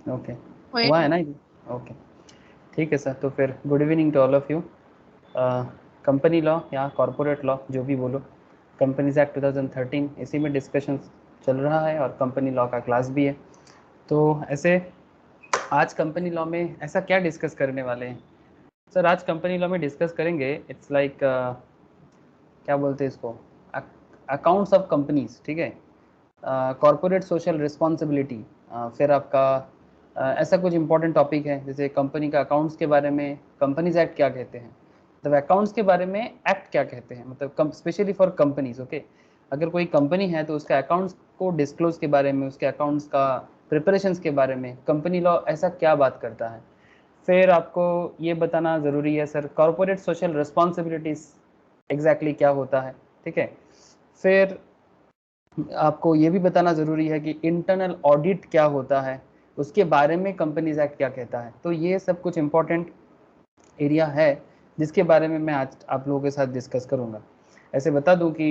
Okay, wait. हुआ है ना ये? ओके, ठीक है सर। तो फिर good evening to all of you. Company law या कॉरपोरेट लॉ जो भी बोलो, कंपनीज एक्ट 2013 इसी में डिस्कशन चल रहा है और कंपनी लॉ का क्लास भी है। तो ऐसे आज कंपनी लॉ में ऐसा क्या डिस्कस करने वाले हैं सर? आज कंपनी लॉ में डिस्कस करेंगे, इट्स लाइक क्या बोलते हैं इसको, अकाउंट्स ऑफ कंपनीज, ठीक है, कॉरपोरेट सोशल रिस्पॉन्सिबिलिटी। फिर आपका ऐसा कुछ इंपॉर्टेंट टॉपिक है जैसे कंपनी का अकाउंट्स के बारे में कंपनीज एक्ट क्या कहते हैं, मतलब अकाउंट्स के बारे में एक्ट क्या कहते हैं, मतलब स्पेशली फॉर कंपनीज। ओके, अगर कोई कंपनी है तो उसका अकाउंट्स को डिस्क्लोज के बारे में, उसके अकाउंट्स का प्रिपरेशंस के बारे में कंपनी लॉ ऐसा क्या बात करता है। फिर आपको ये बताना ज़रूरी है sir corporate social responsibilities exactly क्या होता है, ठीक है। फिर आपको ये भी बताना ज़रूरी है कि इंटरनल ऑडिट क्या होता है, उसके बारे में कंपनीज एक्ट क्या कहता है। तो ये सब कुछ इंपॉर्टेंट एरिया है जिसके बारे में मैं आज आप लोगों के साथ डिस्कस करूँगा। ऐसे बता दूं कि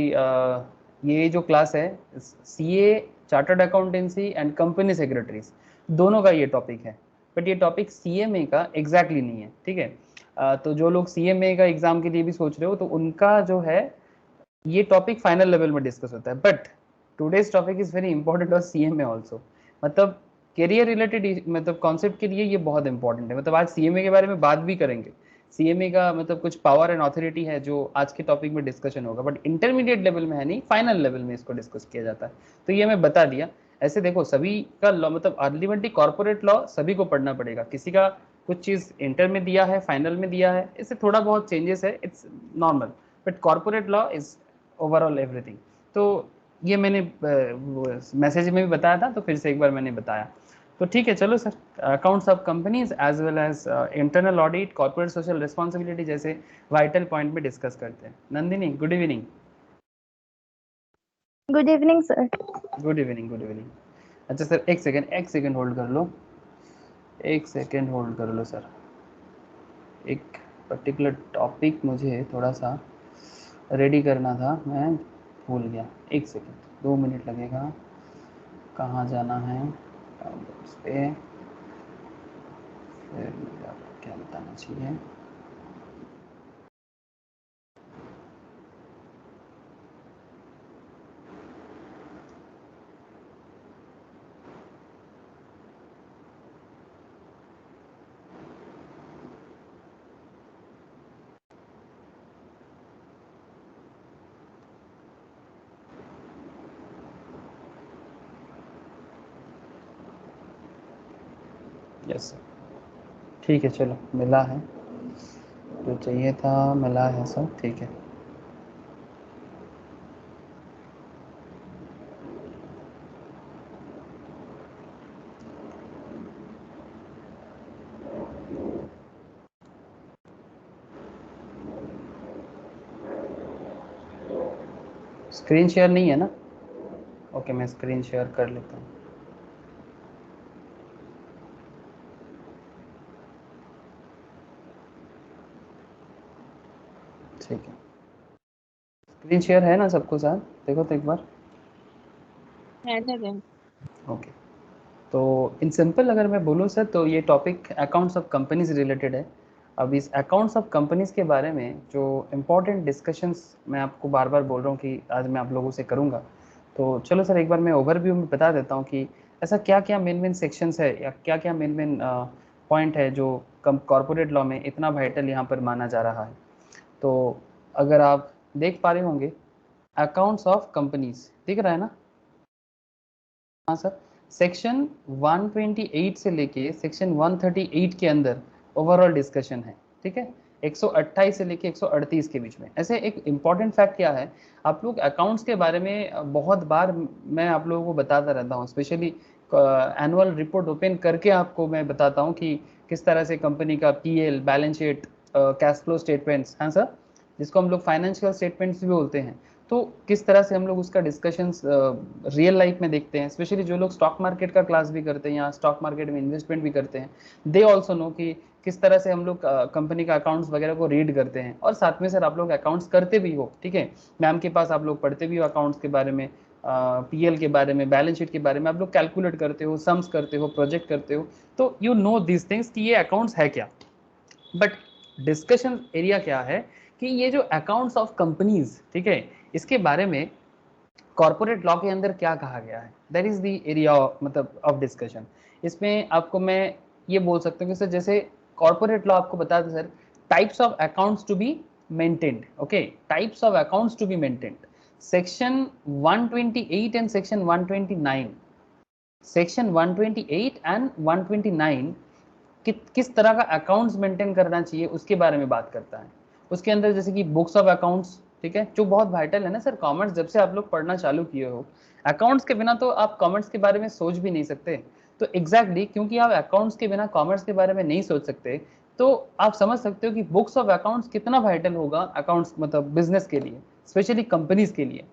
ये जो क्लास है CA, chartered accountancy and company secretaries दोनों का ये टॉपिक है, बट ये टॉपिक सीएमए का एग्जैक्टली नहीं है, ठीक है। तो जो लोग सीएमए का एग्जाम के लिए भी सोच रहे हो तो उनका जो है ये टॉपिक फाइनल लेवल में डिस्कस होता है, but today's topic is very important और सीएमए ऑल्सो, मतलब करियर रिलेटेड मतलब कॉन्सेप्ट के लिए ये बहुत इंपॉर्टेंट है। मतलब आज सीएमए के बारे में बात भी करेंगे, सीएमए का मतलब कुछ पावर एंड ऑथोरिटी है जो आज के टॉपिक में डिस्कशन होगा, बट इंटरमीडिएट लेवल में है नहीं, फाइनल लेवल में इसको डिस्कस किया जाता है। तो ये मैं बता दिया। ऐसे देखो सभी का लॉ मतलब अल्टीमेटली कॉर्पोरेट लॉ सभी को पढ़ना पड़ेगा, किसी का कुछ चीज इंटर में दिया है, फाइनल में दिया है, इससे थोड़ा बहुत चेंजेस है, it's normal, but corporate law is overall everything. तो ये मैंने मैसेज में भी बताया था तो फिर से एक बार मैंने बताया। तो ठीक है चलो sir, accounts of companies as well as internal audit, corporate social responsibility जैसे वाइटल पॉइंट में डिस्कस करते हैं। Nandini good evening. Good evening sir. Good evening, good evening. अच्छा सर एक सेकेंड होल्ड कर लो, एक सेकेंड होल्ड कर लो सर। एक पर्टिकुलर टॉपिक मुझे थोड़ा सा रेडी करना था, मैं भूल गया। एक सेकेंड, 2 मिनट लगेगा। कहाँ जाना है, डाउनलोड्स पे, फिर मुझे आपको क्या बताना चाहिए। यस सर, ठीक है चलो, मिला है जो चाहिए था, मिला है सब, ठीक है। स्क्रीन शेयर नहीं है ना? ओके, मैं स्क्रीन शेयर कर लेता हूँ। ठीक है, स्क्रीन शेयर है ना सबको साथ? देखो तो एक बार। है सर। ओके, तो इन सिंपल अगर मैं बोलूँ सर तो ये topic accounts of companies related है। अब इस अकाउंट्स ऑफ कंपनीज के बारे में जो इम्पोर्टेंट डिस्कशंस मैं आपको बार बार बोल रहा हूँ कि आज मैं आप लोगों से करूँगा, तो चलो सर एक बार मैं ओवरव्यू में बता देता हूँ कि ऐसा क्या क्या मेन मेन सेक्शंस है या क्या क्या मेन मेन पॉइंट है जो कॉरपोरेट लॉ में इतना वाइटल यहाँ पर माना जा रहा है। तो अगर आप देख पा रहे होंगे, अकाउंट्स ऑफ कंपनीज दिख रहा है ना? हाँ सर, सेक्शन 128 से लेके सेक्शन 138 के अंदर ओवरऑल डिस्कशन है, ठीक है। 128 से लेके 138 के बीच में। ऐसे एक इम्पॉर्टेंट फैक्ट क्या है, आप लोग अकाउंट्स के बारे में बहुत बार मैं आप लोगों को बताता रहता हूँ, स्पेशली एनुअल रिपोर्ट ओपन करके आपको मैं बताता हूँ कि किस तरह से कंपनी का PL, balance sheet, cash flow statements, हाँ सर, जिसको हम लोग फाइनेंशियल स्टेटमेंट्स भी बोलते हैं, तो किस तरह से हम लोग उसका डिस्कशन रियल लाइफ में देखते हैं। स्पेशली जो लोग स्टॉक मार्केट का क्लास भी करते हैं या स्टॉक मार्केट में इन्वेस्टमेंट भी करते हैं, दे ऑल्सो नो कि किस तरह से हम लोग कंपनी का अकाउंट्स वगैरह को रीड करते हैं। और साथ में सर आप लोग अकाउंट्स करते भी हो, ठीक है, मैम के पास आप लोग पढ़ते भी हो अकाउंट्स के बारे में, पीएल के बारे में, बैलेंस शीट के बारे में आप लोग कैलकुलेट करते हो, सम्स करते हो, प्रोजेक्ट करते हो, तो यू नो दिस थिंग्स कि ये अकाउंट्स है क्या। बट डिस्कशन एरिया क्या है कि ये जो अकाउंट्स ऑफ कंपनीज, ठीक है, इसके बारे में कॉर्पोरेट लॉ के अंदर क्या कहा गया है, दैट इज द एरिया मतलब ऑफ डिस्कशन। इसमें आपको मैं ये बोल सकता हूँ कि सर जैसे कॉर्पोरेट लॉ आपको बताता है sir, types of accounts to be maintained, okay, types of accounts to be maintained, section 128 and section 129, section 128 and 129 किस तरह का अकाउंट्स मेंटेन करना चाहिए उसके बारे में बात करता है। उसके अंदर जैसे कि बुक्स ऑफ अकाउंट्स, ठीक है, जो बहुत वाइटल है ना सर, कॉमर्स जब से आप लोग पढ़ना चालू किए हो, अकाउंट्स के बिना तो आप कॉमर्स के बारे में सोच भी नहीं सकते। तो एग्जैक्टली क्योंकि आप अकाउंट्स के बिना कॉमर्स के बारे में नहीं सोच सकते, तो आप समझ सकते हो कि बुक्स ऑफ अकाउंट्स कितना वाइटल होगा अकाउंट्स मतलब बिजनेस के लिए, स्पेशली कंपनीज के लिए।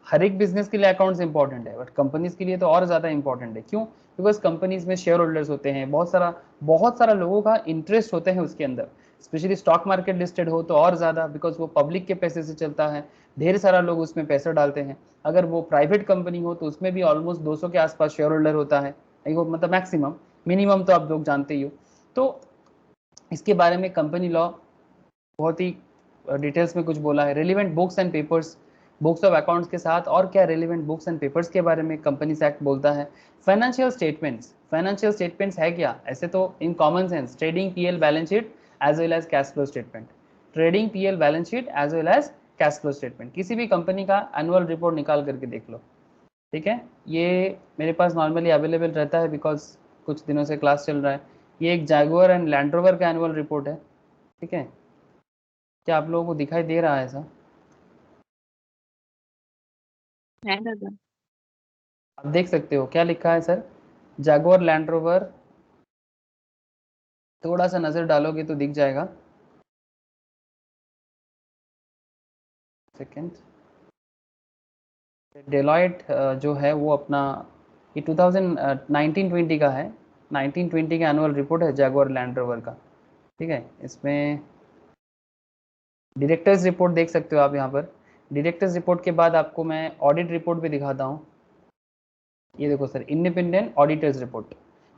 हर एक बिजनेस के लिए अकाउंट्स इंपॉर्टेंट है, बट कंपनीज के लिए तो और ज्यादा इंपॉर्टेंट है। क्यों? बिकॉज कंपनीज में शेयर होल्डर्स होते हैं, बहुत सारा लोगों का इंटरेस्ट होते हैं उसके अंदर, स्पेशली स्टॉक मार्केट लिस्टेड हो तो और ज्यादा, बिकॉज वो पब्लिक के पैसे से चलता है, ढेर सारा लोग उसमें पैसा डालते हैं। अगर वो प्राइवेट कंपनी हो तो उसमें भी ऑलमोस्ट 200 के आसपास शेयर होल्डर होता है, मतलब मैक्सिमम, मिनिमम तो आप लोग जानते ही हो। तो इसके बारे में कंपनी लॉ बहुत ही डिटेल्स में कुछ बोला है। Relevant books and papers, books of accounts के साथ और क्या रेलिवेंट बुक्स एंड पेपर्स के बारे में कंपनीज एक्ट बोलता है। फाइनेंशियल स्टेटमेंट्स, फाइनेंशियल स्टेटमेंट्स है क्या, ऐसे तो इन common sense trading PL balance sheet as well as cash flow statement, trading PL balance sheet as well as cash flow statement, किसी भी कंपनी का एनुअल रिपोर्ट निकाल करके देख लो, ठीक है। ये मेरे पास नॉर्मली अवेलेबल रहता है बिकॉज कुछ दिनों से क्लास चल रहा है। ये एक जैगुआर एंड लैंड रोवर का एनुअल रिपोर्ट है, ठीक है। क्या आप लोगों को दिखाई दे रहा है ऐसा? है दादा। आप देख सकते हो क्या लिखा है सर, जैगुआर लैंड रोवर, थोड़ा सा नजर डालोगे तो दिख जाएगा। सेकंड, डेलॉयट जो है वो अपना ये 2019-20 का है, 1920 का एनुअल रिपोर्ट है जैगुआर लैंड रोवर का, ठीक है। इसमें डायरेक्टर्स रिपोर्ट देख सकते हो आप यहाँ पर। डायरेक्टर्स रिपोर्ट के बाद आपको मैं ऑडिट रिपोर्ट भी दिखाता हूँ। ये देखो सर, इंडिपेंडेंट ऑडिटर्स रिपोर्ट।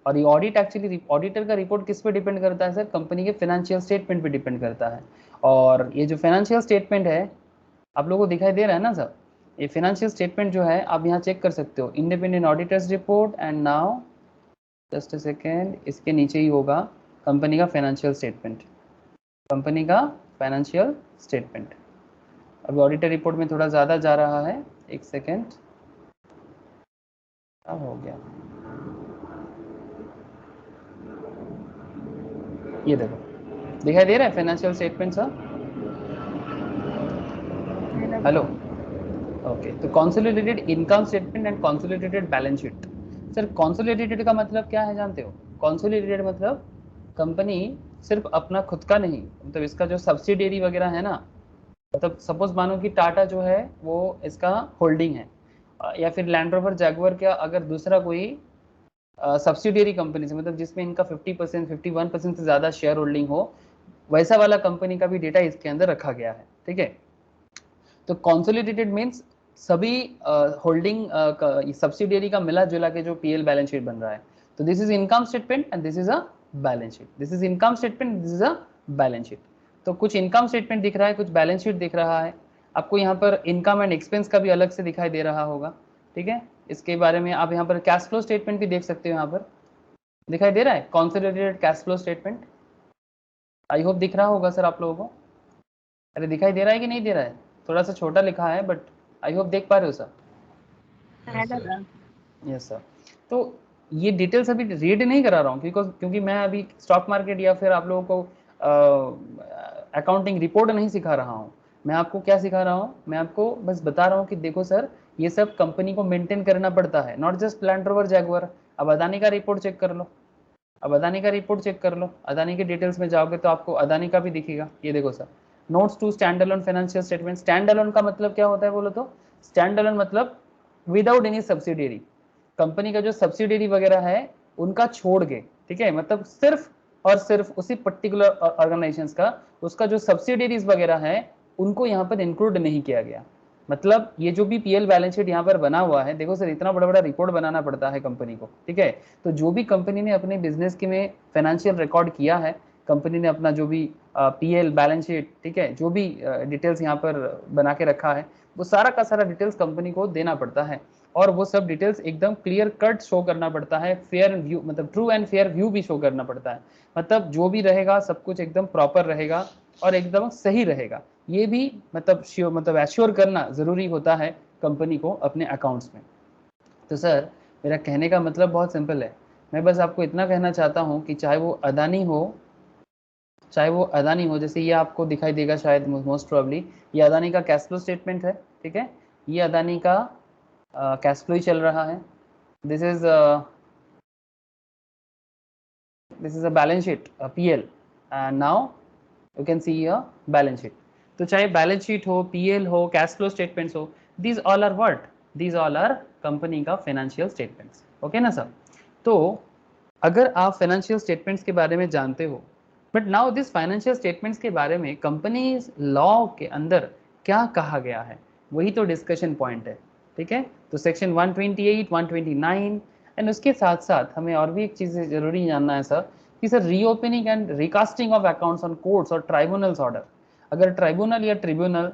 और ये ऑडिट एक्चुअली, ऑडिटर का रिपोर्ट किस पे डिपेंड करता है सर, कंपनी के फाइनेंशियल स्टेटमेंट पे डिपेंड करता है। और ये जो फाइनेंशियल स्टेटमेंट है आप लोगों को दिखाई दे रहा है ना सर, ये फाइनेंशियल स्टेटमेंट जो है आप यहाँ चेक कर सकते हो, independent auditors report and now just a second, इसके नीचे ही होगा कंपनी का फाइनेंशियल स्टेटमेंट, कंपनी का फाइनेंशियल स्टेटमेंट। अभी ऑडिटर रिपोर्ट में थोड़ा ज़्यादा जा रहा है, एक सेकेंड, क्या हो गया, ये देखो दिखाई दे रहा है फाइनेंशियल स्टेटमेंट सर, है दादा। Hello, okay. तो consolidated income statement and consolidated balance sheet. Sir consolidated का मतलब क्या है जानते हो? कॉन्सोलिडेटेड मतलब कंपनी सिर्फ अपना खुद का नहीं, मतलब इसका जो सब्सिडियरी वगैरह है ना, मतलब सपोज मानो कि टाटा जो है वो इसका होल्डिंग है, या फिर लैंड रोवर जैगुआर का अगर दूसरा कोई सब्सिडियरी कंपनी से, मतलब जिसमें इनका 50% 51% से ज़्यादा शेयर होल्डिंग हो, वैसा वाला कंपनी का भी डेटा इसके अंदर रखा गया है, ठीक है। तो कॉन्सोलिडेटेड मीन्स सभी होल्डिंग सब्सिडियरी का मिला जुला के जो पीएल बैलेंस शीट बन रहा है। तो this is income statement and this is a balance sheet, this is income statement, this is a balance sheet. तो कुछ इनकम स्टेटमेंट दिख रहा है, कुछ बैलेंस शीट दिख रहा है। आपको यहाँ पर इनकम एंड एक्सपेंस का भी अलग से दिखाई दे रहा होगा, ठीक है। इसके बारे में आप यहाँ पर कैश फ्लो स्टेटमेंट भी देख सकते हो, यहाँ पर दिखाई दे रहा है consolidated cash flow statement. I hope दिख रहा होगा सर आप लोगों को। अरे दिखाई दे रहा है कि नहीं दे रहा है? थोड़ा सा छोटा लिखा है बट आई होप देख पा रहे हो सर। है दादा। Yes sir. तो ये डिटेल्स अभी रीड नहीं करा रहा हूँ क्योंकि मैं अभी स्टॉक मार्केट या फिर आप लोगों को अकाउंटिंग रिपोर्ट नहीं सिखा रहा हूँ। मैं आपको क्या सिखा रहा हूँ, मैं आपको बस बता रहा हूँ कि देखो सर, ये सब कंपनी को मेंटेन करना पड़ता है, not just land rover Jaguar. अब अदानी का रिपोर्ट चेक कर लो, अब अदानी का रिपोर्ट चेक कर लो, अदानी के डिटेल्स में जाओगे तो आपको अदानी का भी दिखेगा। ये देखो sir, notes to stand alone financial statement. Stand alone का मतलब क्या होता है बोलो तो, स्टैंड अलोन मतलब विदाउट एनी सब्सिडियरी, कंपनी का जो सब्सिडियरी वगैरह है उनका छोड़ के, ठीक है, मतलब सिर्फ और सिर्फ उसी पर्टिकुलर ऑर्गेनाइजेशंस का, उसका जो सब्सिडियरीज वगैरह है उनको यहाँ पर इंक्लूड नहीं किया गया। मतलब ये जो भी पीएल बैलेंस शीट यहाँ पर बना हुआ है, देखो सर इतना बड़ा बड़ा रिपोर्ट बनाना पड़ता है कंपनी को, ठीक है। तो जो भी कंपनी ने अपने बिजनेस के में फाइनेंशियल रिकॉर्ड किया है, कंपनी ने अपना जो भी पीएल बैलेंस शीट, ठीक है, जो भी डिटेल्स यहाँ पर बना के रखा है, वो सारा का सारा डिटेल्स कंपनी को देना पड़ता है। और वो सब डिटेल्स एकदम क्लियर कट शो करना पड़ता है, फेयर व्यू मतलब ट्रू एंड फेयर व्यू भी शो करना पड़ता है। मतलब जो भी रहेगा सब कुछ एकदम प्रॉपर रहेगा और एकदम सही रहेगा, ये भी मतलब एश्योर करना जरूरी होता है कंपनी को अपने अकाउंट्स में। तो सर मेरा कहने का मतलब बहुत सिंपल है, मैं बस आपको इतना कहना चाहता हूँ कि चाहे वो अदानी हो, जैसे ये आपको दिखाई देगा शायद मोस्ट प्रोबेबली, ये अदानी का कैश फ्लो स्टेटमेंट है, ठीक है। ये अदानी का कैश फ्लो ही चल रहा है। This is a balance sheet, PL, and now you can see a balance sheet. तो चाहे बैलेंस शीट हो, पीएल हो, कैश फ्लो स्टेटमेंट्स हो, these all are what, these all are company का फाइनेंशियल स्टेटमेंट्स, ओके ना sir. तो अगर आप फाइनेंशियल स्टेटमेंट्स के बारे में जानते हो, but now this financial statements के बारे में कंपनी लॉ के अंदर क्या कहा गया है, वही तो डिस्कशन पॉइंट है, ठीक है। तो सेक्शन 128, 129 एंड उसके साथ साथ हमें और भी एक चीज जरूरी जानना है सर, कि sir reopening and recasting of accounts on courts और ट्राइब्यूनल्स ऑर्डर, अगर ट्राइब्यूनल या ट्रिब्यूनल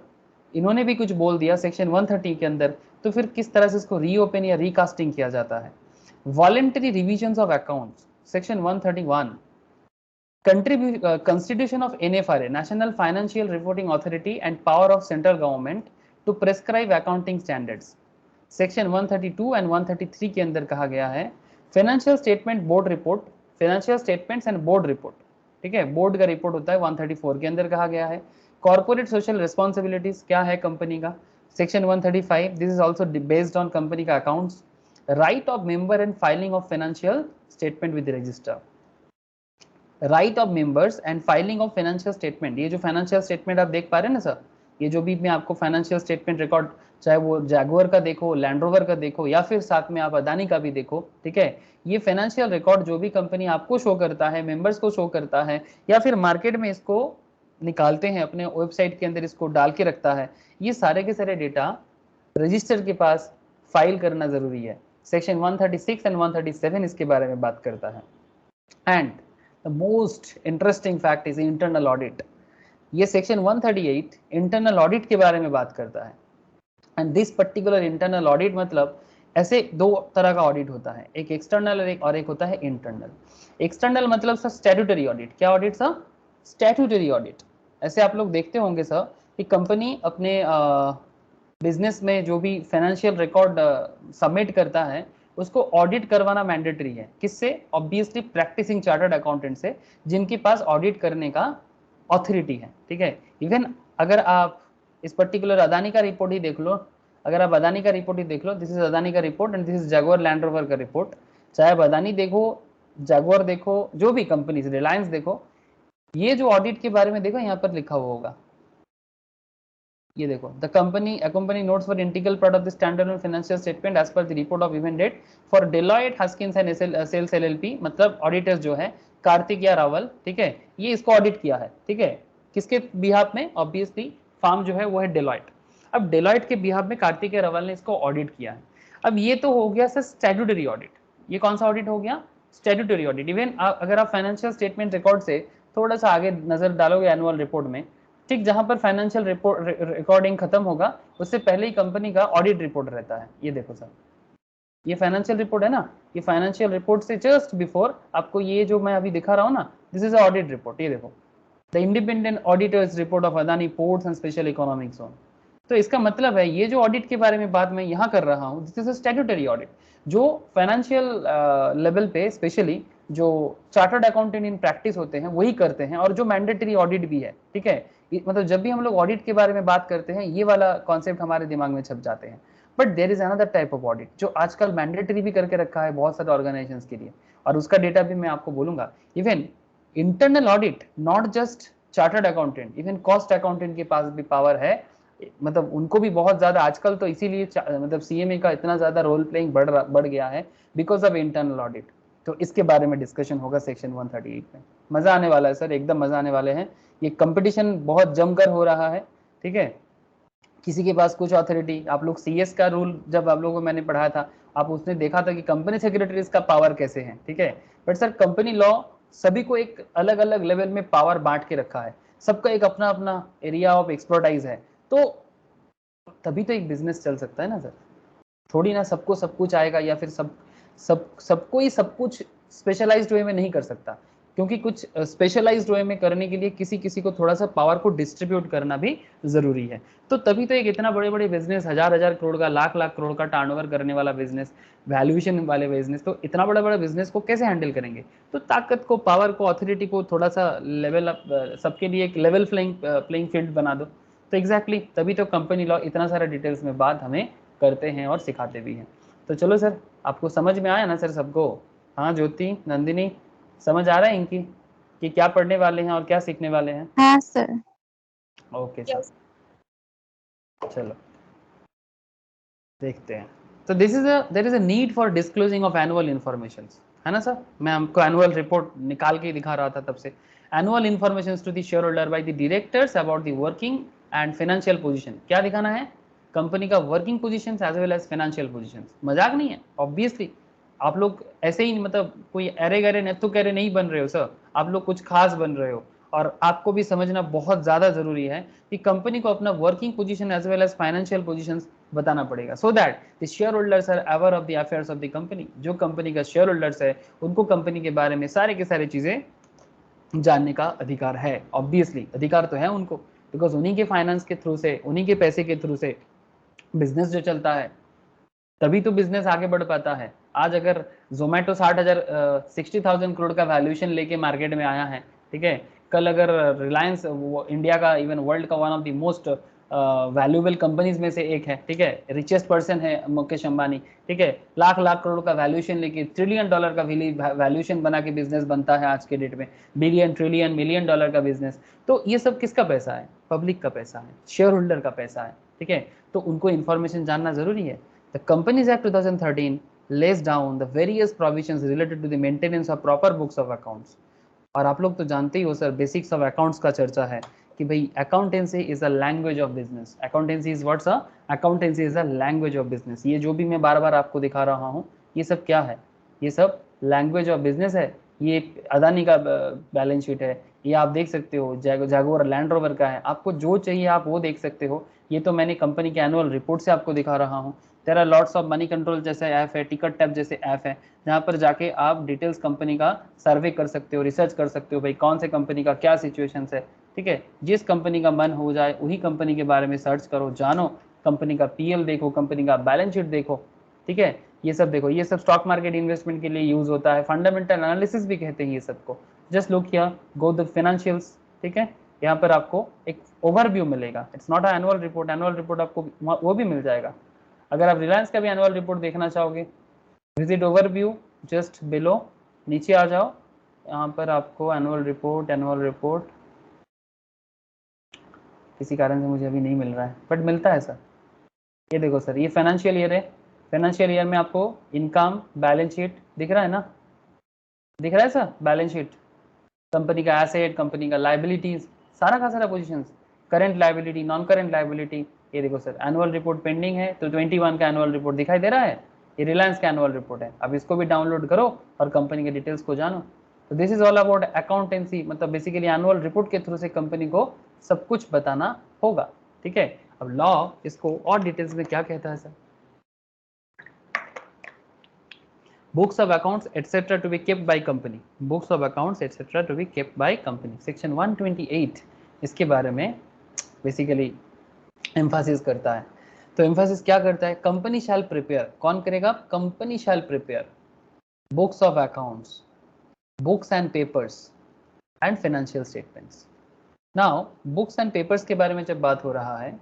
इन्होंने भी कुछ बोल दिया सेक्शन 130 के अंदर, तो फिर किस तरह से इसको रीओपन या रिकास्टिंग किया जाता है। Voluntary revisions of accounts, section 131, constitution of NFRA, National Financial Reporting Authority, and power of central government to prescribe accounting standards, section 132 and 133 के अंदर कहा गया है financial statement board report, financial statements and board report, ठीक है, board का report होता है 134 के अंदर कहा गया है। कॉर्पोरेट सोशल रिस्पॉन्सिबिलिटीज क्या है कंपनी का, section 135, this is also based on company का accounts. Right of member and filing of financial statement with register, right of members and filing of financial statement, ये जो फाइनेंशियल स्टेटमेंट आप देख पा रहे हैं ना सर, ये जो भी मैं आपको फाइनेंशियल स्टेटमेंट रिकॉर्ड, चाहे वो जैगुआर का देखो, लैंड रोवर का देखो, या फिर साथ में आप अदानी का भी देखो, ठीक है, ये फाइनेंशियल रिकॉर्ड जो भी कंपनी आपको शो करता है, मेंबर्स को शो करता है, या फिर मार्केट में इसको निकालते हैं, अपने वेबसाइट के अंदर इसको डाल के रखता है, ये सारे के सारे डेटा रजिस्टर के पास फाइल करना जरूरी है। सेक्शन 136 एंड 137 इसके बारे में बात करता है। And the most interesting fact is internal audit, ये सेक्शन 138 इंटरनल ऑडिट के बारे में बात करता है। And this particular internal audit मतलब ऐसे दो तरह का ऑडिट होता है, एक एक्सटर्नल और एक होता है इंटरनल। एक्सटर्नल मतलब सर स्टैट्यूटरी ऑडिट, क्या ऑडिट सर, स्टैट्यूटरी ऑडिट। ऐसे आप लोग देखते होंगे सर कि कंपनी अपने बिजनेस में जो भी फाइनेंशियल रिकॉर्ड सबमिट करता है उसको ऑडिट करवाना मैंडेटरी है, किससे, ऑब्वियसली प्रैक्टिसिंग चार्टर्ड अकाउंटेंट से, जिनके पास ऑडिट करने का ऑथोरिटी है, ठीक है। इवन अगर आप इस पर्टिकुलर अदानी का रिपोर्ट ही देख लो, अगर आप अदानी का रिपोर्ट ही देख लो, दिस इज अदानी का report and this is Jaguar land rover का रिपोर्ट, चाहे आप अदानी देखो, जैगुआर देखो, जो भी कंपनी, रिलायंस देखो, ये जो ऑडिट के बारे में देखो यहाँ पर लिखा हुआ होगा, ये देखो, the company notes for integral part of the standard financial statement as per the report of event date for Deloitte Haskins and Sells LLP, मतलब ऑडिटर्स जो है कार्तिक या रावल, ठीक है, ये इसको ऑडिट किया है, ठीक है, किसके बिहाफ में, ऑब्वियसली फार्म जो है वो है डेलॉयट। अब डेलॉयट के बिहाफ में कार्तिक या रावल ने इसको ऑडिट किया है। अब ये तो हो गया सर स्टैट्यूटरी ऑडिट, ये कौन सा ऑडिट हो गया, स्टैट्यूटरी ऑडिट। इवन अगर आप फाइनेंशियल स्टेटमेंट रिकॉर्ड से थोड़ा सा आगे नजर डालोगे एनुअल रिपोर्ट में, ठीक, जहां पर फाइनेंशियल रिकॉर्डिंग खत्म होगा उससे पहले ही कंपनी का ऑडिट रिपोर्ट रहता है। ये देखो सर, ये फाइनेंशियल रिपोर्ट है ना, ये फाइनेंशियल रिपोर्ट से जस्ट बिफोर आपको ये जो मैं अभी दिखा रहा हूँ ना, दिस इज ऑडिट रिपोर्ट, ये देखो, the independent auditors report of Adani ports and special economic zone. तो इसका मतलब है ये जो ऑडिट के बारे में बात मैं यहाँ कर रहा हूँ, this is a statutory audit, जो फाइनेंशियल लेवल पे स्पेशली जो चार्टर्ड अकाउंटेंट इन प्रैक्टिस होते हैं वही करते हैं, और जो मैंडेटरी ऑडिट भी है, ठीक है। मतलब जब भी हम लोग ऑडिट के बारे में बात करते हैं ये वाला कॉन्सेप्ट हमारे दिमाग में छप जाते हैं, but there is another type of audit जो आजकल मैंडेटरी भी करके रखा है बहुत सारे ऑर्गेनाइजेशंस के लिए, और उसका डेटा भी मैं आपको बोलूंगा। Even internal audit, not just chartered accountant, even cost accountant के पास भी पावर है, मतलब उनको भी बहुत ज्यादा आजकल, तो इसीलिए मतलब सीएमए का इतना ज्यादा रोल प्लेइंग बढ़ गया है बिकॉज ऑफ इंटरनल ऑडिट। तो इसके बारे में डिस्कशन होगा सेक्शन 138 में, मजा आने वाला है सर, एकदम मजा आने वाले हैं, ये कंपटीशन बहुत जमकर हो रहा है, ठीक है। किसी के पास कुछ अथॉरिटी, आप लोग सीएस का रूल जब आप लोगों को मैंने पढ़ा था, आप उसने देखा था कि कंपनी सेक्रेटरीज का पावर कैसे है, ठीक है। बट सर कंपनी लॉ सभी को एक अलग अलग लेवल में पावर बांट के रखा है, सबका एक अपना अपना एरिया ऑफ एक्सपर्टाइज है, तो तभी तो एक बिजनेस चल सकता है ना सर। थोड़ी ना सबको सब कुछ आएगा, या फिर सबको ही सब कुछ स्पेशलाइज्ड वे में नहीं कर सकता, क्योंकि कुछ स्पेशलाइज्ड वे में करने के लिए किसी किसी को थोड़ा सा पावर को डिस्ट्रीब्यूट करना भी जरूरी है। तो तभी तो एक इतना बड़े बड़े बिजनेस, हजार हजार करोड़ का, लाख लाख करोड़ का टर्नओवर करने वाला बिजनेस, वैल्यूएशन वाले बिजनेस, तो इतना बड़ा बड़ा बिजनेस को कैसे हैंडल करेंगे। तो ताकत को, पावर को, अथॉरिटी को थोड़ा सा लेवल अप, सबके लिए एक लेवल प्लेइंग फील्ड बना दो। तो एग्जैक्टली तभी तो कंपनी लॉ इतना सारा डिटेल्स में बात हमें करते हैं और सिखाते भी हैं। तो चलो सर, आपको समझ में आया ना सर सबको? हाँ ज्योति, नंदिनी, समझ आ रहा है इनकी कि क्या पढ़ने वाले हैं और क्या सीखने वाले हैं? हाँ सर। ओके सर, चलो देखते हैं। तो there is a need for disclosing of annual information, है ना सर? मैं हमको एनुअल रिपोर्ट निकाल के दिखा रहा था तब से। Annual information to the share holder by the directors about the working and financial position. क्या दिखाना है? कंपनी का working positions as well as financial positions. मजाक नहीं है, ऑब्वियसली आप लोग ऐसे ही, मतलब कोई अरे गरे नेत्तू करे नहीं बन रहे हो सर, आप लोग कुछ खास बन रहे हो। और आपको भी समझना बहुत ज्यादा जरूरी है कि कंपनी को अपना working position as well as financial positions बताना पड़ेगा, so that the share holders are aware of the affairs of the company. जो कंपनी का शेयर होल्डर्स है उनको कंपनी के बारे में सारे के सारी चीजें जानने का अधिकार है। ऑब्वियसली अधिकार तो है उनको, बिकॉज उन्हीं के फाइनेंस के थ्रू से, उन्हीं के पैसे के थ्रू से बिजनेस जो चलता है, तभी तो बिजनेस आगे बढ़ पाता है। आज अगर जोमेटो 60,000 करोड़ का वैल्यूएशन लेके मार्केट में आया है, ठीक है, कल अगर रिलायंस इंडिया का, इवन वर्ल्ड का one of the most valuable companies में से एक है, ठीक है, रिचेस्ट पर्सन है मुकेश अंबानी, ठीक है, लाख लाख करोड़ का वैल्यूएशन लेके $1 ट्रिलियन का वैल्यूएशन बना के बिजनेस बनता है आज के डेट में, बिलियन ट्रिलियन मिलियन डॉलर का बिजनेस। तो ये सब किसका पैसा है? पब्लिक का पैसा है, शेयर होल्डर का पैसा है, ठीक है। तो उनको इन्फॉर्मेशन जानना जरूरी है। The Companies Act 2013 lays down the various provisions related to the maintenance of proper books of accounts। और आप लोग तो जानते ही हो सर, बेसिक्स ऑफ अकाउंट्स का चर्चा है कि भाई accountancy is a language of business. Accountancy is what's a accountancy is a language of business. ये जो भी मैं बार बार आपको दिखा रहा हूँ, ये सब क्या है? ये सब लैंग्वेज ऑफ बिजनेस है। ये अदानी का बैलेंस शीट है, ये आप देख सकते हो, जैगुआर लैंड रोवर का है, आपको जो चाहिए आप वो देख सकते हो। ये तो मैंने कंपनी के एनुअल रिपोर्ट से आपको दिखा रहा हूँ। तेरा लॉट्स ऑफ मनी कंट्रोल जैसे ऐप है, टिकट टैप जैसे ऐप है, जहाँ पर जाके आप डिटेल्स कंपनी का सर्वे कर सकते हो, रिसर्च कर सकते हो, भाई कौन से कंपनी का क्या सिचुएशन है, ठीक है। जिस कंपनी का मन हो जाए वही कंपनी के बारे में सर्च करो, जानो, कंपनी का पीएल देखो, कंपनी का बैलेंस शीट देखो, ठीक है। ये सब देखो, ये सब स्टॉक मार्केट इन्वेस्टमेंट के लिए यूज होता है, फंडामेंटल एनालिसिस भी कहते हैं ये सबको। Just look here, go the financials, ठीक है। यहाँ पर आपको एक ओवरव्यू मिलेगा, it's not a annual report. Annual report आपको वो भी मिल जाएगा। अगर आप रिलायंस का भी एनुअल रिपोर्ट देखना चाहोगे, विजिट ओवरव्यू, जस्ट बिलो, नीचे आ जाओ, यहाँ पर आपको एनुअल रिपोर्ट किसी कारण से मुझे अभी नहीं मिल रहा है, बट मिलता है सर। ये देखो सर, ये फाइनेंशियल ईयर है, फाइनेंशियल ईयर में आपको इनकम बैलेंस शीट दिख रहा है ना, दिख रहा है सर, बैलेंस शीट, कंपनी का एसेट, कंपनी का लाइबिलिटीज, सारा का सारा position, current liability, non current liability. ये देखो सर, एनुअल रिपोर्ट पेंडिंग है, तो 21 का एनुअल रिपोर्ट दिखाई दे रहा है, ये रिलायंस का एनुअल रिपोर्ट है। अब इसको भी डाउनलोड करो और कंपनी के डिटेल्स को जानो। तो this is all about accountancy, मतलब बेसिकली एनुअल रिपोर्ट के थ्रू से कंपनी को सब कुछ बताना होगा, ठीक है। अब लॉ इसको और डिटेल्स में क्या कहता है sir? Books of accounts etc. to be kept by company, books of accounts etc. to be kept by company, section 128 इसके बारे में बेसिकली एम्फासिस करता है। तो एम्फासिस क्या करता है? कंपनी शैल प्रिपेयर, कौन करेगा? Company shall prepare books of accounts, books and papers and financial statements. Now books and papers के बारे में जब बात हो रहा है,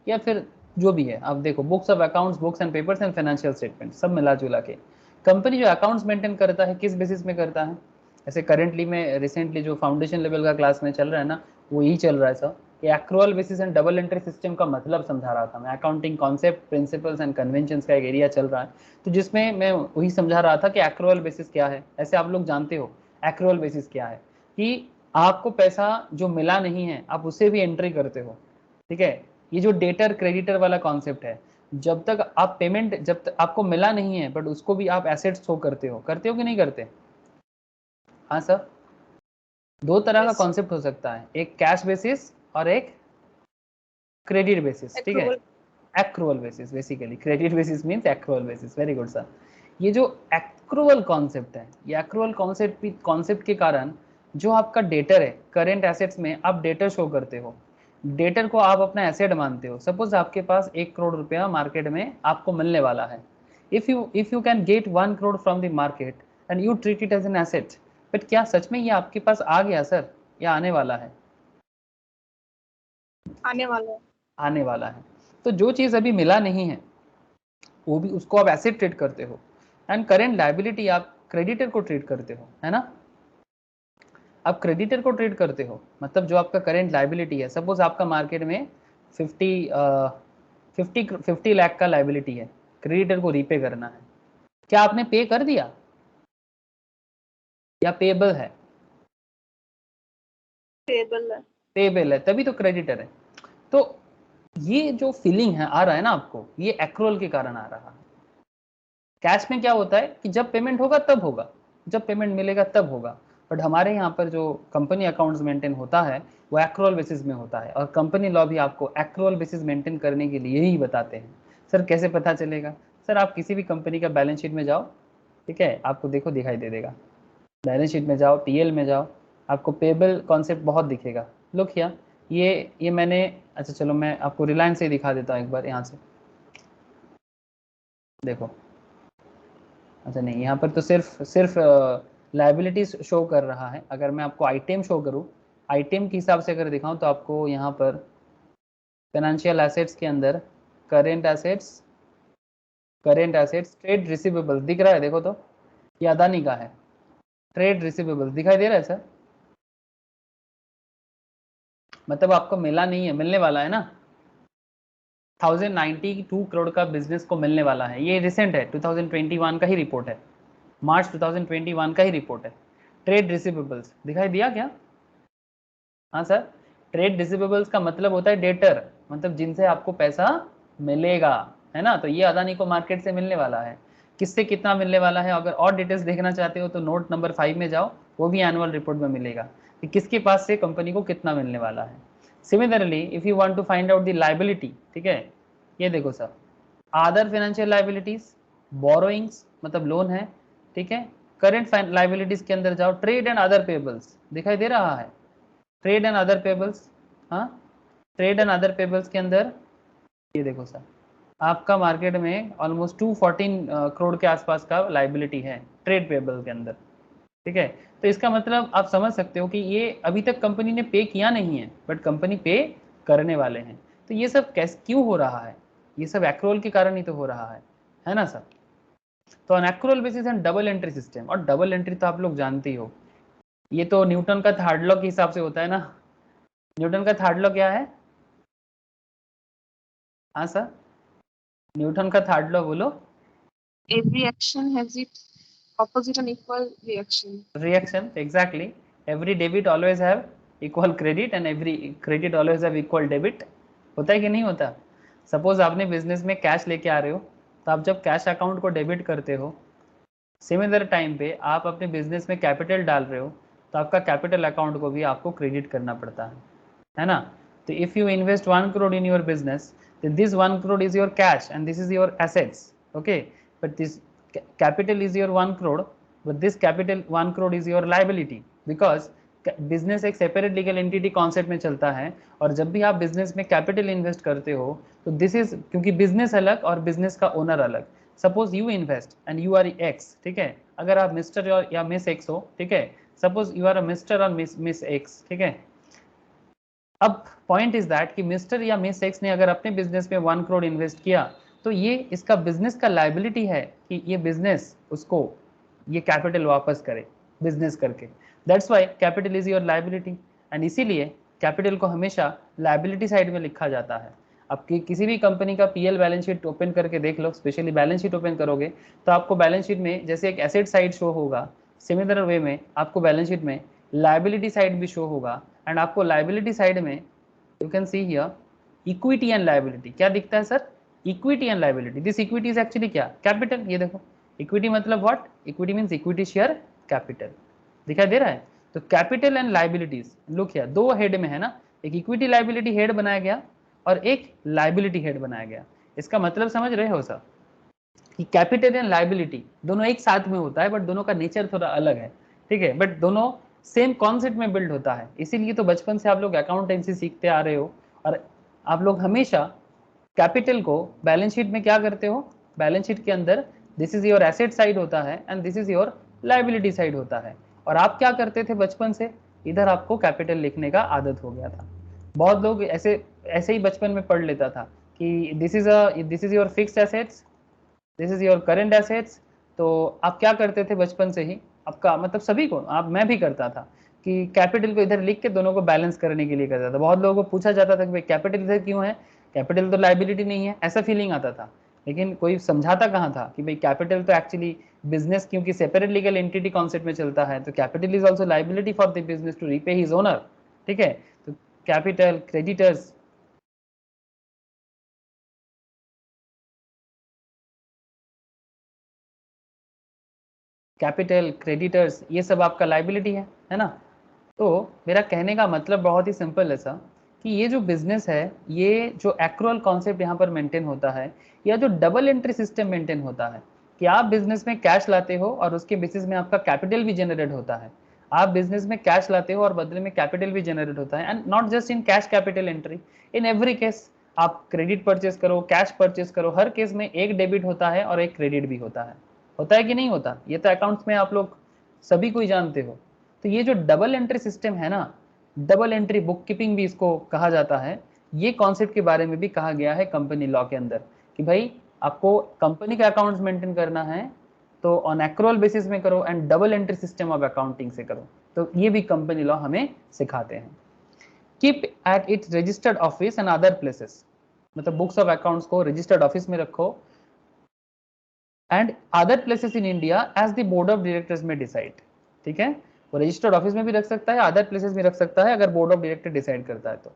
या फिर जो भी है, आप देखो books of accounts, books and papers and financial statement सब मिला जुला के कंपनी जो अकाउंट्स मेंटेन करता है, किस बेसिस में करता है? ऐसे करेंटली में रिसेंटली जो फाउंडेशन लेवल का क्लास में चल रहा है ना, वो यही चल रहा है सर, कि accrual basis and double entry system का मतलब समझा रहा था मैं। Accounting concept, principles and conventions का एक एरिया चल रहा है, तो जिसमें मैं वही समझा रहा था कि एक्रूअल बेसिस क्या है। ऐसे आप लोग जानते हो एक्रूअल बेसिस क्या है, कि आपको पैसा जो मिला नहीं है आप उसे भी एंट्री करते हो, ठीक है। ये जो डेटर क्रेडिटर वाला कॉन्सेप्ट है, जब तक आप पेमेंट, जब तक आपको मिला नहीं है बट उसको भी आप एसेट शो करते हो कि नहीं करते? हाँ सर, दो तरह का Yes. कॉन्सेप्ट हो सकता है, एक कैश बेसिस और एक क्रेडिट बेसिस, ठीक है, Accrual. Accrual basis. Basically credit basis means accrual basis. Very good sir. ये जो एक्रूअल कॉन्सेप्ट है, ये एक्रूअल कॉन्सेप्ट के कारण जो आपका डेटर है, करेंट एसेट्स में आप डेटर शो करते हो, डेटर को आप अपना एसेट मानते हो। सपोज आपके पास 1 करोड़ रुपया मार्केट में आपको मिलने वाला है। If you can get 1 crore from the market and you treat it as an asset, but क्या सच में ये आपके पास आ गया सर, या आने वाला है? आने वाला है. आने वाला है। तो जो चीज अभी मिला नहीं है वो भी, उसको आप एसेट ट्रीट करते हो, एंड करेंट लायबिलिटी आप क्रेडिटर को ट्रीट करते हो, है ना? आप क्रेडिटर को ट्रीट करते हो, मतलब जो आपका करेंट लायबिलिटी है, सपोज आपका मार्केट में 50 लाख का लायबिलिटी है, क्रेडिटर को रीपे करना है। क्या आपने पे कर दिया या पेबल है? Payable है. पेबल है, तभी तो क्रेडिटर है। तो ये जो फीलिंग है, आ रहा है ना आपको, ये एक्रोल के कारण आ रहा है। कैश में क्या होता है कि जब पेमेंट होगा तब होगा, जब पेमेंट मिलेगा तब होगा, बट हमारे यहाँ पर जो कंपनी अकाउंट्स मेंटेन होता है वो एक्रोल बेसिस में होता है, और कंपनी लॉ भी आपको एक्रोल बेसिस मेंटेन करने के लिए ही बताते हैं। सर कैसे पता चलेगा? सर आप किसी भी कंपनी का बैलेंस शीट में जाओ, ठीक है, आपको देखो दिखाई दे देगा, बैलेंस शीट में जाओ, पीएल में जाओ, आपको पेबल कॉन्सेप्ट बहुत दिखेगा। लुक हियर, ये मैंने, अच्छा चलो मैं आपको रिलायंस से दिखा देता हूँ एक बार, यहाँ से देखो। अच्छा नहीं, यहाँ पर तो सिर्फ लाइबिलिटीज शो कर रहा है। अगर मैं आपको आइटम शो करूँ, आइटम के हिसाब से अगर दिखाऊं, तो आपको यहाँ पर फाइनेंशियल एसेट्स के अंदर करेंट एसेट्स, ट्रेड रिसीवेबल्स दिख रहा है, देखो तो ये अदानी का है, ट्रेड रिसीवेबल्स दिखाई दे रहा है सर? मतलब आपको मिला नहीं है, मिलने वाला है ना। 1092 करोड़ का बिजनेस को मिलने वाला है, ये रिसेंट है, 2021 का ही रिपोर्ट है, मार्च 2021 का ही रिपोर्ट है। ट्रेड रिसीवेबल्स दिखाई दिया क्या? हाँ सर, ट्रेड रिसीवेबल्स का मतलब होता है डेटर, मतलब जिनसे आपको पैसा मिलेगा, है ना? तो ये अदानी को मार्केट से मिलने वाला है। किससे कितना मिलने वाला है, अगर और डिटेल्स देखना चाहते हो तो नोट नंबर 5 में जाओ, वो भी एनुअल रिपोर्ट में मिलेगा कि किसके पास से कंपनी को कितना मिलने वाला है। Similarly if you want to find out the liability, ठीक है, ये देखो sir, other financial liabilities, borrowings मतलब लोन है, ठीक है, करंट लायबिलिटीज के अंदर जाओ, ट्रेड एंड अदर पेबल्स दिखाई दे रहा है, ट्रेड एंड अदर पेबल्स, हाँ, ट्रेड एंड अदर पेबल्स के अंदर ये देखो सर, आपका मार्केट में ऑलमोस्ट 214 करोड़ के आसपास का लाइबिलिटी है ट्रेड पेबल के अंदर, ठीक है। तो इसका मतलब आप समझ सकते हो कि ये अभी तक कंपनी ने पे किया नहीं है, बट कंपनी पे करने वाले हैं। तो ये सब कैसे क्यों हो रहा है? ये सब एक्रोल के कारण ही तो हो रहा है ना सर? तो on एक्रोल basis and double entry system, और डबल एंट्री तो आप लोग जानते ही हो, ये तो न्यूटन का थर्ड लॉ के हिसाब से होता है ना। न्यूटन का थर्ड लॉ क्या है? हाँ सर, न्यूटन का थर्ड लॉ बोलो। Every action has its opposite and equal reaction. Reaction, exactly, every debit always have equal credit and every credit always have equal debit. होता है कि नहीं होता? सपोज आपने बिजनेस में कैश लेके आ रहे हो, तो आप जब कैश अकाउंट को डेबिट करते हो, सिमिलर टाइम पे आप अपने बिजनेस में कैपिटल डाल रहे हो, तो आपका कैपिटल अकाउंट को भी आपको क्रेडिट करना पड़ता है ना? तो if you invest 1 crore in your business, then this 1 crore is your cash and this is your assets, okay, but this capital is your 1 crore, but this capital 1 crore is your liability, because business एक separate legal entity concept में चलता है, और जब भी आप business में capital invest करते हो, तो दिस इज, क्योंकि बिजनेस अलग और बिजनेस का ओनर अलग। Suppose you invest and you are X, ठीक है, अगर आप मिस्टर या मिस एक्स हो, ठीक है, suppose you are a mister और मिस एक्स, ठीक है। अब पॉइंट इज दैट कि मिस्टर या मिस एक्स ने अगर अपने बिजनेस में 1 करोड़ इन्वेस्ट किया, तो ये इसका बिजनेस का लायबिलिटी है कि ये बिजनेस उसको ये कैपिटल वापस करे बिजनेस करके। That's why capital is your liability, and इसीलिए कैपिटल को हमेशा लायबिलिटी साइड में लिखा जाता है। अब किसी भी कंपनी का पीएल बैलेंस शीट ओपन करके देख लो, स्पेशली बैलेंस शीट ओपन करोगे तो आपको बैलेंस शीट में जैसे एक एसेट साइड शो होगा, सिमिलर वे में आपको बैलेंस शीट में लायबिलिटी साइड भी शो होगा, एंड आपको लायबिलिटी साइड में you can see here, equity and liability, क्या दिखता है sir, equity and liability, this equity is actually क्या, कैपिटल, ये देखो इक्विटी मतलब what, equity means equity share capital, दिखाई दे रहा है। तो capital and liabilities look here, दो हेड में है ना, एक इक्विटी लायबिलिटी हेड बनाया गया और एक लायबिलिटी हेड बनाया गया। इसका मतलब समझ रहे हो सर कि कैपिटल एंड लायबिलिटी दोनों एक साथ में होता है, बट दोनों का नेचर थोड़ा अलग है, ठीक है, बट दोनों सेम कॉन्सेप्ट में बिल्ड होता है। इसीलिए तो बचपन से आप लोग अकाउंटेंसी सीखते आ रहे हो, और आप लोग हमेशा कैपिटल को बैलेंस शीट में क्या करते हो, बैलेंस शीट के अंदर this is your asset side होता है and this is your liability side होता है। और आप क्या करते थे बचपन से, इधर आपको कैपिटल लिखने का आदत हो गया था। बहुत लोग ऐसे ऐसे ही बचपन में पढ़ लेता था कि this is your fixed assets, this is your current assets. तो आप क्या करते थे बचपन से ही, आपका मतलब सभी को, आप मैं भी करता था कि कैपिटल को इधर लिख के दोनों को बैलेंस करने के लिए करता था। बहुत लोगों को पूछा जाता था कि भाई कैपिटल इधर क्यों है, कैपिटल तो लायबिलिटी नहीं है, ऐसा फीलिंग आता था। लेकिन कोई समझाता कहाँ था कि भाई कैपिटल तो एक्चुअली बिजनेस, क्योंकि सेपरेट लीगल एंटिटी कॉन्सेप्ट में चलता है, तो capital is also liability for the business to repay his owner, ठीक है। तो कैपिटल, क्रेडिटर्स, कैपिटल, क्रेडिटर्स, ये सब आपका लायबिलिटी है ना। तो मेरा कहने का मतलब बहुत ही सिंपल है सर, कि ये जो बिजनेस है, ये जो एक्रूअल कॉन्सेप्ट यहाँ पर मेंटेन होता है, या जो डबल एंट्री सिस्टम मेंटेन होता है, कि आप बिजनेस में कैश लाते हो और उसके बेसिस में आपका कैपिटल भी जनरेट होता है। आप बिजनेस में कैश लाते हो और बदले में कैपिटल भी जनरेट होता है, and not just in cash capital entry, in every case. आप क्रेडिट परचेस करो, कैश परचेस करो, हर केस में एक डेबिट होता है और एक क्रेडिट भी होता है कि नहीं होता, ये तो अकाउंट्स में आप लोग सभी को ही जानते हो। तो ये जो डबल एंट्री सिस्टम है ना, डबल एंट्री बुक कीपिंग भी इसको कहा जाता है, ये कॉन्सेप्ट के बारे में भी कहा गया है कंपनी लॉ के अंदर, कि भाई आपको कंपनी का अकाउंट्स मेंटेन करना है तो ऑन एक्रूअल बेसिस में करो and double entry system of accounting से करो। तो ये भी कंपनी लॉ हमें सिखाते हैं। Keep at it registered office and other places, मतलब बुक्स ऑफ अकाउंट्स को रजिस्टर्ड ऑफिस में रखो and other places in India as the board of directors में डिसाइड, ठीक है। वो रजिस्टर्ड ऑफिस में भी रख सकता है, अदर प्लेसेस में रख सकता है, अगर बोर्ड ऑफ डायरेक्टर डिसाइड करता है तो।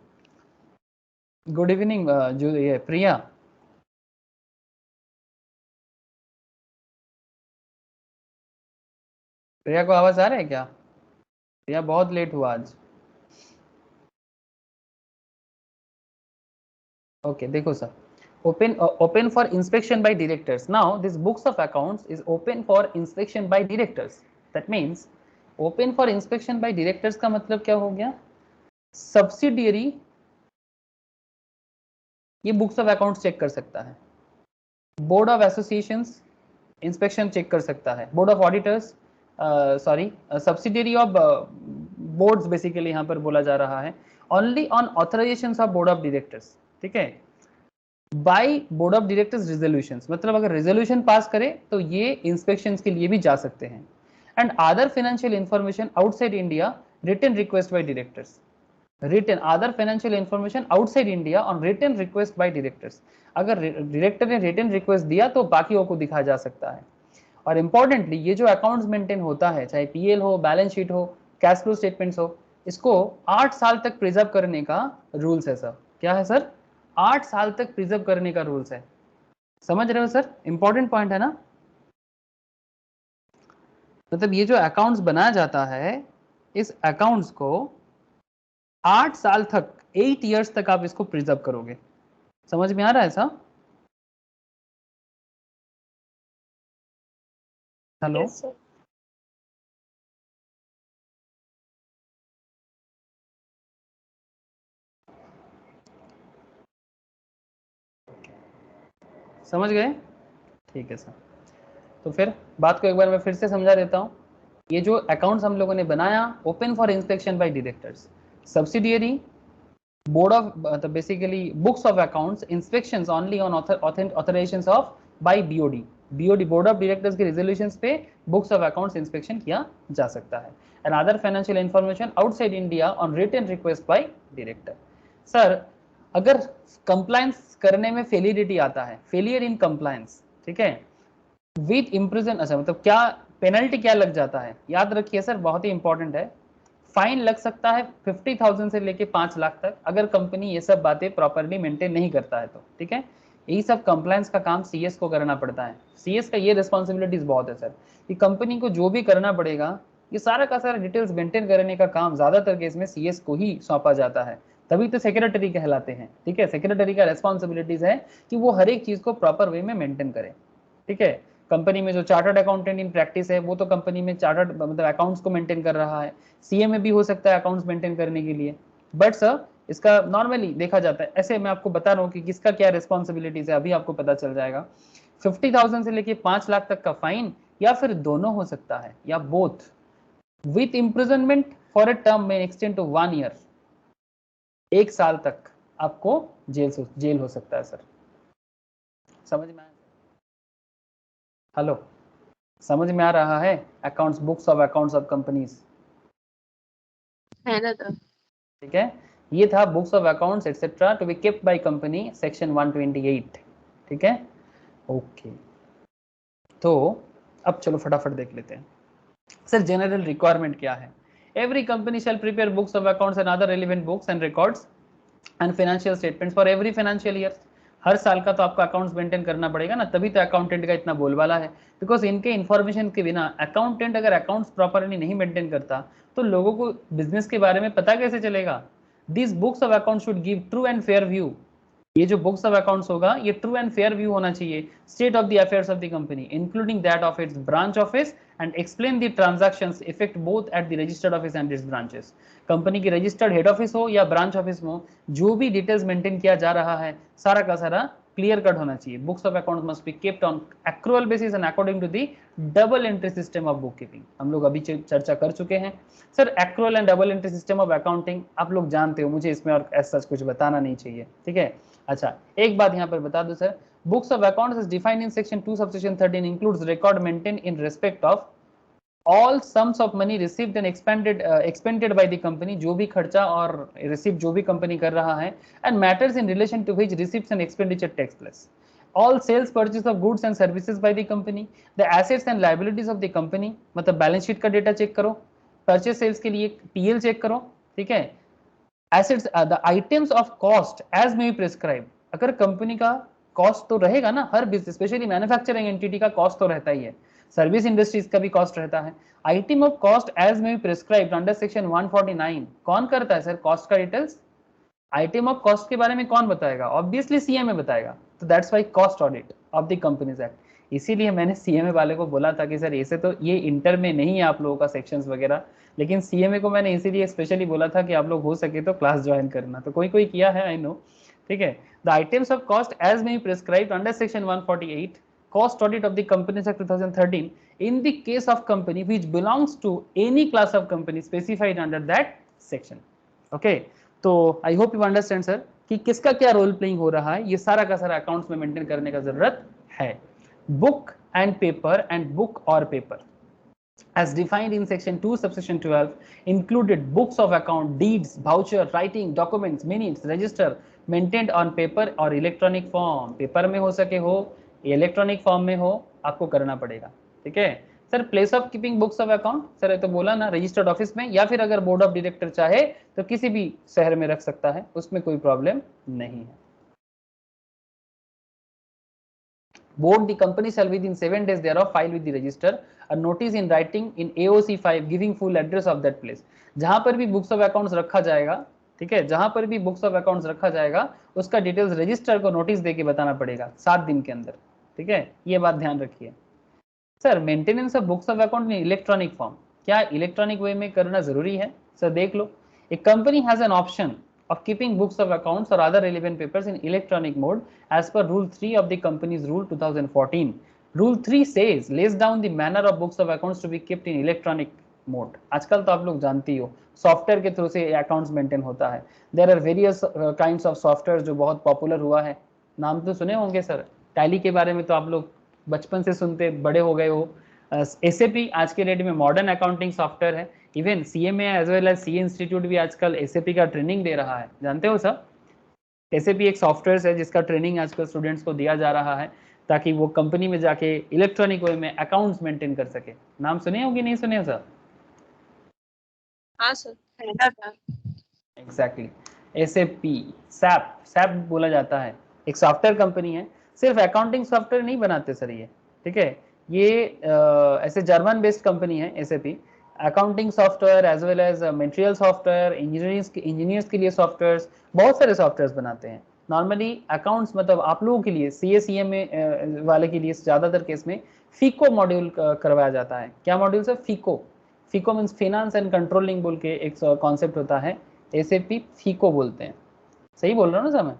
गुड इवनिंग जो ये प्रिया, प्रिया को आवाज आ रहा है क्या, प्रिया बहुत लेट हुआ आज। ओके देखो sir, open for inspection by directors. Now this books of accounts is open for inspection by directors. That means open for inspection by directors का मतलब क्या हो गया, सब्सिडियरी ये बुक्स ऑफ अकाउंट्स चेक कर सकता है, board of associations inspection check कर सकता है, board of auditors, sorry subsidiary of boards basically यहाँ पर बोला जा रहा है, only on authorization of board of directors, ठीक है। By board of directors resolutions, मतलब अगर रेजोल्यूशन पास करे तो ये इंस्पेक्शन के लिए भी जा सकते हैं। And other financial information outside India written request by directors, written other financial information outside India on written request by directors, अगर डायरेक्टर ने रिटन रिक्वेस्ट दिया तो बाकियों को दिखाया जा सकता है। और इंपॉर्टेंटली ये जो अकाउंट्स मेंटेन होता है, चाहे पीएल हो, बैलेंस शीट हो, कैश फ्लो स्टेटमेंट्स हो, इसको 8 साल तक प्रिजर्व करने का रूल्स है सर। क्या है सर, 8 साल तक प्रिजर्व करने का रूल्स है, समझ रहे हो सर, इंपॉर्टेंट पॉइंट है ना। मतलब ये जो अकाउंट्स बनाया जाता है, इस अकाउंट्स को 8 साल तक, 8 इयर्स तक आप इसको प्रिजर्व करोगे, समझ में आ रहा है सर। Hello Yes, sir. समझ गए, ठीक है सर। तो फिर बात को एक बार मैं फिर से समझा देता हूँ। ये जो अकाउंट्स हम लोगों ने बनाया, open for inspection by directors, subsidiary board of, मतलब basically books of accounts inspections only on authorizations of by BOD, BOD board of directors के रेजोल्यूशंस पे बुक्स ऑफ अकाउंट्स इंस्पेक्शन किया जा सकता है। And other financial information outside India on written request by director. Sir अगर compliance करने में फेलियरिटी आता है, फेलियर इन कंप्लायंस, ठीक है, विद इम्प्रिजन, अच्छा मतलब क्या पेनल्टी क्या लग जाता है, याद रखिए सर बहुत ही इंपॉर्टेंट है। फाइन लग सकता है 50,000 से लेके 5 लाख तक, अगर कंपनी ये सब बातें प्रॉपरली मेंटेन नहीं करता है तो। ठीक है, यही सब कंप्लायंस का काम सीएस को करना पड़ता है। सीएस का ये रिस्पॉन्सिबिलिटीज बहुत है सर, कि कंपनी को जो भी करना पड़ेगा ये सारा का सारा डिटेल्स मेंटेन करने का काम ज्यादातर केस में सीएस को ही सौंपा जाता है, तभी तो सेक्रेटरी कहलाते हैं। ठीक है, सेक्रेटरी का रिस्पॉन्सिबिलिटीज है कि वो हर एक चीज को प्रॉपर वे में मेंटेन करे। ठीक है, कंपनी में जो चार्टर्ड अकाउंटेंट इन प्रैक्टिस है वो तो कंपनी में चार्टर्ड मतलब अकाउंट्स को मेंटेन कर रहा है, सीए में भी हो सकता है अकाउंट्स मेंटेन करने के लिए। बट सर इसका नॉर्मली देखा जाता है, ऐसे मैं आपको बता रहा हूँ कि किसका क्या रिस्पॉन्सिबिलिटीज है, अभी आपको पता चल जाएगा। 50,000 से लेके 5 लाख तक का फाइन, या फिर दोनों हो सकता है, या both, with imprisonment for a term में एक्सटेंड टू 1 ईयर, 1 साल तक आपको जेल हो सकता है सर। समझ में आया? हेलो, समझ में आ रहा है? Accounts, books of accounts of companies, है ना तो। ठीक है, ये था books of accounts etcetera to be kept by company, section 128। ठीक है, ओके। तो अब चलो फटाफट देख लेते हैं सर जनरल रिक्वायरमेंट क्या है। Every company shall prepare books of accounts and other relevant books and records and financial statements for every financial year. हर साल का तो आपका अकाउंट्स मेंटेन करना पड़ेगा ना, तभी तो अकाउंटेंट का इतना बोलबाला है। बिकॉज इनके इन्फॉर्मेशन के बिना अकाउंटेंट अगर अकाउंट्स प्रॉपरली नहीं मेंटेन करता तो लोगों को बिजनेस के बारे में पता कैसे चलेगा। This books of account should give true and fair view. ये जो बुक्स ऑफ अकाउंट्स होगा ये ट्रू एंड फेयर व्यू होना चाहिए state of the affairs of the company including that of its branch office and explain the transactions effect both at the registered office and it's branches. Company की registered head office हो या branch office में हो, जो भी details maintain किया जा रहा है सारा का सारा क्लियर कट होना चाहिए। Books of account must be kept on accrual basis and according to the double entry system of book keeping. हम लोग अभी चर्चा कर चुके हैं sir accrual and double entry system of accounting, आप लोग जानते हो, मुझे इसमें और ऐसा कुछ बताना नहीं चाहिए। ठीक है, अच्छा एक बात यहाँ पर बता दो sir, books of accounts is defined in section 2 subsection 13 includes record maintain in respect of all sums of money received and expanded by the company, जो भी खर्चा और रिसीव जो भी कंपनी कर रहा है, and matters in relation to which receipts and expenditure takes place, all sales purchase of goods and services by the company, the assets and liabilities of the company, मतलब बैलेंस शीट का data check करो, purchase sales के लिए PL check करो। ठीक है, assets the items of cost as may be prescribe, अगर company का कॉस्ट तो रहेगा ना, हर बिजनेस स्पेशली मैन्युफैक्चरिंग एंटिटी का कॉस्ट तो रहता ही है, सर्विस इंडस्ट्रीज का भी कॉस्ट रहता है। Item of cost as may be prescribed under section 149, कौन करता है सर कॉस्ट का डिटेल्स? आइटम ऑफ कॉस्ट के बारे में कौन बताएगा? ऑब्वियसली सीएमए बताएगा, तो that's why cost audit of the companies act. इसीलिए मैंने सीएमए वाले को बोला था कि सर ऐसे तो ये इंटर में नहीं है आप लोगों का सेक्शंस वगैरह, लेकिन सीएमए को मैंने इसीलिए स्पेशली बोला था कि आप लोग हो सके तो क्लास ज्वाइन करना, तो कोई कोई किया है आई नो। ठीक है, the items of cost as may be prescribed under section 148 cost audit of the companies act 2013 in the case of company which belongs to any class of company specified under that section. Okay, तो I hope you understand sir कि किसका क्या role playing हो रहा है, ये सारा का सारा अकाउंट्स में मेंटेन करने का जरूरत है। Book and paper and book और paper as defined in section 2 subsection 12 included books of account, deeds, voucher, writing, documents, minutes, register maintained on paper और इलेक्ट्रॉनिक फॉर्म, पेपर में हो सके हो, इलेक्ट्रॉनिक फॉर्म में हो, आपको करना पड़ेगा। ठीक है sir, place of keeping books of account, sir ये तो बोला ना, रजिस्टर्ड ऑफिस में, या फिर अगर बोर्ड ऑफ डायरेक्टर चाहे तो किसी भी शहर में रख सकता है, उसमें कोई प्रॉब्लम नहीं है। Board the company shall within 7 days thereof file with the register a notice in writing in AOC 5 giving full address of that place। जहां पर भी बुक्स ऑफ अकाउंट्स रखा जाएगा, ठीक है, जहां पर भी बुक्स ऑफ अकाउंट्स रखा जाएगा उसका डिटेल्स रजिस्टर को नोटिस देके बताना पड़ेगा 7 दिन के अंदर। ठीक है, ये बात ध्यान रखिए। Sir maintenance of books of account in electronic form, क्या इलेक्ट्रॉनिक वे में करना जरूरी है? सर देख लो, a company has an option of keeping books of accounts or other relevant papers in electronic mode as per rule 3 of the company's rule 2014. Rule 3 says lays down the manner of books of accounts to be kept in electronic mode। आजकल तो आप लोग जानती हो software के through से accounts maintain होता है। There are various kinds of software जो बहुत पॉपुलर हुआ है, नाम तो सुने होंगे सर, टैली के बारे में तो आप लोग बचपन से सुनते बड़े हो गए हो। एसएपी आज के डेट में मॉडर्न अकाउंटिंग सॉफ्टवेयर है, even CMA as well as C institute भी आजकल एसएपी का ट्रेनिंग दे रहा है, जानते हो सर? एसएपी एक सॉफ्टवेयर है जिसका ट्रेनिंग आजकल स्टूडेंट्स को दिया जा रहा है ताकि वो कंपनी में जाके इलेक्ट्रॉनिक वे में अकाउंट्स मेंटेन कर सके। नाम सुने हो कि नहीं सुने हो सर? हाँ सर। पहला था। एग्जैक्टली, एसएपी, सैप, सैप बोला जाता है, एक सॉफ्टवेयर कंपनी है। सिर्फ अकाउंटिंग सॉफ्टवेयर नहीं बनाते सर ये, ठीक है, ये ऐसे जर्मन बेस्ड कंपनी है SAP. Accounting software as well as material software, engineers के लिए सॉफ्टवेयर्स, बहुत सारे सॉफ्टवेयर्स बनाते हैं। नॉर्मली अकाउंट्स मतलब आप लोगों के लिए सीए में वाले के लिए ज्यादातर केस में फीको मॉड्यूल करवाया जाता है। क्या module sir? FICO. FICO means finance and controlling बोल के एक कॉन्सेप्ट होता है, एसएपी फीको बोलते हैं। सही बोल रहा हूँ ना सर मैं?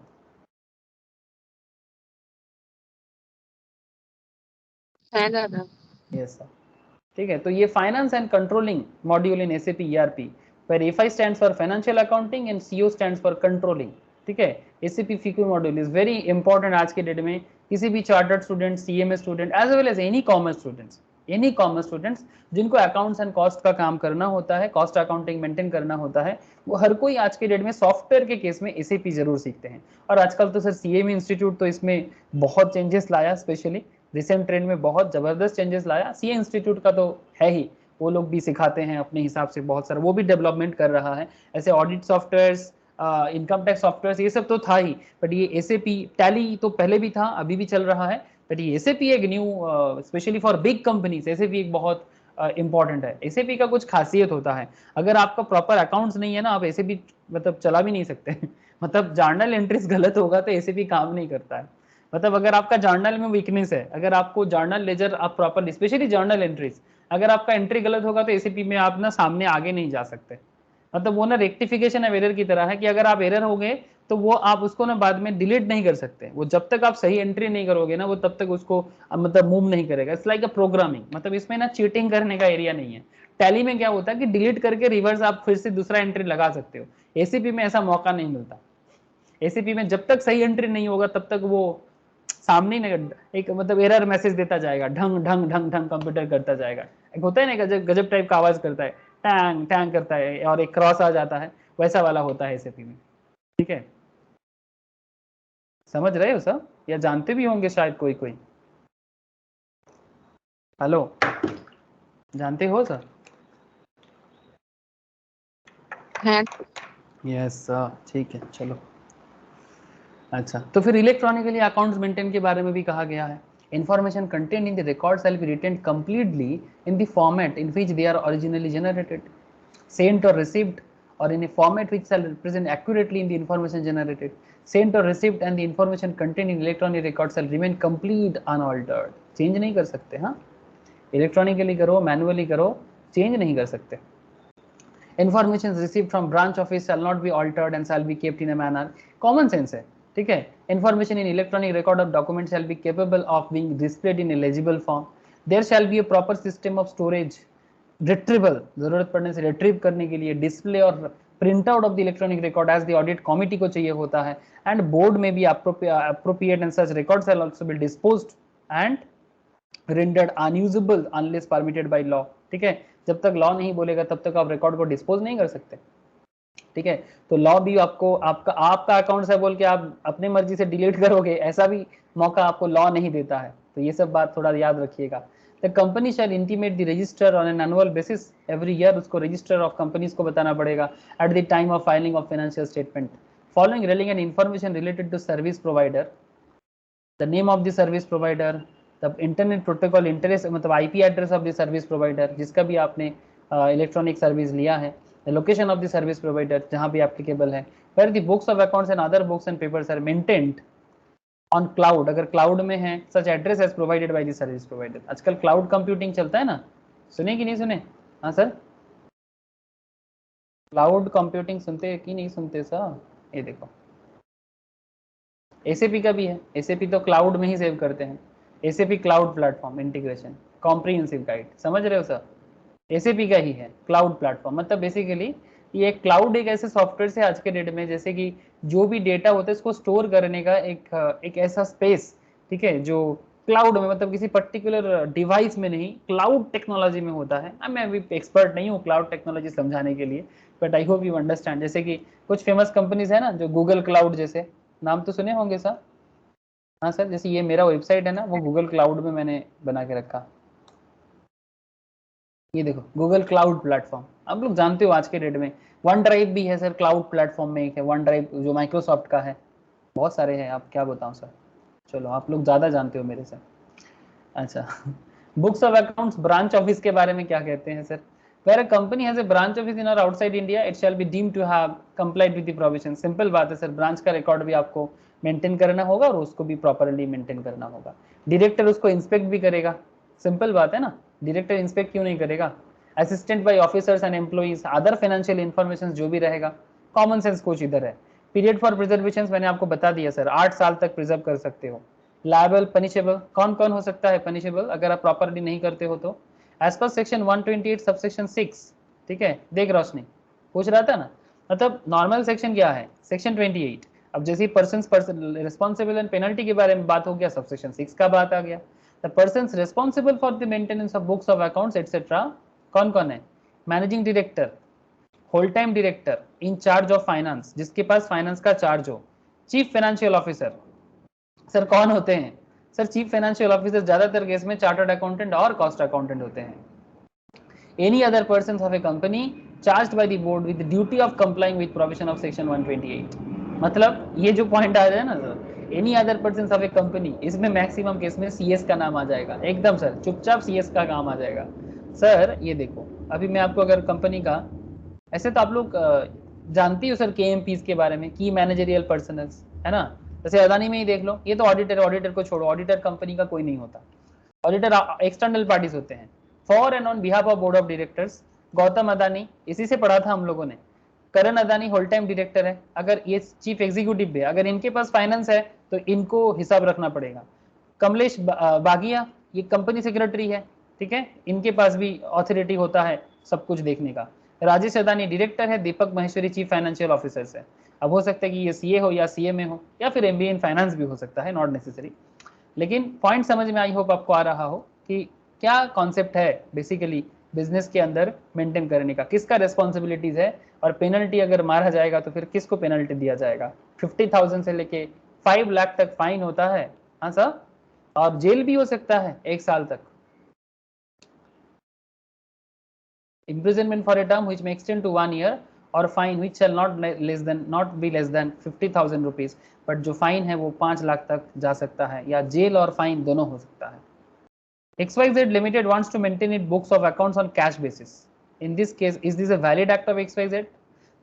पहला था। यस सर, ठीक है। तो ये finance and controlling module in SAP ERP, पर FI stands for financial accounting and CO stands for controlling, ठीक है। SAP FICO module is very important आज के डेट में। किसी भी chartered student, CMA student as well as any commerce students जिनको accounts and cost का काम करना होता है, कॉस्ट अकाउंटिंग मेंटेन करना होता है, वो हर कोई आज के डेट में सॉफ्टवेयर के केस में एसएपी जरूर सीखते हैं। और आजकल तो सर सीएमए इंस्टीट्यूट तो इसमें बहुत चेंजेस लाया, स्पेशली रिसेंट ट्रेंड में बहुत जबरदस्त चेंजेस लाया। सीए इंस्टीट्यूट का तो है ही, वो लोग भी सिखाते हैं अपने हिसाब से बहुत सारा, वो भी डेवलपमेंट कर रहा है। ऐसे audit softwares, income tax software, ये सब तो था ही, बट ये एसएपी, टैली तो पहले भी था, अभी भी चल रहा है, बट ये एसएपी एक new, specially for big companies, SAP एक बहुत इंपॉर्टेंट है। एसएपी का कुछ खासियत होता है, अगर आपका प्रॉपर अकाउंट्स नहीं है ना, आप एसएपी मतलब चला भी नहीं सकते मतलब जर्नल एंट्रीज गलत होगा तो एसएपी काम नहीं करता है। मतलब अगर आपका जर्नल में वीकनेस है, अगर आपको जर्नल लेजर आप प्रॉपर, स्पेशली जर्नल एंट्रीज, अगर आपका एंट्री गलत होगा तो एसीपी में आप ना सामने आगे नहीं जा सकते। मतलब वो ना रेक्टिफिकेशन ऑफ एरर की तरह है कि अगर आप एरर हो गए तो वो आप उसको ना बाद में डिलीट नहीं कर सकते, वो जब तक आप सही एंट्री नहीं करोगे ना वो तब तक उसको मतलब मूव नहीं करेगा। इट्स लाइक अ प्रोग्रामिंग, मतलब इसमें ना चीटिंग करने का एरिया नहीं है। टैली में क्या होता है कि डिलीट करके रिवर्स आप फिर से दूसरा एंट्री लगा सकते हो, एसीपी में ऐसा मौका नहीं मिलता। एसीपी में जब तक सही एंट्री नहीं होगा तब तक वो सामने नहीं, एक मतलब एरर मैसेज देता जाएगा, ढंग ढंग ढंग ढंग कंप्यूटर करता जाएगा। एक होता है ना गजब गजब टाइप का आवाज करता है, टैंग टैंग करता है और एक क्रॉस आ जाता है, वैसा वाला होता है एसीपी में, ठीक है। समझ रहे हो सब, या जानते भी होंगे शायद कोई कोई? हेलो, जानते हो सर? है। यस सर, ठीक है, चलो। अच्छा, तो फिर इलेक्ट्रॉनिकली अकाउंट्स मेंटेन के बारे में भी कहा गया है। Information content in the record shall be retained completely in the format in which they are originally generated, sent or received, or in a format which shall represent accurately in the information generated. Sent or received and the information contained in electronic record shall remain complete unaltered. Change नहीं कर सकते, हाँ, electronically करो manually करो, change नहीं कर सकते। Information received from branch office shall not be altered and shall be kept in a manner, common sense है, ठीक है। Information in electronic record of document shall be capable of being displayed in a legible form. There shall be a proper system of storage, retrieval, जरूरत पड़ने से retrieve करने के लिए, display और print out of the electronic record as the audit committee को चाहिए होता है, एंड बोर्ड में भी appropriate and such records shall also be disposed and rendered unusable unless permitted by law, ठीक है। जब तक लॉ नहीं बोलेगा तब तक आप रिकॉर्ड को डिस्पोज नहीं कर सकते, ठीक है। तो लॉ भी आपको, आपका आपका अकाउंट है बोल के आप अपने मर्जी से डिलीट करोगे, ऐसा भी मौका आपको लॉ नहीं देता है। तो ये सब बात थोड़ा याद रखिएगा। The company shall intimate the register on an annual basis every year, उसको रजिस्टर ऑफ कंपनीज को बताना पड़ेगा at the time of filing of financial statement. Following relevant information related to service provider, the name of the service provider, the internet protocol interest मतलब IP address of the service provider जिसका भी आपने electronic service लिया है, the location of the service provider जहाँ भी applicable है, where the books of accounts and other books and papers are maintained on cloud, अगर क्लाउड में है, such address as provided by the service provider। आजकल cloud computing चलता है ना, सुने कि नहीं सुने? हाँ सर, क्लाउड कंप्यूटिंग सुनते हैं कि नहीं सुनते सर? ये देखो एसएपी का भी है, एसएपी तो क्लाउड में ही सेव करते हैं, SAP cloud platform integration comprehensive guide, समझ रहे हो सर? एसएपी का ही है क्लाउड प्लेटफॉर्म, मतलब बेसिकली ये क्लाउड एक ऐसे सॉफ्टवेयर से आज के डेट में, जैसे कि जो भी डेटा होता है इसको स्टोर करने का एक ऐसा स्पेस, ठीक है, जो क्लाउड में, मतलब किसी पर्टिकुलर डिवाइस में नहीं, क्लाउड टेक्नोलॉजी में होता है। मैं अभी एक्सपर्ट नहीं हूँ क्लाउड टेक्नोलॉजी समझाने के लिए, but I hope you understand. जैसे कि कुछ फेमस कंपनीज है ना, जो गूगल क्लाउड जैसे, नाम तो सुने होंगे सर? हाँ सर, जैसे ये मेरा वेबसाइट है ना, वो गूगल क्लाउड में मैंने बना के रखा, ये देखो गूगल क्लाउड प्लेटफॉर्म। आप लोग जानते हो आज के डेट में वन ड्राइव भी है सर, क्लाउड प्लेटफॉर्म में एक है वन ड्राइव जो माइक्रोसॉफ्ट का है, बहुत सारे हैं, आप क्या बताऊं सर, चलो आप लोग ज़्यादा जानते हो मेरे से। अच्छा books of accounts branch office के बारे में क्या कहते हैं sir? Where a company has a branch office in or outside India it shall be deemed to have complied with the provision. Simple बात है सर, ब्रांच का रिकॉर्ड भी आपको मेंटेन करना होगा और उसको भी प्रॉपरली मेंटेन करना होगा। डायरेक्टर उसको इंस्पेक्ट भी करेगा, सिंपल बात है ना, डायरेक्टर इंस्पेक्ट क्यों नहीं करेगा? Assistant by officers and employees, other financial information जो भी रहेगा, कॉमन सेंस कुछ इधर है। पीरियड फॉर प्रिजर्वेशन मैंने आपको बता दिया सर, 8 साल तक प्रिजर्व कर सकते हो। लायबल पनिशेबल, कौन कौन हो सकता है पनिशेबल अगर आप प्रॉपरली नहीं करते हो तो? एज पर सेक्शन 128 सबसेक्शन 6, ठीक है, देख रोशनी पूछ रहा था ना, मतलब नॉर्मल सेक्शन क्या है, सेक्शन 28। अब जैसे पर्सन रिस्पॉन्सिबल एंड पेनल्टी के बारे में बात हो गया, सबसेक्शन 6 का बात आ गया। The person responsible for the maintenance of books of accounts etcetera कौन कौन है? Managing director, whole time director, in charge of finance, जिसके पास फाइनेंस का चार्ज हो, चीफ फाइनेंशियल ऑफिसर। सर कौन होते हैं? सर चीफ फाइनेंशियल ऑफिसर ज्यादातर केस में चार्टर्ड अकाउंटेंट और कॉस्ट अकाउंटेंट होते हैं। Any other person of a company charged by the board with duty of complying with provision of section 128। मतलब ये जो पॉइंट आ जाए ना sir, any other person of a company, इसमें मैक्सिमम केस में सीएस का नाम आ जाएगा, एकदम सर चुपचाप सीएस का काम आ जाएगा। सर ये देखो, अभी मैं आपको अगर कंपनी का, ऐसे तो आप लोग जानती हो सर केएमपीस के बारे में, की मैनेजरियल पर्सनल्स, है ना, जैसे अदानी में ही देख लो, ये तो ऑडिटर, ऑडिटर को छोड़ो, ऑडिटर कंपनी का कोई नहीं होता, ऑडिटर एक्सटर्नल पार्टीज होते हैं। For and on behalf of board of directors, Gautam Adani, इसी से पढ़ा था हम लोगों ने, करण अदानी होल टाइम डायरेक्टर है, अगर ये चीफ एग्जीक्यूटिव है, अगर इनके पास फाइनेंस है तो इनको हिसाब रखना पड़ेगा। कमलेश बागिया, ये कंपनी सेक्रेटरी है, ठीक है, इनके पास भी ऑथोरिटी होता है सब कुछ देखने का। राजेश अदानी डायरेक्टर है, दीपक महेश्वरी चीफ फाइनेंशियल ऑफिसर है। अब हो सकता है कि ये सीए हो या सीएमए हो या फिर एमबीए इन फाइनेंस भी हो सकता है, नॉट नेसेसरी। लेकिन पॉइंट समझ में, आई होप आपको आ रहा हो कि क्या कॉन्सेप्ट है बेसिकली बिजनेस के अंदर मेंटेन करने का, किसका रेस्पॉन्सिबिलिटीज है, और पेनल्टी अगर मारा जाएगा तो फिर किसको पेनल्टी दिया जाएगा। 50,000 से लेके 5 लाख तक फाइन होता है, हाँ सर, और जेल भी हो सकता है 1 साल तक। imprisonment for a term which may extend to 1 year और fine which shall not be less than 50,000 rupees, but जो फाइन है वो 5 लाख तक जा सकता है, या जेल और फाइन दोनों हो सकता है। XYZ Limited wants to maintain its books of accounts on cash basis. In this case, is this a valid act of XYZ?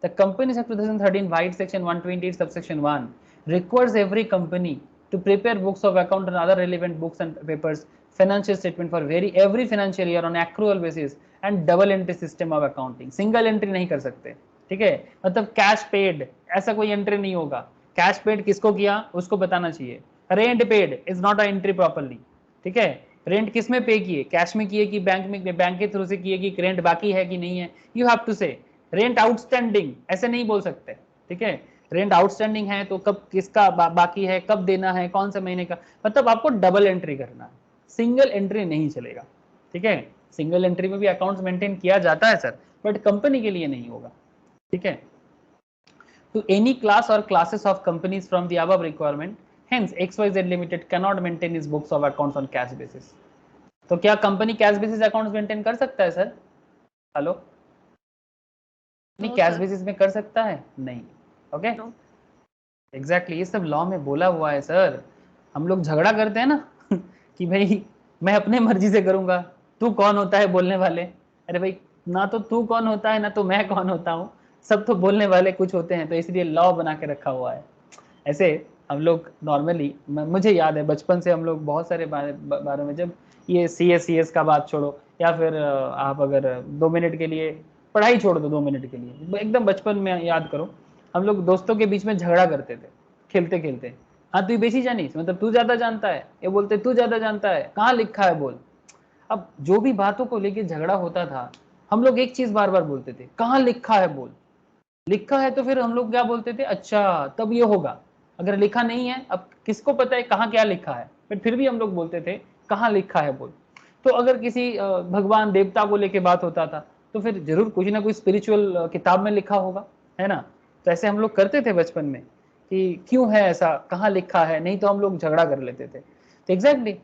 The Companies Act 2013 Wide Section 128 subsection 1 requires every company to prepare books of account and other relevant books and papers, financial statement for every financial year on accrual basis and double entry system of accounting. Single entry नहीं कर सकते, ठीक है, मतलब cash paid ऐसा कोई entry नहीं होगा। कैश पेड किसको किया उसको बताना चाहिए। Rent paid is not a entry properly, ठीक है, रेंट किस में पे किए, कैश में किए कि बैंक में, बैंक के थ्रू से किए कि रेंट बाकी है कि नहीं है, यू हैव टू से। रेंट आउटस्टैंडिंग ऐसे नहीं बोल सकते, ठीक है, रेंट आउटस्टैंडिंग है तो कब किसका बाकी है, कब देना है, कौन से महीने का, मतलब आपको डबल एंट्री करना है, सिंगल एंट्री नहीं चलेगा, ठीक है। सिंगल एंट्री में भी अकाउंट्स मेंटेन किया जाता है सर, बट कंपनी के लिए नहीं होगा, ठीक है। To any class or classes of companies from the above requirement, hence XYZ Limited cannot maintain its books of accounts on cash basis. तो क्या company cash basis accounts maintain कर सकता है सर? हेलो, नहीं कैश बेसिस में कर सकता है नहीं, ओके एग्जैक्टली, ये सब लॉ में बोला हुआ है सर। हम लोग झगड़ा करते हैं ना कि भाई मैं अपने मर्जी से करूंगा, तू कौन होता है बोलने वाले? अरे भाई ना तो तू कौन होता है ना तो मैं कौन होता हूँ, सब तो बोलने वाले कुछ होते हैं, तो इसलिए लॉ बना के रखा हुआ है। ऐसे हम लोग नॉर्मली, मुझे याद है बचपन से हम लोग बहुत सारे बारे में, जब ये CS का बात छोड़ो, या फिर आप अगर 2 मिनट के लिए पढ़ाई छोड़ दो, 2 मिनट के लिए एकदम बचपन में याद करो, हम लोग दोस्तों के बीच में झगड़ा करते थे खेलते खेलते। हाँ तू बेसी जानी, मतलब तू ज्यादा जानता है, ये बोलते तू ज्यादा जानता है, कहाँ लिखा है बोल। अब जो भी बातों को लेके झगड़ा होता था, हम लोग एक चीज बार बार बोलते थे, कहाँ लिखा है बोल। लिखा है तो फिर हम लोग क्या बोलते थे, अच्छा तब ये होगा। अगर लिखा नहीं है, अब किसको पता है कहाँ क्या लिखा है, बट फिर भी हम लोग बोलते थे कहाँ लिखा है बोल। तो अगर किसी भगवान देवता को लेके बात होता था तो फिर जरूर कुछ ना कुछ स्पिरिचुअल किताब में लिखा होगा, है ना। तो ऐसे हम लोग करते थे बचपन में कि क्यों है ऐसा, कहाँ लिखा है, नहीं तो हम लोग झगड़ा कर लेते थे। तो एग्जैक्टली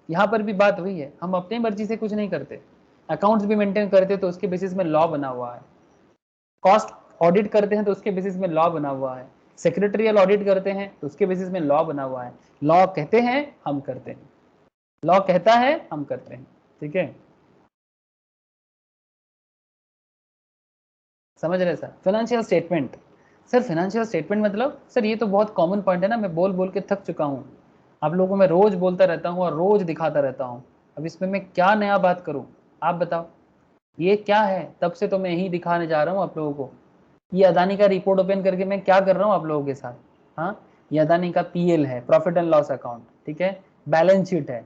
यहाँ पर भी बात वही है, हम अपनी मर्जी से कुछ नहीं करते, अकाउंट्स भी मेंटेन करते तो उसके बेसिस में लॉ बना हुआ है, कॉस्ट ऑडिट करते हैं तो उसके बेसिस में लॉ बना हुआ है, सेक्रेटरियल ऑडिट करते हैं तो उसके बेसिस में लॉ बना हुआ है। लॉ कहते हैं हम करते हैं, लॉ कहता है हम करते हैं, ठीक है, समझ रहे sir. Financial statement, sir financial statement मतलब, सर ये तो बहुत कॉमन पॉइंट है ना, मैं बोल बोल के थक चुका हूँ, आप लोगों को मैं रोज बोलता रहता हूँ और रोज दिखाता रहता हूँ, अब इसमें मैं क्या नया बात करूँ, आप बताओ। ये क्या है, तब से तो मैं यही दिखाने जा रहा हूँ आप लोगों को। ये अदानी का रिपोर्ट ओपन करके मैं क्या कर रहा हूँ आप लोगों के साथ। हाँ, ये अदानी का पीएल है, प्रॉफिट एंड लॉस अकाउंट, ठीक है, बैलेंस शीट है,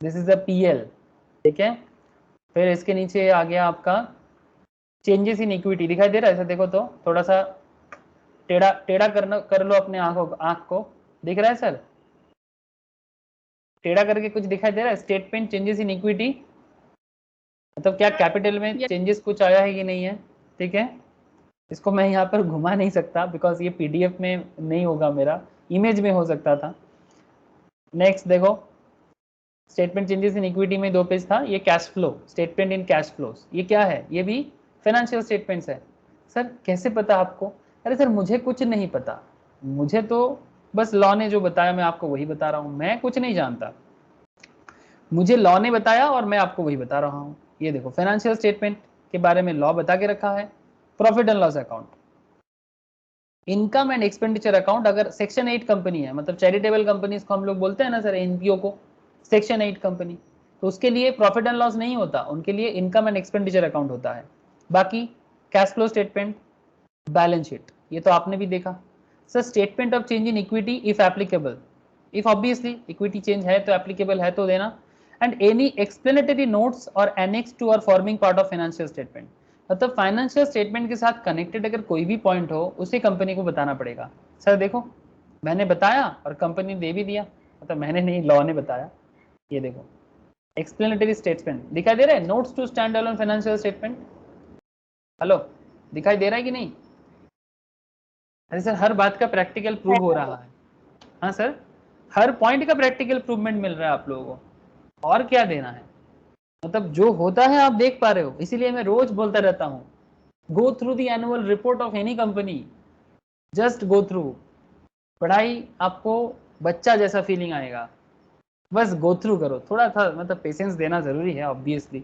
दिस इज अ पीएल, ठीक है। फिर इसके नीचे आ गया आपका चेंजेस इन इक्विटी, दिखाई दे रहा है, ऐसा देखो तो थोड़ा सा टेढ़ा टेढ़ा करना कर लो अपने आंख को, दिख रहा है सर, टेढ़ा करके कुछ दिखाई दे रहा है, स्टेटमेंट चेंजेस इन इक्विटी, मतलब क्या कैपिटल में Yes. चेंजेस कुछ आया है कि नहीं है, ठीक है। इसको मैं यहाँ पर घुमा नहीं सकता बिकॉज ये पीडीएफ में नहीं होगा, मेरा इमेज में हो सकता था। नेक्स्ट देखो, स्टेटमेंट चेंजेस इन इक्विटी में 2 पेज था, ये cash flow, statement in cash flows, ये क्या है, ये भी फाइनेंशियल स्टेटमेंट्स है। सर कैसे पता आपको, अरे सर मुझे कुछ नहीं पता, मुझे तो बस लॉ ने जो बताया मैं आपको वही बता रहा हूँ, मैं कुछ नहीं जानता, मुझे लॉ ने बताया और मैं आपको वही बता रहा हूँ। ये देखो फाइनेंशियल स्टेटमेंट के बारे में लॉ बता के रखा है, profit and loss account, income and expenditure account, अगर सेक्शन 8 कंपनी है, मतलब चैरिटेबल कंपनीज को हम लोग बोलते हैं ना सर, एनपीओ को, सेक्शन 8 कंपनी, तो उसके लिए प्रॉफिट एंड लॉस नहीं होता, उनके लिए इनकम एंड एक्सपेंडिचर अकाउंट होता है। बाकी cash flow statement, balance sheet, ये तो आपने भी देखा। Sir statement of change in equity if applicable, if obviously equity change है तो एप्लीकेबल है तो देना, एंड एनी एक्सप्लेनेटरी नोट्स और एनेक्स टू और forming part of financial statement, मतलब फाइनेंशियल स्टेटमेंट के साथ कनेक्टेड अगर कोई भी पॉइंट हो उसे कंपनी को बताना पड़ेगा। सर देखो मैंने बताया और कंपनी दे भी दिया, मतलब मैंने नहीं, लॉ ने बताया। ये देखो एक्सप्लेनेटरी स्टेटमेंट दिखाई दे रहा है, notes to stand alone financial statement, hello दिखाई दे रहा है कि नहीं। अरे सर हर बात का प्रैक्टिकल प्रूव हो रहा है, हाँ सर, हर पॉइंट का प्रैक्टिकल प्रूवमेंट मिल रहा है आप लोगों को, और क्या देना है, मतलब जो होता है आप देख पा रहे हो, इसीलिए मैं रोज बोलता रहता हूँ, go through the annual report of any company, just go through, पढ़ाई आपको बच्चा जैसा फीलिंग आएगा, बस गो थ्रू करो, थोड़ा सा मतलब पेशेंस देना जरूरी है obviously.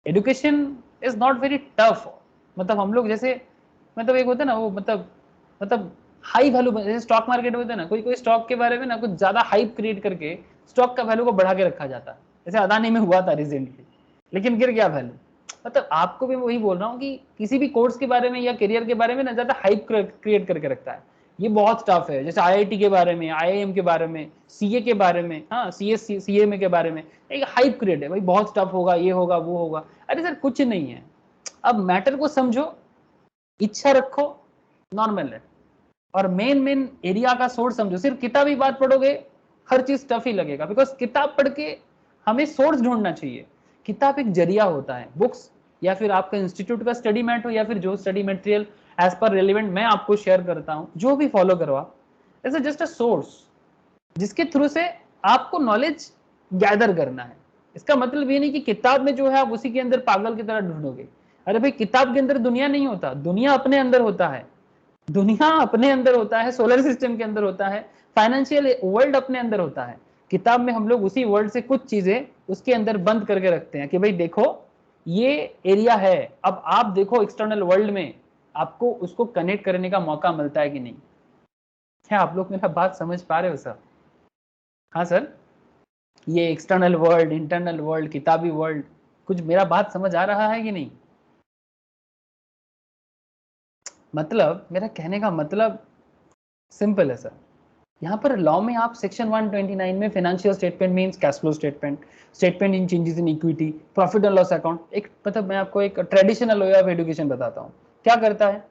Education is not very tough, मतलब हम लोग जैसे, मतलब एक होता है ना वो, मतलब हाई वैल्यू, जैसे स्टॉक मार्केट में होता है ना, कोई कोई स्टॉक के बारे में ना कुछ ज्यादा हाइप क्रिएट करके स्टॉक का वैल्यू को बढ़ा के रखा जाता है, जैसे अदानी में हुआ था रिसेंटली, लेकिन गिर गया वैल्यू। मतलब आपको भी वही बोल रहा हूँ कि किसी भी कोर्स के बारे में या करियर के बारे में ना ज्यादा हाइप क्रिएट करके रखता है, ये बहुत टफ है। जैसे आईआईटी के बारे में, आईआईएम के बारे में, सीए के बारे में, हाँ सीएस सीएमए के बारे में एक हाइप क्रिएट है, भाई बहुत टफ होगा, ये होगा वो होगा, अरे सर कुछ नहीं है, अब मैटर को समझो, इच्छा रखो, नॉर्मल है, और मेन मेन एरिया का सोर्स समझो। सिर्फ किताबी बात पढ़ोगे हर चीज टफ ही लगेगा, बिकॉज किताब पढ़ के हमें सोर्स ढूंढना चाहिए। किताब एक जरिया होता है, बुक्स या फिर आपका इंस्टीट्यूट का स्टडी मैट हो या फिर जो study material as per relevant मैं आपको शेयर करता हूं, जो भी फॉलो करो आप, इट्स जस्ट अ सोर्स जिसके थ्रू से आपको नॉलेज गैदर करना है। इसका मतलब ये नहीं कि किताब में जो है आप उसी के अंदर पागल की तरह ढूंढोगे, अरे भाई किताब के अंदर दुनिया नहीं होता, दुनिया अपने अंदर होता है, दुनिया अपने अंदर होता है, सोलर सिस्टम के अंदर होता है, फाइनेंशियल वर्ल्ड अपने अंदर होता है। किताब में हम लोग उसी वर्ल्ड से कुछ चीजें उसके अंदर बंद करके रखते हैं कि भाई देखो ये एरिया है, अब आप देखो एक्सटर्नल वर्ल्ड में आपको उसको कनेक्ट करने का मौका मिलता है कि नहीं। क्या आप लोग मेरा बात समझ पा रहे हो सर? हाँ सर, ये एक्सटर्नल वर्ल्ड, इंटरनल वर्ल्ड, किताबी वर्ल्ड, कुछ मेरा बात समझ आ रहा है कि नहीं? मतलब मेरा कहने का मतलब सिंपल है सर, यहाँ पर लॉ में आप सेक्शन 129 में financial statement means cash flow statement, statement in changes in equity, profit and loss account, एक मतलब मैं आपको एक ट्रेडिशनल वे ऑफ एजुकेशन बताता हूँ क्या करता है।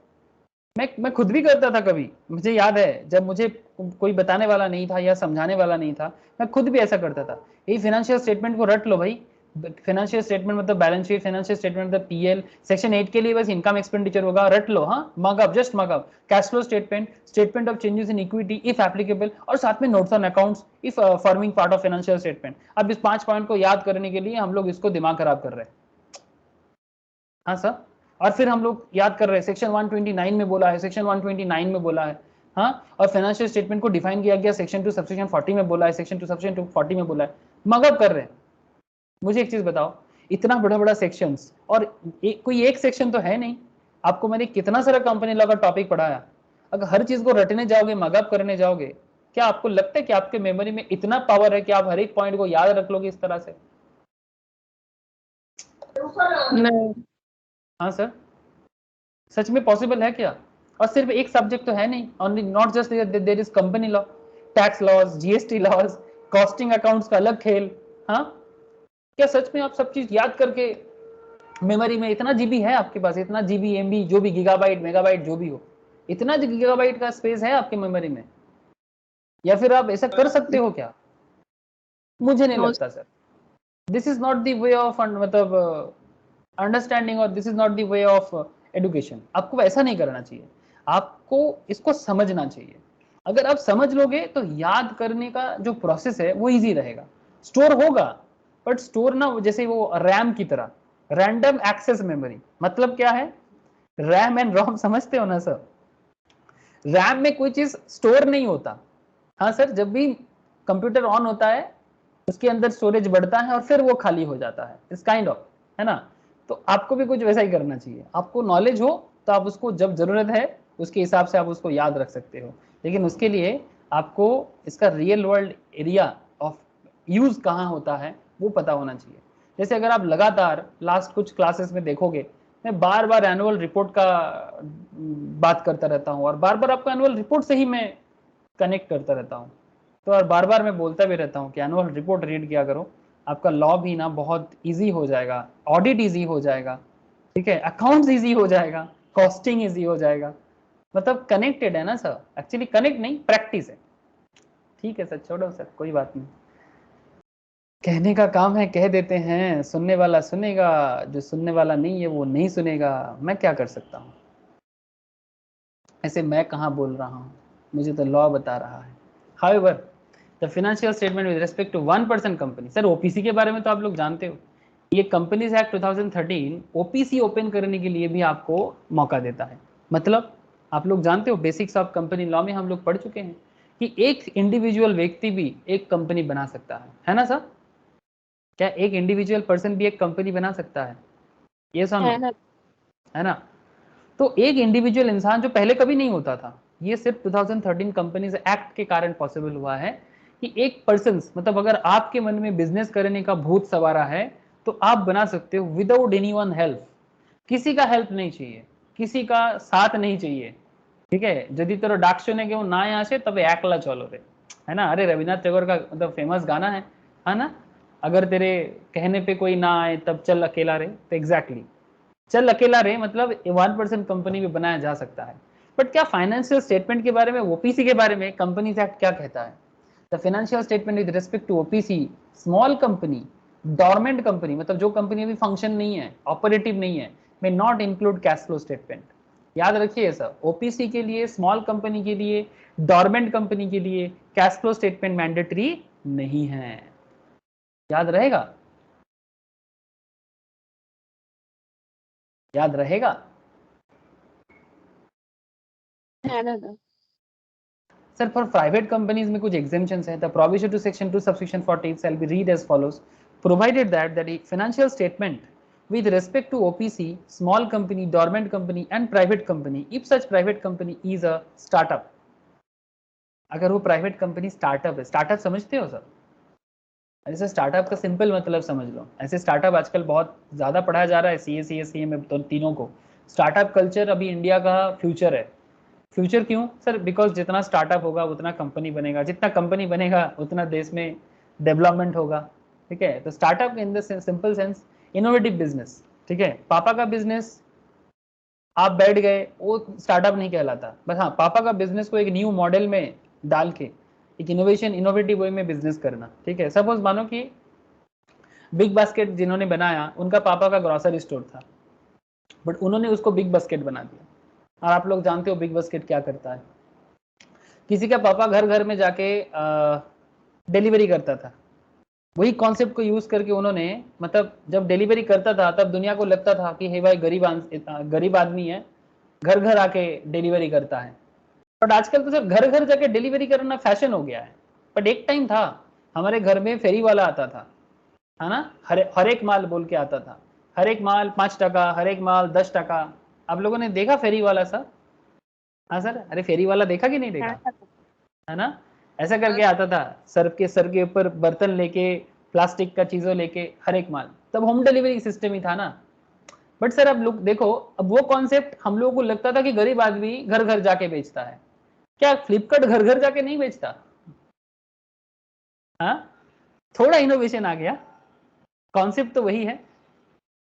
मैं खुद भी करता था कभी, मुझे याद है जब मुझे कोई बताने वाला नहीं था या समझाने वाला नहीं था, मैं खुद भी ऐसा करता था, यही फाइनेंशियल स्टेटमेंट को रट लो भाई, फाइनेंशियल स्टेटमेंट मतलब बैलेंस शीट, फाइनेंशियल स्टेटमेंट मतलब पीएल, सेक्शन 8 के लिए बस इनकम एक्सपेंडिचर होगा, रट लो, हाँ mug up, just mug up, cash flow statement, statement of changes in equity if applicable, और साथ में notes on accounts if forming part of financial statement. अब इस 5 पॉइंट को याद करने के लिए हम लोग इसको दिमाग खराब कर रहे हैं, हाँ सर, और फिर हम लोग याद कर रहे हैं सेक्शन 129 में बोला है, सेक्शन 129 में बोला है, हाँ, और फाइनेंशियल स्टेटमेंट को डिफाइन किया गया सेक्शन 2 सबसेक्शन 40 में बोला है, सेक्शन 2 सबसेक्शन 40 में बोला है, मगअप कर रहे हैं। मुझे एक चीज बताओ, इतना बड़ा बड़ा सेक्शंस और कोई एक सेक्शन तो है नहीं, आपको मैंने कितना सारा कंपनी लॉ का टॉपिक पढ़ाया, अगर हर चीज को रटने जाओगे, मगअप करने जाओगे, क्या आपको लगता है कि आपके मेमोरी में इतना पावर है कि आप हर एक पॉइंट को याद रख लोगे इस तरह से? नहीं। हाँ सर, सच में पॉसिबल है क्या? और सिर्फ एक सब्जेक्ट तो है नहीं, only not just there is company law, tax laws, GST laws, costing accounts का अलग खेल। हाँ, क्या सच में आप सब चीज याद करके मेमोरी में इतना जीबी है आपके पास, इतना जीबी एमबी जो भी गीगाबाइट मेगाबाइट जो भी हो, इतना गीगाबाइट का स्पेस है आपके मेमोरी में? या फिर आप ऐसा कर सकते हो क्या? मुझे नहीं लगता sir. This is not the way of मतलब अंडरस्टैंडिंग, और this is not the way of education. आपको ऐसा नहीं करना चाहिए, आपको इसको समझना चाहिए। अगर आप समझ लोगे तो याद करने का जो प्रोसेस है वो इजी रहेगा। स्टोर होगा, बट स्टोर ना जैसे वो रैम की तरह, रैंडम एक्सेस मेमोरी। मतलब क्या है? रैम एंड रोम समझते हो ना सर? रैम में कोई चीज स्टोर नहीं होता। हाँ सर, जब भी कंप्यूटर ऑन होता है उसके अंदर स्टोरेज बढ़ता है और फिर वो खाली हो जाता है, इस काइंड ऑफ, है ना? तो आपको भी कुछ वैसा ही करना चाहिए। आपको नॉलेज हो तो आप उसको जब जरूरत है उसके हिसाब से आप उसको याद रख सकते हो, लेकिन उसके लिए आपको इसका real world area of use कहाँ होता है वो पता होना चाहिए। जैसे अगर आप लगातार लास्ट कुछ क्लासेस में देखोगे, मैं बार बार एनुअल रिपोर्ट का बात करता रहता हूँ और बार बार आपको एनुअल रिपोर्ट से ही मैं कनेक्ट करता रहता हूँ। तो और बार बार मैं बोलता भी रहता हूँ कि एनुअल रिपोर्ट रीड किया करो, आपका लॉ भी ना बहुत इजी हो जाएगा, ऑडिट इजी हो जाएगा, ठीक है, अकाउंट्स इजी हो जाएगा, कॉस्टिंग इजी हो जाएगा। मतलब कनेक्टेड है ना सर, एक्चुअली कनेक्ट नहीं, प्रैक्टिस है। ठीक है सर, छोड़ो सर, कोई बात नहीं। कहने का काम है, कह देते हैं, सुनने वाला सुनेगा, जो सुनने वाला नहीं है वो नहीं सुनेगा। मैं क्या कर सकता हूँ? ऐसे मैं कहाँ बोल रहा हूँ, मुझे तो लॉ बता रहा है। However the financial statement with respect to one person company, sir OPC के बारे में तो आप लोग जानते हो। ये कंपनीज एक्ट 2013 ओपीसी ओपन करने के लिए भी आपको मौका देता है। मतलब आप लोग जानते हो, बेसिक्स ऑफ कंपनी लॉ में हम लोग पढ़ चुके हैं कि एक इंडिविजुअल व्यक्ति भी एक कंपनी बना सकता है ना सर? क्या एक इंडिविजुअल पर्सन भी एक कंपनी बना सकता है? ये सुनो, है ना। है ना? तो एक इंडिविजुअल इंसान जो पहले कभी नहीं होता था, ये सिर्फ 2013 कंपनीज एक्ट के कारण पॉसिबल हुआ है कि एक पर्सन, मतलब अगर आपके मन में बिजनेस करने का भूत सवारा है तो आप बना सकते हो विदाउट एनीवन हेल्प। किसी का हेल्प नहीं चाहिए, किसी का साथ नहीं चाहिए, ठीक है? यदि तेरो डाक्शो ने क्यों ना आसे तब एकला चलो रे, है ना? अरे रविन्द्रनाथ टैगोर का मतलब फेमस गाना है ना? अगर तेरे कहने पे कोई ना आए तब चल अकेला रे। तो एग्जैक्टली, चल अकेला रे मतलब 1% कंपनी भी बनाया जा सकता है। बट क्या फाइनेंशियल स्टेटमेंट के बारे में, ओपीसी के बारे में कंपनीज एक्ट क्या कहता है? The financial statement with respect to OPC, small company, dormant company, मतलब जो कंपनी अभी फंक्शन नहीं है, ऑपरेटिव नहीं है, may not include cash flow statement. याद रखिए सर, ओपीसी के लिए, स्मॉल कंपनी के लिए, डॉर्मेंट कंपनी के लिए कैश फ्लो स्टेटमेंट मैंडेटरी नहीं है। याद रहेगा? याद रहेगा? है ना। सर फॉर प्राइवेट कंपनीज में कुछ एग्जेम्पशंस है। The provision to section 2 subsection 40 shall be read as follows, provided that the financial statement with respect to OPC, small company, dormant company and private company, if such private company is a startup, अगर वो private company startup है, startup समझते हो sir? ऐसे startup का simple मतलब समझ लो, ऐसे स्टार्टअप आजकल बहुत ज्यादा पढ़ाया जा रहा है CA में, तो तीनों को। स्टार्टअप कल्चर अभी इंडिया का फ्यूचर है। फ्यूचर क्यों सर? बिकॉज जितना स्टार्टअप होगा उतना कंपनी बनेगा, जितना कंपनी बनेगा उतना देश में डेवलपमेंट होगा, ठीक है? तो startup in the simple sense innovative business, ठीक है? पापा का बिजनेस आप बैठ गए, वो स्टार्टअप नहीं कहलाता। बस हाँ, पापा का बिजनेस को एक न्यू मॉडल में डाल के एक इनोवेशन, इनोवेटिव वे में बिजनेस करना, ठीक है? सपोज मानो कि बिग बास्केट जिन्होंने बनाया उनका पापा का ग्रोसरी स्टोर था, बट उन्होंने उसको बिग बास्केट बना दिया। और आप लोग जानते हो बिग बास्केट क्या करता है? किसी का पापा घर घर में जाके डिलीवरी करता था, वही कॉन्सेप्ट को यूज करके उन्होंने, मतलब जब डिलीवरी करता था तब दुनिया को लगता था कि हे भाई गरीब आदमी है, घर घर आके डिलीवरी करता है। बट आजकल तो सिर्फ घर घर जाके डिलीवरी करना फैशन हो गया है। बट एक टाइम था हमारे घर में फेरी वाला आता था, है ना, हर एक माल बोल के आता था, हर एक माल 5 टका, हर एक माल 10 टका। आप लोगों ने देखा फेरी वाला सर? हाँ सर, अरे फेरी वाला देखा कि नहीं देखा, है ना? ऐसा करके आता था, सर के ऊपर बर्तन लेके, प्लास्टिक का चीजों लेके, हर एक माल। तब होम डिलीवरी सिस्टम ही था ना। बट सर अब लोग देखो, अब वो कॉन्सेप्ट हम लोगों को लगता था कि गरीब आदमी घर घर जाके बेचता है। क्या फ्लिपकार्ट घर घर जाके नहीं बेचता? हाँ, थोड़ा इनोवेशन आ गया, कॉन्सेप्ट तो वही है।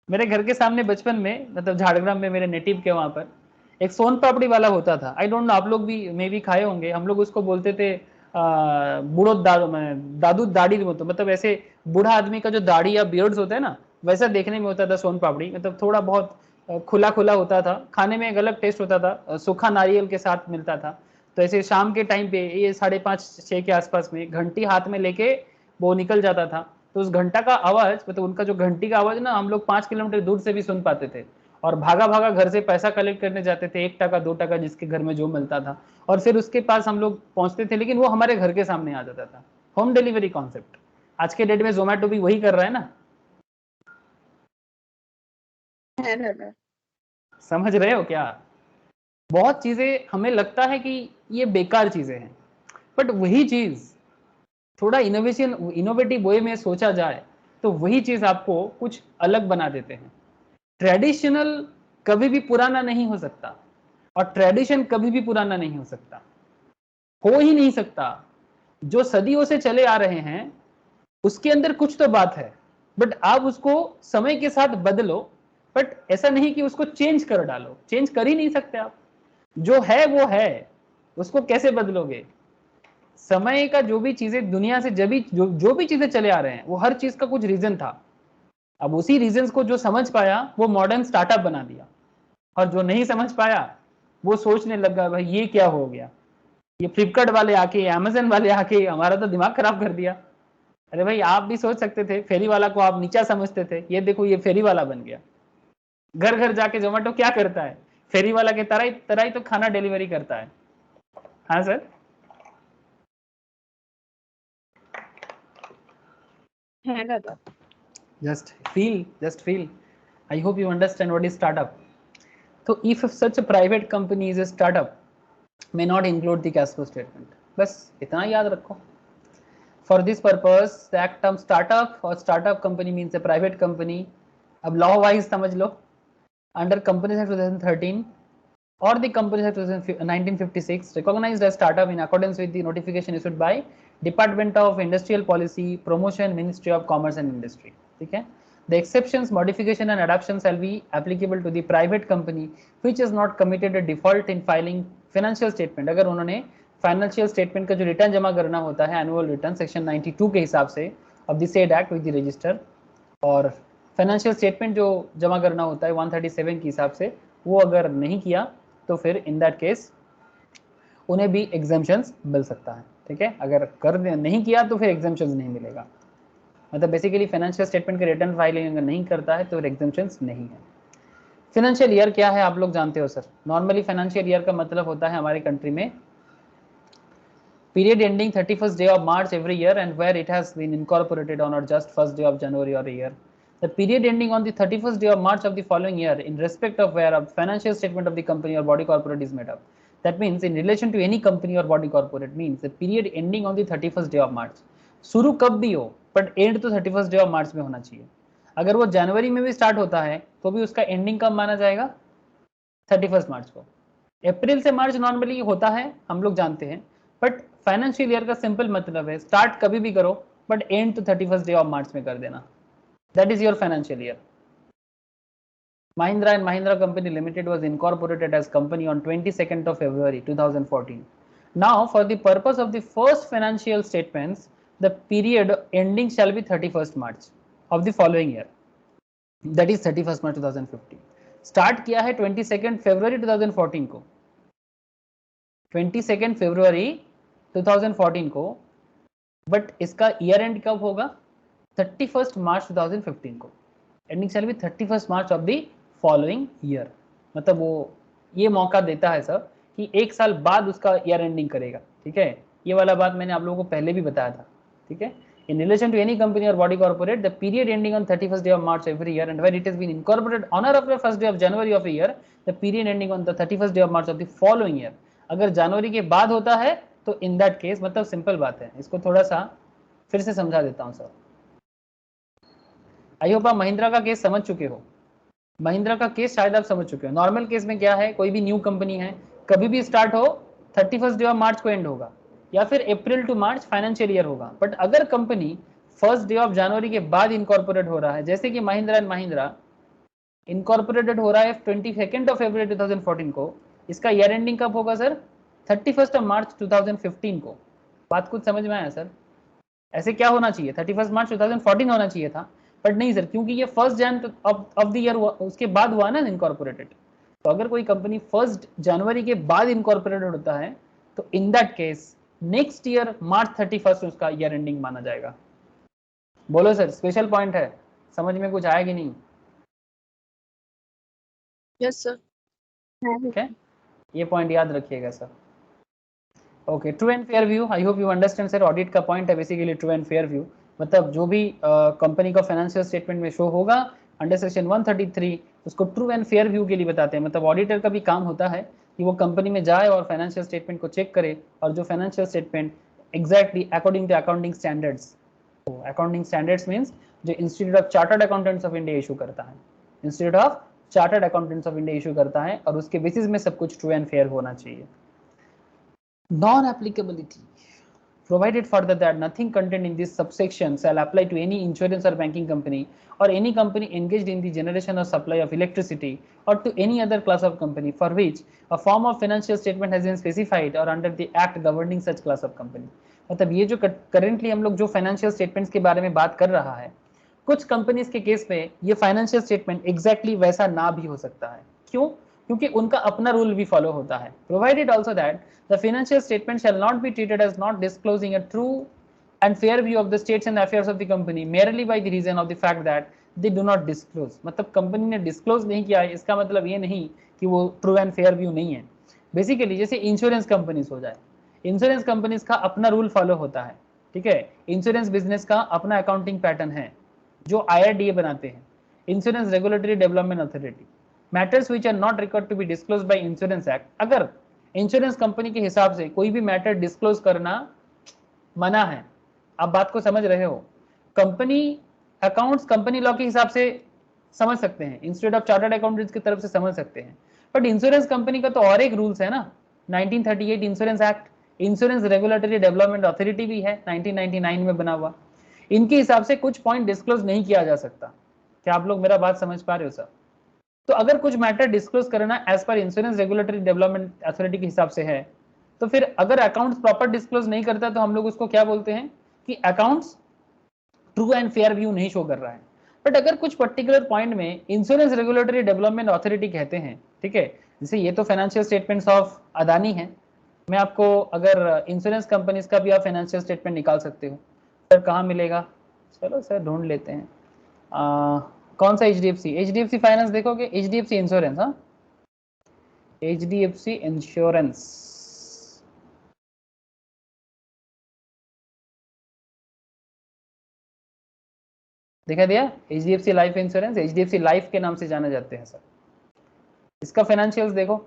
मेरे घर के सामने बचपन में, मतलब झाड़ग्राम में, मेरे नेटिव के वहां पर एक सोन पापड़ी वाला होता था। आई डोंट नो, आप लोग भी मे भी खाए होंगे। हम लोग उसको बोलते थे बूढ़ो दादू दाढ़ी, मतलब ऐसे बूढ़ा आदमी का जो दाढ़ी या बियर्ड्स होता है ना, वैसा देखने में होता था सोन पापड़ी। मतलब थोड़ा बहुत खुला खुला होता था, खाने में एक अलग टेस्ट होता था, सूखा नारियल के साथ मिलता था। तो ऐसे शाम के टाइम पे, ये 5:30-6 के आसपास में, घंटी हाथ में लेके वो निकल जाता था। तो उस घंटा का आवाज, मतलब उनका जो घंटी का आवाज ना, हम लोग 5 किलोमीटर दूर से भी सुन पाते थे। और भागा भागा घर से पैसा कलेक्ट करने जाते थे, 1 टका 2 टका जिसके घर में जो मिलता था, और फिर उसके पास हम लोग पहुंचते थे। लेकिन वो हमारे घर के सामने आ जाता था। होम डिलीवरी कॉन्सेप्ट आज के डेट में जोमेटो भी वही कर रहा है ना। समझ रहे हो क्या? बहुत चीजें हमें लगता है कि ये बेकार चीजें हैं, बट वही चीज थोड़ा इनोवेटिव वे में सोचा जाए तो वही चीज आपको कुछ अलग बना देते हैं। ट्रेडिशनल कभी भी पुराना नहीं हो सकता, और ट्रेडिशन कभी भी पुराना नहीं हो सकता, हो ही नहीं सकता। जो सदियों से चले आ रहे हैं उसके अंदर कुछ तो बात है, बट आप उसको समय के साथ बदलो। बट ऐसा नहीं कि उसको चेंज कर डालो, चेंज कर ही नहीं सकते आप। जो है वो है, उसको कैसे बदलोगे? समय का जो भी चीजें दुनिया से, जब भी जो भी चीजें चले आ रहे हैं, वो हर चीज का कुछ रीजन था। अब उसी रीजंस को जो समझ पाया वो मॉडर्न स्टार्टअप बना दिया, और जो नहीं समझ पाया वो सोचने लगा भाई ये क्या हो गया, ये फ्लिपकार्ट वाले आके, अमेजन वाले आके हमारा तो दिमाग खराब कर दिया। अरे भाई, आप भी सोच सकते थे, फेरी वाला को आप नीचा समझते थे, ये देखो ये फेरी वाला बन गया। घर घर जाके जोमेटो क्या करता है? फेरी वाला के तरह ही तो खाना डिलीवरी करता है। हाँ sir. Just feel. I hope you understand what is startup. So if such a private company is a startup, may not include the cash flow statement. बस इतना याद रखो. For this purpose, the act term startup or startup company means a private company. अब law wise समझ लो, under Companies Act 2013 or the Companies Act 1956, recognized as startup in accordance with the notification issued by Department of Industrial Policy, Promotion, Ministry of Commerce and Industry. ठीक है? The exceptions, modification and adoption shall be applicable to the private company which is not committed a default in filing financial statement. अगर उन्होंने financial statement का जो return जमा करना होता है, एनुअल रिटर्न सेक्शन 92 के हिसाब से of the said act with the register, और फाइनेंशियल स्टेटमेंट जो जमा करना होता है 137 के हिसाब से, वो अगर नहीं किया तो फिर इन दैट केस उन्हें भी एग्जाम्पशंस मिल सकता है। ठीक है, अगर कर नहीं किया तो फिर एग्जाम्पशंस नहीं मिलेगा। मतलब बेसिकली फाइनेंशियल स्टेटमेंट के रिटर्न फाइलिंग अगर नहीं करता है तो एग्जाम्पशंस नहीं है। फाइनेंशियल ईयर क्या है आप लोग जानते हो सर? नॉर्मली फाइनेंशियल ईयर का मतलब होता है हमारे कंट्री में period ending 31st day of March every year and where it has been incorporated on or just first day of January or a year. The period ending on the 31st day of March of the following year in respect of where a financial statement of the company or body corporate is made up. That means in relation to any company or body corporate means the period ending on the 31st day of March. शुरू कब भी हो but and तो 31st day of March में होना चाहिए। अगर वो जनवरी में भी स्टार्ट होता है तो भी उसका एंडिंग कब माना जाएगा? 31st मार्च को। अप्रैल से मार्च नॉर्मली होता है, हम लोग जानते हैं, बट फाइनेंशियल ईयर का सिंपल मतलब है स्टार्ट कभी भी करो बट एंड तो 31st डे ऑफ मार्च में कर देना। That is your financial year. Mahindra and Mahindra Company Limited was incorporated as company on 22nd of February 2014. Now, for the purpose of the first financial statements, the period ending shall be 31st March of the following year. That is 31st March 2015. Start किया है 22nd February 2014 को, 22nd February 2014 को, but इसका year and कब होगा? 31 मार्च 2015 को, ending shall be 31 March of the following year. मतलब वो ये मौका देता है सर कि एक साल बाद उसका ईयर एंडिंग करेगा, ठीक है। ये वाला बात मैंने आप लोगों को पहले भी बताया था, ठीक है। In relation to any company or body corporate, the period ending on 31st day of March every year, and where it has been incorporated on or after first day of January of a year, the period ending on the 31st day of March of the following year. अगर जनवरी के बाद होता है तो in that case, मतलब simple बात है, इसको थोड़ा सा फिर से समझा देता हूं सर। आई होप आप महिंद्रा का केस समझ चुके हो। महिंद्रा का केस शायद आप समझ चुके हो। नॉर्मल केस में क्या है, कोई भी न्यू कंपनी है, कभी भी स्टार्ट हो 31 डे ऑफ मार्च को एंड होगा, या फिर अप्रैल टू मार्च फाइनेंशियल ईयर होगा। बट अगर company first day of January के बाद इनकॉर्पोरेट हो रहा है, जैसे कि महिंद्रा एंड महिंद्रा इनकॉर्पोरेटेड हो रहा है 22 फरवरी 2014 को, इसका ईयर एंडिंग कब होगा सर? 31 मार्च 2015 को। बात कुछ समझ में आया सर? ऐसे क्या होना चाहिए, 31 मार्च 2014 होना चाहिए था, बट नहीं सर, क्योंकि ये first Jan of the year उसके बाद हुआ ना इनकॉर्पोरेटेड। तो अगर कोई कंपनी 1 जनवरी के बाद इनकॉर्पोरेटेड होता है तो in that case next year March 31 उसका ईयर एंडिंग माना जाएगा। बोलो सर, स्पेशल पॉइंट है, समझ में कुछ आया कि नहीं? Yes sir. ठीक है, ये पॉइंट याद रखिएगा sir. Okay, true and fair view, I hope you understand sir. Audit का पॉइंट है basically true and fair view, मतलब जो भी कंपनी का फाइनेंशियल स्टेटमेंट में शो होगा अंडर सेक्शन 133 उसको ट्रू एंड फेयर व्यू के लिए बताते हैं। मतलब ऑडिटर का भी काम होता है कि वो कंपनी में जाए और फाइनेंशियल स्टेटमेंट को चेक करे, और जो financial statement exactly according to accounting standards, accounting standards means जो institute of chartered accountants of India issue करता है, institute of chartered accountants of India issue करता है, और उसके बेसिस में सब कुछ ट्रू एंड फेयर होना चाहिए। Non-applicability, provided further that nothing contained in this subsection shall apply to any insurance or banking company or any company engaged in the generation or supply of electricity or to any other class of company for which a form of financial statement has been specified or under the act governing such class of company। मतलब ये जो currently हम लोग जो financial statements के बारे में बात कर रहा है, कुछ कंपनीज के केस में ये फाइनेंशियल स्टेटमेंट एग्जैक्टली वैसा ना भी हो सकता है। क्यों? क्योंकि उनका अपना रूल भी फॉलो होता है। Provided also that the financial statement shall not be treated as not disclosing a true and fair view of the states and affairs of the company merely by the reason of the fact that they do not disclose। मतलब company ने disclose नहीं किया है, इसका मतलब ये नहीं कि वो ट्रू एंड फेयर व्यू नहीं है। बेसिकली जैसे इंश्योरेंस कंपनीज हो जाए, इंश्योरेंस कंपनीज का अपना रूल फॉलो होता है, ठीक है। इंश्योरेंस बिजनेस का अपना अकाउंटिंग पैटर्न है जो IRDA बनाते हैं, insurance regulatory development authority. Matters which are not required to be disclose by insurance act, अगर इंश्योरेंस कंपनी के हिसाब से कोई भी मैटर डिस्क्लोज करना मना है, आप बात को समझ रहे हो, कंपनी अकाउंट्स कंपनी लॉ के हिसाब से समझ सकते हैं, इंस्टीट्यूट ऑफ चार्टर्ड अकाउंटेंट्स की तरफ से समझ सकते हैं, बट इंश्योरेंस कंपनी का तो और एक रूल्स है ना, 1938 insurance act, insurance regulatory development authority भी है 1999 में बना हुआ, इनके हिसाब से कुछ पॉइंट डिस्क्लोज नहीं किया जा सकता। क्या आप लोग मेरा बात समझ पा रहे हो सर? तो अगर कुछ मैटर डिस्क्लोज करना as per insurance regulatory development authority के हिसाब से है, तो फिर अगर अकाउंट्स प्रॉपर डिस्क्लोज नहीं करता तो हम लोग उसको क्या बोलते हैं कि accounts true and fair view नहीं शो कर रहा है। बट अगर कुछ पर्टिकुलर पॉइंट में इंश्योरेंस रेगुलेटरी डेवलपमेंट अथॉरिटी कहते हैं, ठीक है, जैसे ये तो फाइनेंशियल स्टेटमेंट्स ऑफ अदानी है, मैं आपको अगर इंश्योरेंस कंपनीज का भी आप फाइनेंशियल स्टेटमेंट निकाल सकते हो, सर कहाँ मिलेगा? चलो सर ढूंढ लेते हैं। कौन सा HDFC फाइनेंस देखोगे, HDFC इंश्योरेंस, हाँ HDFC इंश्योरेंस, दिखा दिया, HDFC life insurance, HDFC life के नाम से जाने जाते हैं सर। इसका फाइनेंशियल्स देखो,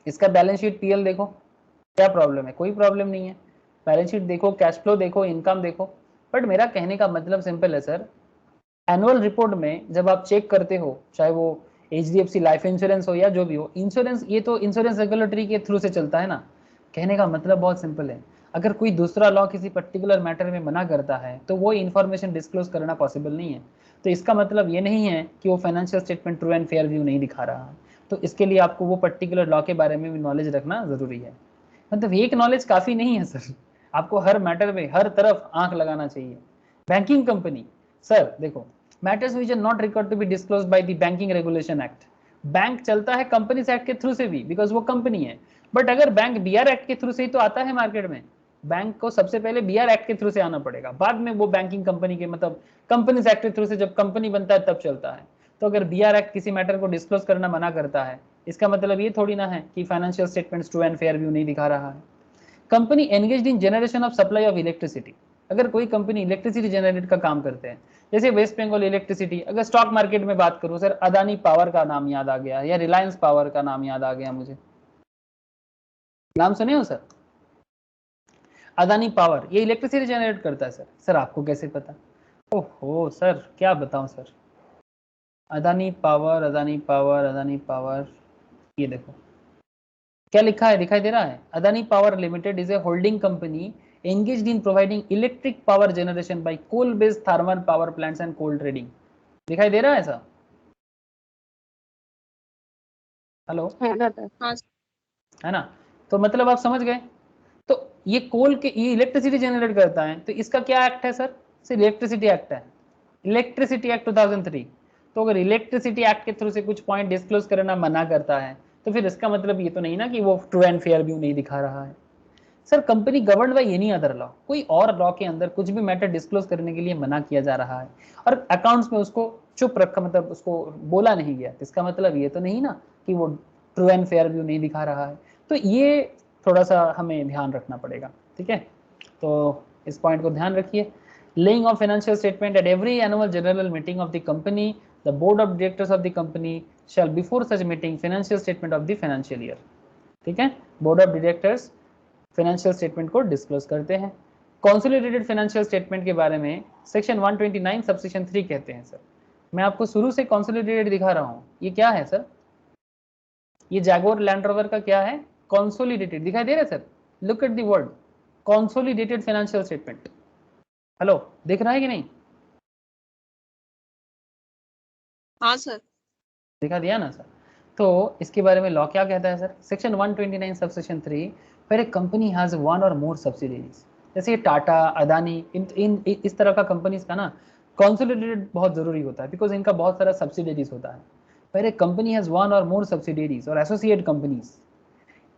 इसका बैलेंस शीट PL देखो, क्या प्रॉब्लम है? कोई प्रॉब्लम नहीं है। बैलेंस शीट देखो, कैश फ्लो देखो, इनकम देखो। बट मेरा कहने का मतलब सिंपल है सर, एनुअल रिपोर्ट में जब आप चेक करते हो, चाहे वो HDFC लाइफ इंश्योरेंस हो या जो भी हो, इंश्योरेंस ये तो इंश्योरेंस रेगुलेटरी के थ्रू से चलता है ना। कहने का मतलब बहुत सिंपल है, अगर कोई दूसरा लॉ किसी पर्टिकुलर मैटर में मना करता है तो वो इन्फॉर्मेशन डिस्क्लोज करना पॉसिबल नहीं है। तो इसका मतलब ये नहीं है कि वो financial statement true and fair view नहीं दिखा रहा है। तो इसके लिए आपको वो पर्टिकुलर लॉ के बारे में भी नॉलेज रखना जरूरी है। मतलब एक नॉलेज काफी नहीं है सर, आपको हर मैटर में हर तरफ आंख लगाना चाहिए। बैंकिंग कंपनी, सर देखो, matters which are not required to be disclosed by the banking regulation act, bank चलता है कंपनीज एक्ट के थ्रू से भी, बिकॉज वो कंपनी है। बट अगर बैंक BR एक्ट के थ्रू से ही तो आता है मार्केट में, बैंक को सबसे पहले बीआर एक्ट के थ्रू से आना पड़ेगा, बाद में वो बैंकिंग कंपनी के मतलब कंपनीज एक्ट के थ्रू से जब कंपनी बनता है तब चलता है। तो अगर बीआर एक्ट किसी मैटर को डिस्क्लोज करना मना करता है, इसका मतलब ये थोड़ी ना है कि financial statements true and fair view नहीं दिखा रहा है। Company engaged in generation of supply of electricity, अगर कोई कंपनी इलेक्ट्रिसिटी जनरेट का काम करते हैं, जैसे वेस्ट बंगाल इलेक्ट्रिसिटी, अगर स्टॉक मार्केट में बात करूं सर, अदानी पावर का नाम याद आ गया, या रिलायंस पावर का नाम याद आ गया मुझे, नाम सुने हो सर? अदानी पावर ये इलेक्ट्रिसिटी जनरेट करता है सर। सर आपको कैसे पता? ओहो सर क्या बताऊं sir, Adani power, Adani power, Adani power, ये देखो क्या लिखा है, दिखाई दे रहा है? Adani power limited is a holding company engaged in providing electric power generation by coal based thermal power plants and coal trading। दिखाई दे रहा है ऐसा? हेलो, हाँ है ना? तो मतलब आप समझ गए। तो ये कोल के ये इलेक्ट्रिसिटी जनरेट करता है, तो इसका क्या एक्ट है सर? सिर्फ इलेक्ट्रिसिटी एक्ट है, इलेक्ट्रिसिटी एक्ट 2003। तो अगर इलेक्ट्रिसिटी एक्ट के थ्रू से कुछ पॉइंट डिस्क्लोज करना मना करता है, तो फिर इसका मतलब ये तो नहीं ना कि वो ट्रू एंड फेयर व्यू नहीं दिखा रहा है। Sir company governed by any other law, कोई और लॉ के अंदर कुछ भी मैटर डिस्क्लोज करने के लिए मना किया जा रहा है और अकाउंट्स में उसको चुप रखा, मतलब उसको बोला नहीं गया, इसका मतलब ये तो नहीं ना कि वो ट्रू एंड फेयर व्यू नहीं दिखा रहा है। तो ये थोड़ा सा हमें ध्यान रखना पड़ेगा, ठीक है? तो इस पॉइंट को ध्यान रखिए। Laying of financial statement at every annual general meeting of the company, the board of directors of the company shell before such meeting financial statement of the financial year. ठीक है, board of directors financial statement को disclose करते हैं। Consolidated financial statement के बारे में section 129 subsection 3 कहते हैं सर। मैं आपको शुरू से कंसोलिडेटेड दिखा रहा हूं, ये क्या है सर? ये जैगुआर लैंड रोवर का क्या है? कंसोलिडेटेड, दिखाई दे रहा है sir? Look at the word consolidated financial statement. Hello, दिख रहा है कि नहीं? हाँ सर, दिखा दिया ना सर? तो इसके बारे में लॉ क्या कहता है sir? Section 129 subsection 3, where a company has one or more subsidies, जैसे ये टाटा, अदानी, इन इस तरह का कंपनीज का ना कंसोलिडेटेड बहुत जरूरी होता है, बिकॉज इनका बहुत सारा सब्सिडीज होता है। Where a company has one or more subsidies or associate companies,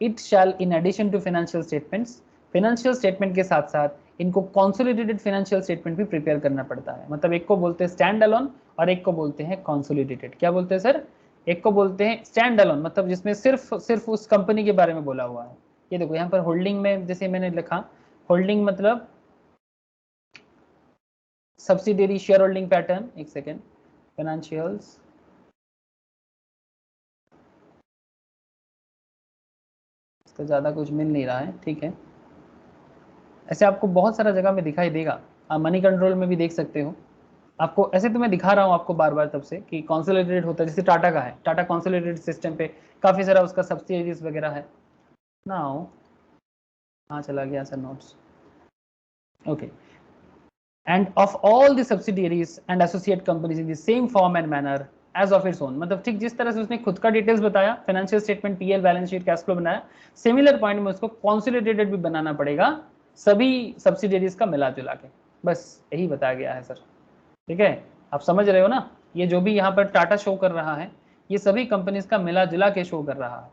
it shall in addition to financial statements, financial statement के साथ साथ इनको कंसोलिडेटेड फाइनेंशियल स्टेटमेंट भी प्रिपेयर करना पड़ता है। मतलब एक को बोलते हैं स्टैंड अलोन और एक को बोलते हैं कंसोलिडेटेड। क्या बोलते हैं सर? एक को बोलते हैं स्टैंड अलोन, मतलब जिसमें सिर्फ उस कंपनी के बारे में बोला हुआ है। ये देखो यहाँ पर होल्डिंग में जैसे मैंने लिखा, होल्डिंग मतलब सब्सिडियरी शेयर होल्डिंग पैटर्न, एक सेकेंड, फाइनेंशियल्स, तो ज़्यादा कुछ मिल नहीं रहा है, ठीक है। ऐसे आपको बहुत सारा जगह में दिखाई देगा, आप मनी कंट्रोल में भी देख सकते हो। आपको ऐसे तो मैं दिखा रहा हूँ आपको बार बार तब से कि कॉन्सोलिडेटेड होता है, जैसे टाटा का है, टाटा कॉन्सोलिडेटेड सिस्टम पे काफ़ी सारा उसका सब्सिडीज वगैरह है ना। कहाँ चला गया sir notes? Okay, and of all the subsidiaries and associate companies in the same form and manner as of its own, मतलब ठीक जिस तरह से उसने खुद का डिटेल्स बताया, financial statement, PL, balance sheet, cash flow बनाया, सिमिलर पॉइंट में उसको कॉन्सोलिडेटेड भी बनाना पड़ेगा, सभी सब्सिडियरीज का मिला जुला के। बस यही बताया गया है सर, ठीक है? आप समझ रहे हो ना? ये जो भी यहाँ पर टाटा शो कर रहा है, ये सभी कंपनीज का मिला जुला के शो कर रहा है,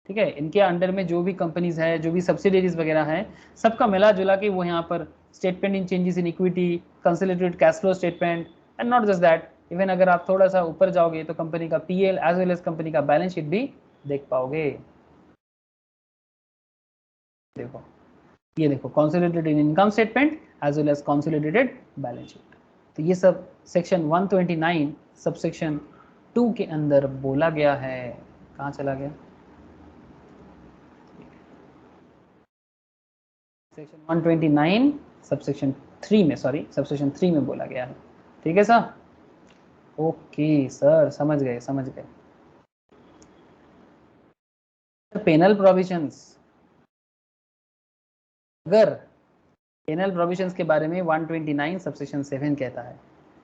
ठीक है? इनके अंडर में जो भी कंपनीज है, जो भी सब्सिडीज वगैरह है, सबका मिला जुला के वो यहाँ पर statement in changes in equity, consolidated cash flow statement, and not just that, even अगर आप थोड़ा सा ऊपर जाओगे तो कंपनी का PL as well as company का बैलेंस शीट भी देख पाओगे। देखो, ये देखो consolidated income statement as well as consolidated balance sheet. तो ये सब सेक्शन 129 सबसेक्शन 2 के अंदर बोला गया है। कहाँ चला गया? सेक्शन 129 सबसेक्शन 3 में, सॉरी सबसेक्शन 3 में बोला गया है, ठीक है सर? ओके सर, समझ गए समझ गए। पेनल प्रोविजंस, अगर पेनल प्रोविजंस के बारे में 129 सबसेक्शन 7 कहता है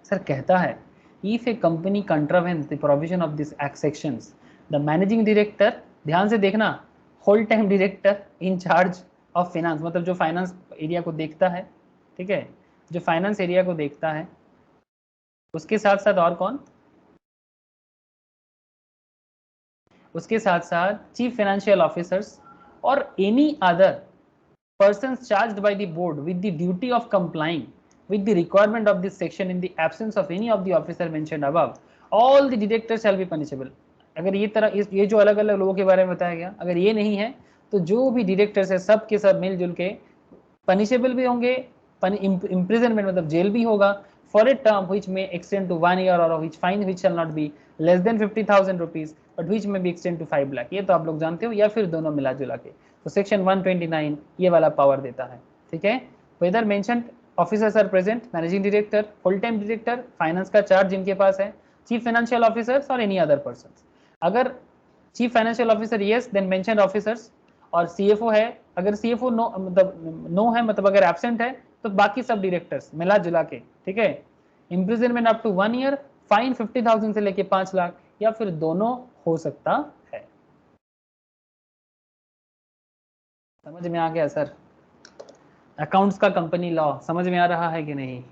सर, कहता है if a company contravenes the provision of this act sections, the managing director, ध्यान से देखना, whole time director in charge of finance, मतलब जो फाइनेंस एरिया को देखता है, ठीक है, जो फाइनेंस एरिया को देखता है, उसके साथ साथ और कौन? उसके साथ साथ चीफ फाइनेंशियल ऑफिसर्स और any other persons charged by the board with the duty of complying with the requirement of this section in the absence of any of the officer mentioned above, all the directors shall be punishable. अगर ये तरह ये जो अलग अलग लोगों के बारे में बताया गया, अगर ये नहीं है तो जो भी डायरेक्टर्स है सब के सब मिलजुल के पनिशेबल भी होंगे, इम्प्रिजनमेंट मतलब जेल भी होगा, for a term which may extend to 1 year or which fine which shall not be less than 50,000 rupees but which may be extend to 5 lakh. ये तो आप लोग जानते हो, या फिर दोनों मिला जुला के। तो सेक्शन 129 ये वाला पावर देता है, ठीक है। Whether mentioned officers are present, managing director, full time director, finance का चार्ज जिनके पास है, चीफ फाइनेंशियल ऑफिसर्स और एनी अदर पर्सन। अगर chief financial officer yes then mentioned officers, और सीएफओ है, अगर सीएफओ नो मतलब नो है मतलब अगर एब्सेंट है तो बाकी सब डायरेक्टर्स मिला जुला के, ठीक है। Imprisonment up to 1 year, fine 50,000 से लेके 5 लाख या फिर दोनों हो सकता है। समझ में आ गया सर? अकाउंट्स का कंपनी लॉ समझ में आ रहा है कि नहीं?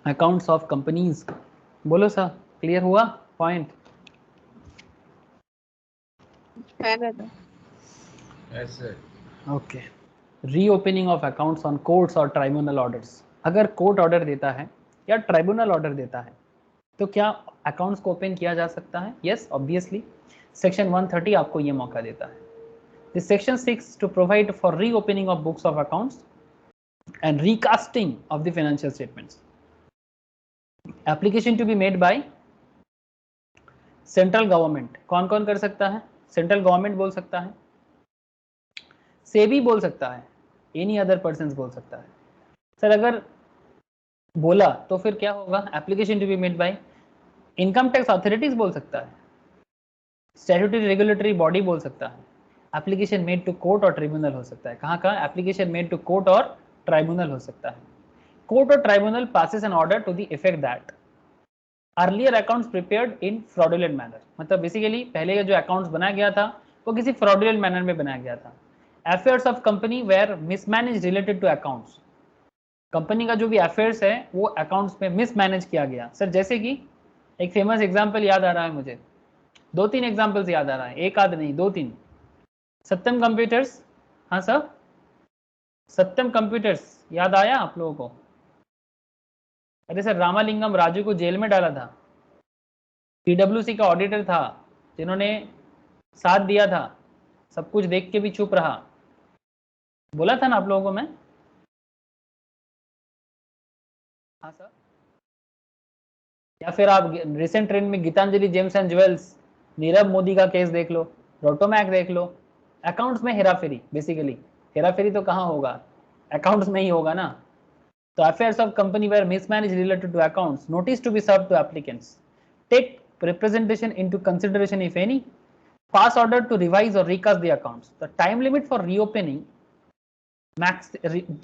अकाउंट्स ऑफ कंपनीज, बोलो सर, क्लियर हुआ point? Okay. Reopening of accounts on courts और ट्राइब्यूनल ऑर्डर्स। अगर कोर्ट ऑर्डर देता है या ट्राइब्यूनल ऑर्डर देता है तो क्या अकाउंट्स को ओपन किया जा सकता है? यस ऑब्वियसली, सेक्शन 130 आपको ये मौका देता है। This section 6 to provide for reopening of books of accounts and recasting of the financial statements. Application to be made by central government. कौन कौन कर सकता है? सेंट्रल गवर्नमेंट बोल सकता है, सेबी बोल सकता है, एनी अदर पर्सन बोल सकता है। सर अगर बोला तो फिर क्या होगा? Application to be made by income tax authorities बोल सकता है, स्टैट्यूटरी रेगुलेटरी बॉडी बोल सकता है, एप्लीकेशन मेड टू कोर्ट और ट्रिब्यूनल हो सकता है। कहाँ का? एप्लीकेशन मेड टू कोर्ट और ट्राइब्यूनल हो सकता है। कोर्ट और tribunal passes an order to the effect that earlier accounts prepared in fraudulent manner, मतलब बेसिकली पहले का जो अकाउंट्स बनाया गया था वो किसी फ्रॉडुलेंट मैनर में बनाया गया था। Affairs of company were mismanage related to accounts, company का जो भी अफेयर्स है वो अकाउंट्स में मिसमैनेज किया गया। सर जैसे कि एक फेमस एग्जांपल याद आ रहा है मुझे, 2-3 एग्जांपल्स याद आ रहा है, एक आध नहीं 2-3। सत्यम कंप्यूटर्स, हाँ सर, सत्यम कंप्यूटर्स याद आया आप लोगों को? अरे सर रामालिंगम राजू को जेल में डाला था, पीडब्ल्यूसी का ऑडिटर था जिन्होंने साथ दिया था, सब कुछ देख के भी चुप रहा, बोला था ना आप लोगों को मैं? हाँ सर। या फिर आप रिसेंट ट्रेंड में Gitanjali gems and jewels, Nirav Modi का केस देख लो, रोटोमैक देख लो। अकाउंट्स में हेराफेरी, बेसिकली हेराफेरी तो कहाँ होगा? अकाउंट्स में ही होगा ना। तो affairs of company were mismanaged related to accounts, notice to be served to applicants, take representation into consideration if any, pass order to revise or recast the accounts. The time limit for reopening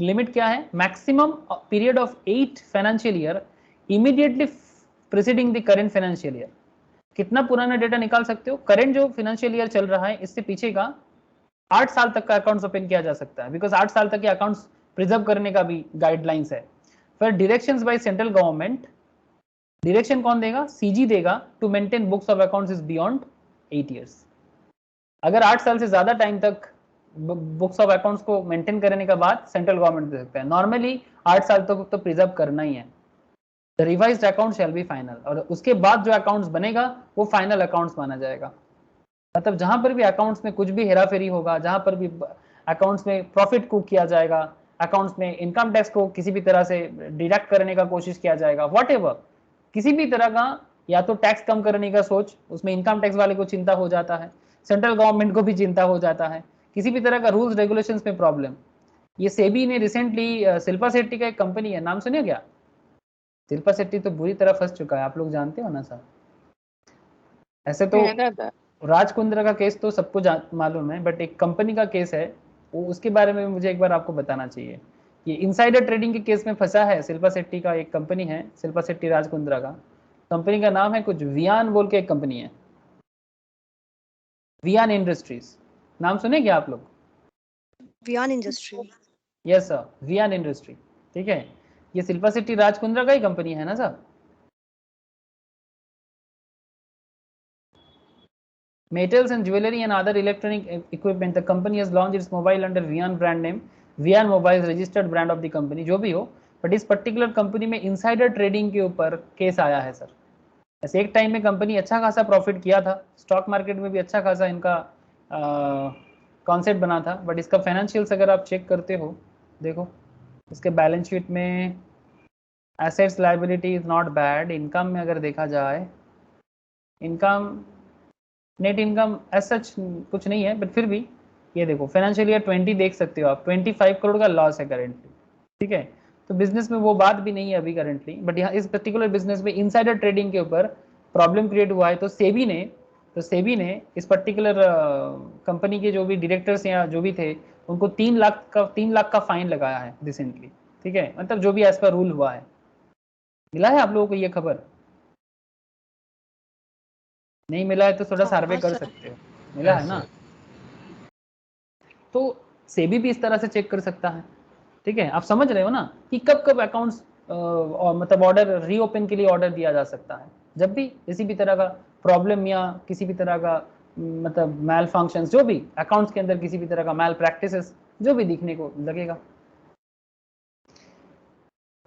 limit क्या है? maximum period of 8 financial year immediately preceding the current financial year. कितना पुराना data निकाल सकते हो? Current जो financial year चल रहा है इससे पीछे का 8 साल तक का अकाउंट्स ओपन किया जा सकता है, बिकॉज 8 साल तक के अकाउंट्स प्रिजर्व करने का भी गाइडलाइंस है। फिर directions by central government, direction कौन देगा? सीजी देगा, to maintain books of accounts is beyond 8 years. अगर 8 साल से ज्यादा टाइम तक बुक्स ऑफ अकाउंट्स को मेंटेन करने के बाद सेंट्रल गवर्नमेंट दे सकता है, नॉर्मली 8 साल तक तो प्रिजर्व करना ही है। The revised account shall be final, और उसके बाद जो अकाउंट्स बनेगा वो फाइनल अकाउंट्स माना जाएगा। मतलब जहां पर भी अकाउंट्स में कुछ भी हेराफेरी होगा, जहां पर भी अकाउंट्स में प्रॉफिट कुक किया जाएगा, अकाउंट्स में इनकम टैक्स को किसी भी तरह से डिडक्ट करने का कोशिश किया जाएगा, व्हाटएवर, किसी भी तरह का, या तो टैक्स कम करने का सोच, उसमें इनकम टैक्स वाले को चिंता हो जाता है, सेंट्रल गवर्नमेंट को भी चिंता हो जाता है, किसी भी तरह का रूल्स रेगुलेशंस में प्रॉब्लम। ये सेबी ने रिसेंटली, शिल्पा शेट्टी का एक कंपनी है, नाम सुनिए क्या? शिल्पा शेट्टी तो बुरी तरह फंस चुका है, आप लोग जानते हो ना सर। ऐसे तो राज कुंद्रा का केस तो सबको मालूम है, बट एक कंपनी का केस है वो, उसके बारे में मुझे एक बार आपको बताना चाहिए। ये इनसाइडर ट्रेडिंग के केस में फंसा है शिल्पा शेट्टी का, एक कंपनी है शिल्पा शेट्टी राज कुंद्रा का, कंपनी का नाम है कुछ वियान बोल के एक कंपनी है, वियान इंडस्ट्रीज, नाम सुने क्या आप लोग? Vian industry. Yes sir, Vian industry, ठीक है। ये शिल्पा शेट्टी राज कुंद्रा का ही कंपनी है ना sir? Metals and jewelry and other electronic equipment. The company has launched its mobile under Vian brand name. Vian Mobile registered brand of the company. जो भी हो, बट इस पर्टिकुलर कंपनी में इनसाइडर ट्रेडिंग के ऊपर case आया है sir. ऐसे एक टाइम में कंपनी अच्छा खासा प्रॉफिट किया था, स्टॉक मार्केट में भी अच्छा खासा इनका कॉन्सेप्ट बना था, बट इसका फाइनेंशियल्स अगर आप चेक करते हो, देखो इसके बैलेंस शीट में assets liability is not bad. Income में अगर देखा जाए, income net income as such कुछ नहीं है, बट फिर भी ये देखो फाइनेंशियल ईयर 20 देख सकते हो आप, 25 करोड़ का लॉस है करेंटली, ठीक है। तो बिजनेस में वो बात भी नहीं है अभी करेंटली, बट यहाँ इस पर्टिकुलर बिजनेस में इनसाइडर ट्रेडिंग के ऊपर प्रॉब्लम क्रिएट हुआ है। तो सेबी ने इस पर्टिकुलर कंपनी के जो भी डायरेक्टर्स या जो भी थे उनको 3 लाख का फाइन लगाया है रिसेंटली, ठीक है। मतलब जो भी एज पर रूल हुआ है। मिला है आप लोगों को ये खबर? नहीं मिला है तो थोड़ा सर्वे कर सकते हो। मिला है ना? तो सेबी भी इस तरह से चेक कर सकता है, ठीक है। आप समझ रहे हो ना कि कब कब अकाउंट्स मतलब ऑर्डर रीओपन के लिए ऑर्डर दिया जा सकता है, जब भी किसी भी तरह का प्रॉब्लम या किसी भी तरह का मतलब मैल फंक्शन, जो भी अकाउंट्स के अंदर किसी भी तरह का मैल प्रैक्टिसेस जो भी दिखने को लगेगा।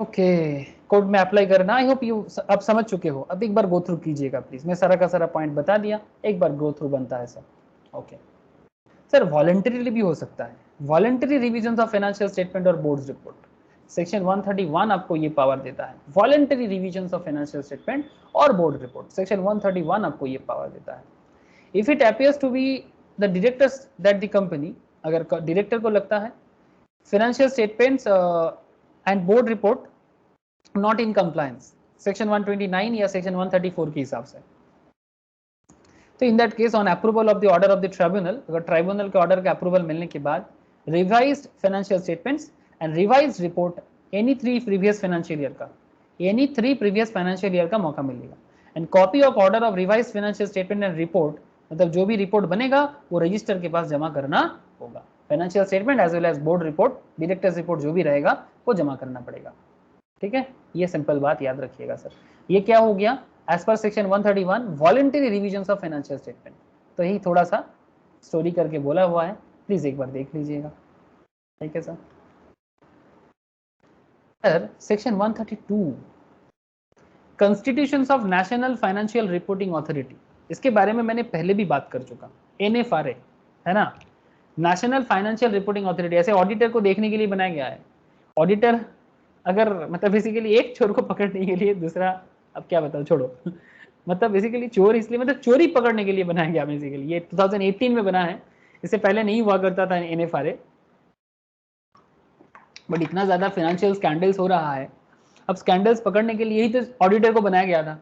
ओके, कोड में अप्लाई करना। आई होप यू अब समझ चुके हो। अब एक बार गो थ्रू कीजिएगा प्लीज। मैं सारा का सारा पॉइंट बता दिया, एक बार गो थ्रू बनता है सर। ओके सर, वॉलंटरीली भी हो सकता है। Voluntary revision of financial statement और बोर्ड्स रिपोर्ट, सेक्शन 131 आपको ये पावर देता है। Voluntary revision of financial statement और बोर्ड रिपोर्ट, सेक्शन 131 आपको ये पावर देता है। If it appears to be the directors that the company, अगर डायरेक्टर को लगता है financial statements and board report not in compliance, section 129 या सेक्शन 134 के हिसाब से, तो in that case on approval of the order of the tribunal, अगर ट्राइब्यूनल के ऑर्डर का अप्रूवल मिलने के बाद revised financial statements and revised report any 3 previous financial year का, एनी 3 प्रीवियस फाइनेंशियल ईयर का मौका मिलेगा। And copy of order of revised financial statement and report, मतलब जो भी रिपोर्ट बनेगा वो रजिस्टर के पास जमा करना होगा। Financial statement as well as board report, directors report जो भी रहेगा वो जमा करना पड़ेगा, ठीक है। ये सिंपल बात याद रखिएगा सर। ये क्या हो गया? As per section 131 voluntary revision of financial statement. तो यही थोड़ा सा स्टोरी करके बोला हुआ है, प्लीज एक बार देख लीजिएगा, ठीक है sir. Sir section 132 constitutions of national financial reporting authority, इसके बारे में मैंने पहले भी बात कर चुका। NFRA है ना, नेशनल फाइनेंशियल रिपोर्टिंग अथॉरिटी, ऐसे ऑडिटर को देखने के लिए बनाया गया है। ऑडिटर अगर मतलब बेसिकली एक चोर को पकड़ने के लिए, दूसरा अब क्या बताओ, छोड़ो मतलब बेसिकली चोर इसलिए मतलब चोरी पकड़ने के लिए बनाया गया बेसिकली। ये 2018 में बना है, इससे पहले नहीं हुआ करता था NFRA, बट इतना ज्यादा फाइनेंशियल स्कैंडल्स हो रहा है, अब स्कैंडल्स पकड़ने के लिए ही तो ऑडिटर को बनाया गया था।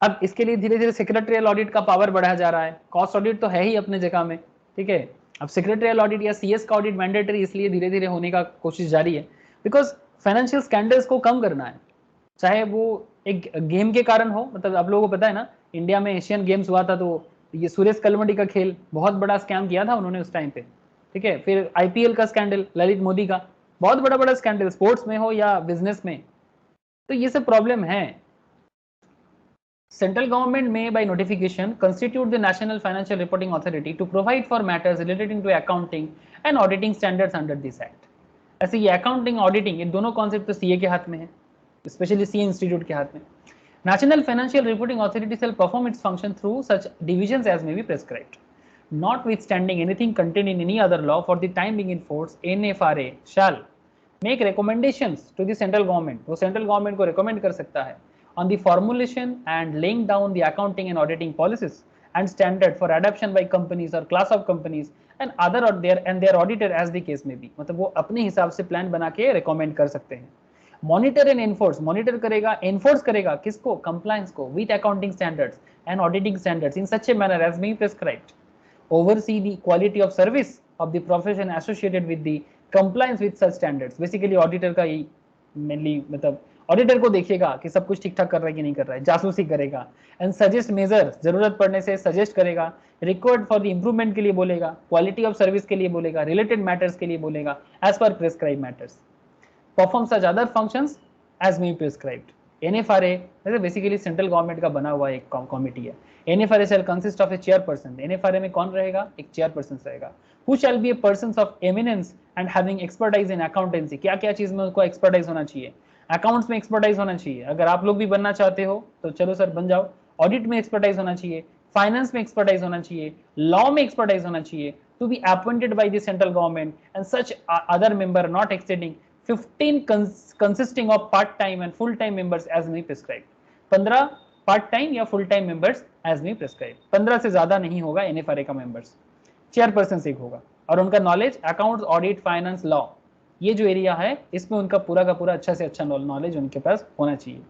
अब इसके लिए धीरे धीरे सेक्रेटरियल ऑडिट का पावर बढ़ाया जा रहा है। कॉस्ट ऑडिट तो है ही अपने जगह में, ठीक है। अब सेक्रेटरियल ऑडिट या CS का ऑडिट मैंडेटरी इसलिए धीरे धीरे होने का कोशिश जारी है, बिकॉज फाइनेंशियल स्कैंडल्स को कम करना है। चाहे वो एक गेम के कारण हो, मतलब आप लोगों को पता है ना, इंडिया में एशियन गेम्स हुआ था तो ये सुरेश कलमडी का खेल बहुत बड़ा स्कैम किया था उन्होंने उस टाइम पे, ठीक है। फिर IPL का स्कैंडल, ललित मोदी का, बहुत बड़ा बड़ा स्कैंडल, स्पोर्ट्स में हो या बिजनेस में, तो ये सब प्रॉब्लम है। Central government may by notification constitute the National Financial Reporting Authority to provide for matters relating to accounting and auditing standards under this act. ऐसे ये अकाउंटिंग ऑडिटिंग, ये दोनों कॉन्सेप्ट तो CA के हाथ में है, स्पेशली CA इंस्टीट्यूट के हाथ में। National Financial Reporting Authority shall perform its function through such divisions as may be prescribed. Notwithstanding anything contained in any other law for the time being in force, NFRA shall make recommendations to the central government. वो central government को recommend कर सकता है on the formulation and laying down the accounting and auditing policies and standard for adoption by companies or class of companies and other or their auditor as the case may be. मतलब वो अपने हिसाब से plan बना के recommend कर सकते हैं। मॉनिटर एंड एनफोर्स, मॉनिटर करेगा, एनफोर्स करेगा किसको? कंप्लायंस को with accounting standards and auditing standards in such a manner as may be prescribed. Oversee the quality of service of the profession associated with the compliance with such standards. Basically auditor का यही mainly मतलब auditor को देखिएगा कि सब कुछ ठीक ठाक कर रहा है कि नहीं कर रहा है, जासूसी करेगा एंड सजेस्ट मेजर, जरूरत पड़ने से सजेस्ट करेगा, रिक्वायर्ड फॉर द इंप्रूवमेंट के लिए बोलेगा, क्वालिटी ऑफ सर्विस के लिए बोलेगा, रिलेटेड मैटर्स के लिए बोलेगा, as per prescribe matters, perform such other functions as may be prescribed. NFRA जैसे बेसिकली सेंट्रल गवर्नमेंट का बना हुआ एक कमिटी है। NFRA shall consist of a chairperson। NFRA में कौन रहेगा? एक chairperson रहेगा। Who shall be a persons of eminence and having expertise in accountancy। क्या क्या चीज में उनको एक्सपर्टाइज होना चाहिए? अकाउंट्स में एक्सपर्टाइज होना चाहिए। अगर आप लोग भी बनना चाहते हो तो चलो सर बन जाओ। ऑडिट में एक्सपर्टाइज होना चाहिए, फाइनेंस में एक्सपर्टाइज होना चाहिए, लॉ में एक्सपर्टाइज होना चाहिए, to be appointed by the central government and such other member not exceeding 15 consisting of part time and full time members as may prescribed। 15 part time या full time members as may prescribe. 15 से ज्यादा नहीं होगा NFRA का members. Chairperson एक होगा और उनका knowledge accounts, audit, finance, law, ये जो एरिया है इसमें उनका पूरा का पूरा अच्छा से अच्छा नॉलेज उनके पास होना चाहिए।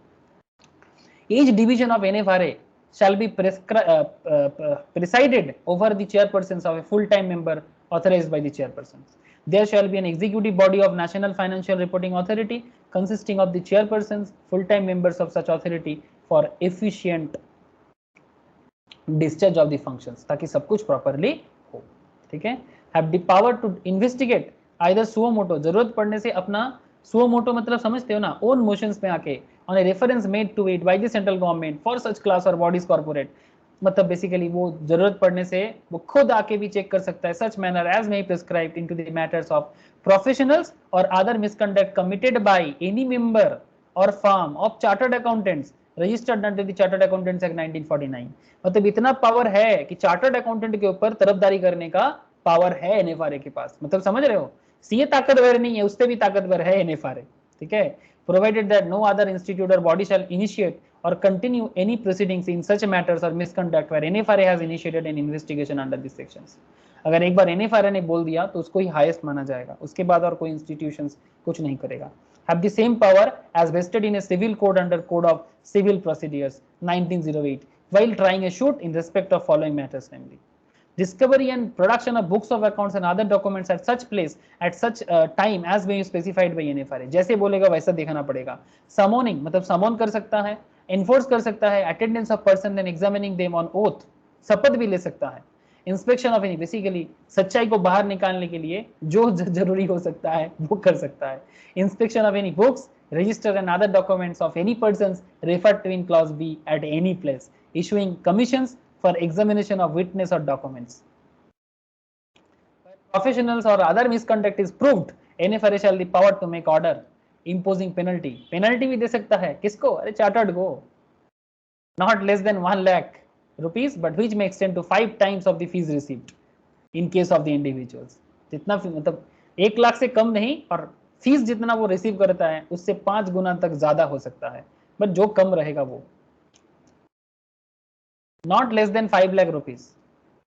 Each division of NFRA shall be presided over the chairpersons of a full-time member authorized by the chairpersons। There shall be an executive body of National Financial Reporting Authority consisting of the chairpersons, full-time members of such authority for efficient discharge of the functions, ताकि सब कुछ properly हो। ठीक है। Have the power to investigate either suo moto, जरूरत पड़ने से अपना suo moto मतलब समझते हो ना, own motions में आके on a reference made to it by the central government for such class or bodies corporate, मतलब बेसिकली वो जरूरत पड़ने से वो खुद आके भी चेक कर सकता है। Such manner as may prescribed into the matters of professionals or other misconduct committed by any member or firm of chartered accountants registered under the chartered accountants act 1949। मतलब इतना पावर है कि चार्टर्ड अकाउंटेंट के ऊपर तरफदारी करने का power है NFRA के पास। मतलब समझ रहे हो, सीए ताकतवर नहीं है, उससे भी ताकतवर है NFRA। ठीक है। Provided that no other institute or body shall initiate or continue any proceedings in such matters or misconduct where NFRA has initiated an investigation under these sections। अगर एक बार NFRA ने बोल दिया तो उसको ही हाईएस्ट माना जाएगा, उसके बाद और कोई इंस्टीट्यूशंस कुछ नहीं करेगा। Have the same power as vested in a civil code under Code of Civil Procedures 1908 while trying a suit in respect of following matters, namely discovery and production of books of accounts and other documents at such place at such time as may be specified by NFRA। जैसे बोलेगा वैसा देखना पड़ेगा। Summoning मतलब समन कर सकता है, enforce कर सकता है, attendance of person and examining them on oath, शपथ भी ले सकता है, inspection of any, बेसिकली सच्चाई को बाहर निकालने के लिए जो जरूरी हो सकता है वो कर सकता है। inspection of any books, register and other documents of any persons referred to in clause B at any place, issuing commissions for examination of witness or documents। Professionals or other misconduct is proved, NFRA shall the power to make order imposing penalty। penalty भी दे सकता है किसको? अरे chartered को। not less than 1 lakh rupees but which may extend to 5 times of the fees received in case of the individuals। जितना मतलब 1 लाख से कम नहीं और फीस जितना वो रिसीव करता है उससे 5 गुना तक ज्यादा हो सकता है, बट जो कम रहेगा वो। not less than 5 lakh rupees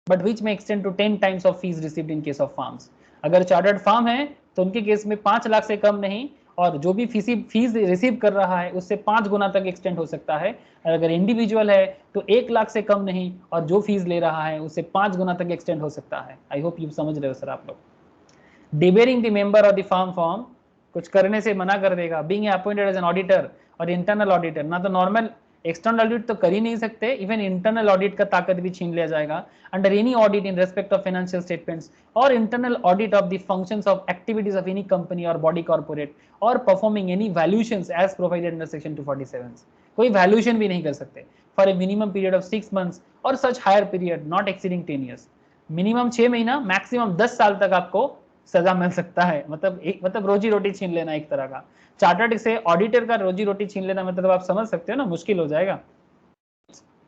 but which may extend to 10 times of fees received in case of farms। अगर चार्टर्ड फार्म है तो उनके केस में 5 लाख से कम नहीं और जो भी फीस रिसीव कर रहा है उससे 5 गुना तक एक्सटेंड हो सकता है। और अगर इंडिविजुअल है तो 1 लाख से कम नहीं और जो फीस ले रहा है उससे 5 गुना तक एक्सटेंड हो सकता है। आई होप यू समझ रहे हो सर आप लोग। Debarring the member of the form कुछ करने से मना कर देगा। Being appointed as an auditor or internal auditor, ना तो नॉर्मल एक्सटर्नल ऑडिट तो कर ही नहीं सकते, इवन इंटरनल ऑडिट का ताकत भी छीन लिया जाएगा। Under any audit in respect of financial statements or internal audit of the functions of activities of any company or body corporate or performing any valuations as provided under section 247। कोई valuation भी नहीं कर सकते for a minimum period of 6 months or such higher period not exceeding 10 years। Minimum 6 महीना, maximum 10 साल तक आपको सजा मिल सकता है। मतलब रोजी रोटी छीन लेना एक तरह का। चार्टर्ड से ऑडिटर का रोजी रोटी छीन लेना मतलब आप समझ सकते हो ना, मुश्किल हो जाएगा।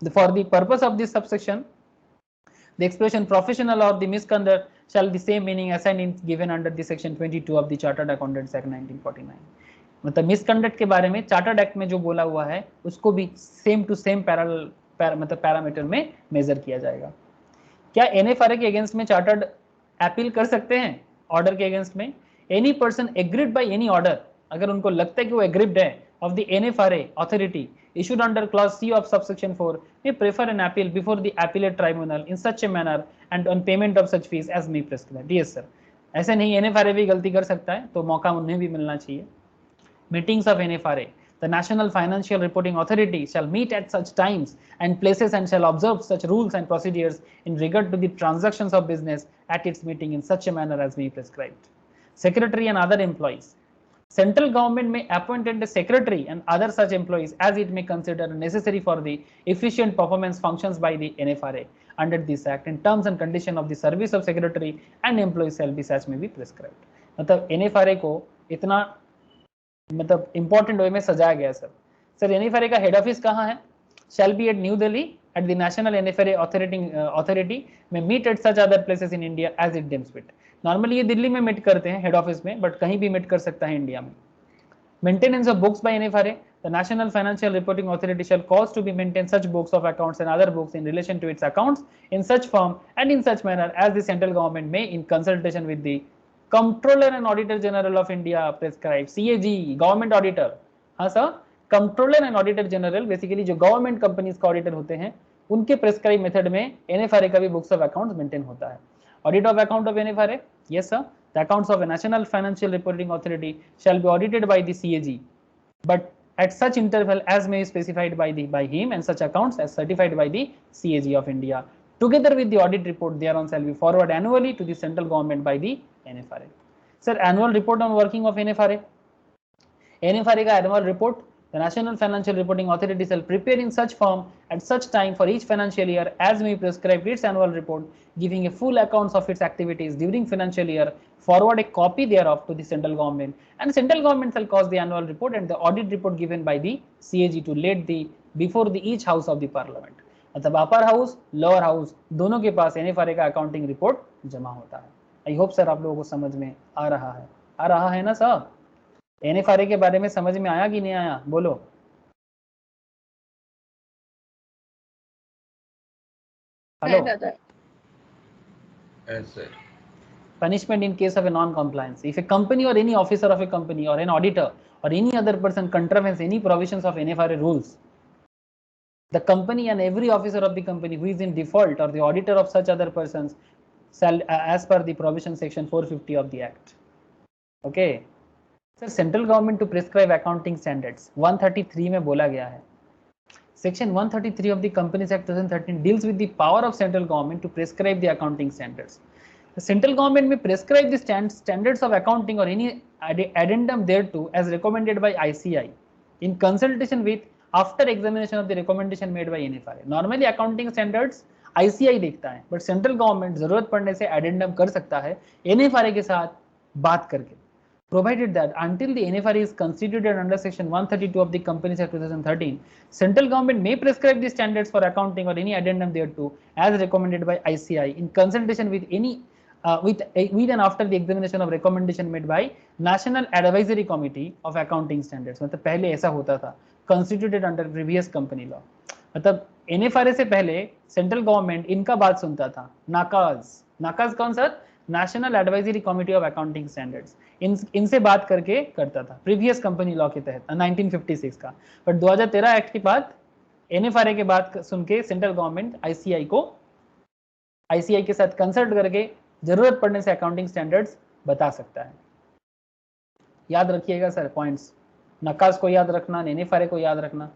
For the purpose of this subsection the expression professional or the misconduct shall the same meaning assigned in given under the section 22 of the Chartered Accountants Act 1949। मतलब मिसकंडक्ट के बारे में चार्टर्ड एक्ट में जो बोला हुआ है उसको भी सेम टू सेम मतलब पैरामीटर में मेजर किया जाएगा। क्या NFRA के अगेंस्ट में चार्टर्ड अपील कर सकते हैं ऑर्डर के अगेंस्ट में? Any person agreed by any order, अगर उनको लगता है कि वो एग्रीड है of the NFRA authority issued under clause C of subsection 4 may prefer an appeal before the appellate tribunal in such a manner and on payment of such fees as may prescribe। yes sir, ऐसे नहीं, NFRA भी गलती कर सकता है तो मौका उन्हें भी मिलना चाहिए। meetings of NFRA, the National Financial Reporting Authority shall meet at such times and places and shall observe such rules and procedures in regard to the transactions of business at its meeting in such a manner as may be prescribed। secretary and other employees, Central government may appoint a secretary and other such employees as it may consider necessary for the efficient performance functions by the NFRA under this act, and terms and condition of the service of secretary and employees shall be such may be prescribed. मतलब NFRA को इतना मतलब important way में सजाया गया sir NFRA का head office कहाँ है? Shall be at New Delhi at the National NFRA authority may meet at such other places in India as it deems fit. Normally ये दिल्ली में मीट करते हैं हेड ऑफिस में, बट कहीं भी मीट कर सकता है इंडिया में. Maintenance of books by NFRA, the National Financial Reporting Authority shall cause to be maintained such books of accounts and other books in relation to its accounts in such form and in such manner as the central government may, in consultation with the Comptroller and Auditor General of India, prescribe. CAG, Government Auditor. हाँ sir, controller and auditor general basically जो government companies का auditor होते हैं, उनके prescribe method में NFRA का भी books of accounts maintain होता है. Audit of account of NFRA, yes sir, the accounts of a national financial reporting authority shall be audited by the CAG, but at such interval as may be specified by him, and such accounts as certified by the CAG of India together with the audit report thereon shall be forwarded annually to the central government by the NFRA. Sir, annual report on working of NFRA. NFRA का annual report the National Financial Reporting Authority shall prepare in such form at such time for each financial year as may be prescribed its annual report, giving a full accounts of its activities during financial year, forward a copy thereof to the central government, and central government shall cause the annual report and the audit report given by the CAG to laid the before the each house of the parliament. मतलब upper house lower house दोनों के पास NFRA का accounting report जमा होता है. I hope sir आप लोगों को समझ में आ रहा है ना सर? NFRA के बारे में समझ में आया कि नहीं आया, बोलो. Hello. Yes, sir. Punishment in case of a non-compliance. If a company or any officer of a company or an auditor or any other person contravenes any provisions of NFRA rules, the company and every officer of the company who is in default or the auditor of such other persons shall, as per the provision section 450 of the Act. Okay. Sir central government to prescribe accounting standards 133 में बोला गया है. Section 133 of the companies act 2013 deals with the power of central government to prescribe the accounting standards. Central government may prescribe the standards of accounting or any addendum thereto as recommended by ICI in consultation with after examination of the recommendation made by NFRA. Normally accounting standards ICI देखता है, but central government जरूरत पड़ने से addendum कर सकता है NFRA के साथ बात करके. Provided that until the NFRA is constituted under section 132 of the Companies Act 2013, central government may prescribe the standards for accounting or any addendum thereto as recommended by ICI in consultation with any with and after the examination of recommendation made by National Advisory Committee of Accounting Standards. मतलब पहले ऐसा होता था, constituted under previous company law. मतलब NFRA से पहले central government इनका बात सुनता था. नाकाज कौन sir? National advisory committee of accounting standards. इनसे बात करके करता था प्रीवियस कंपनी लॉ के तहत 1956 का. बट 2013 एक्ट के बाद NFRA के बात सुन के सेंट्रल गवर्नमेंट ICI के साथ कंसल्ट करके जरूरत पड़ने से अकाउंटिंग स्टैंडर्ड्स बता सकता है. याद रखिएगा सर पॉइंट्स. नकाज को याद रखना, NFRA को याद रखना.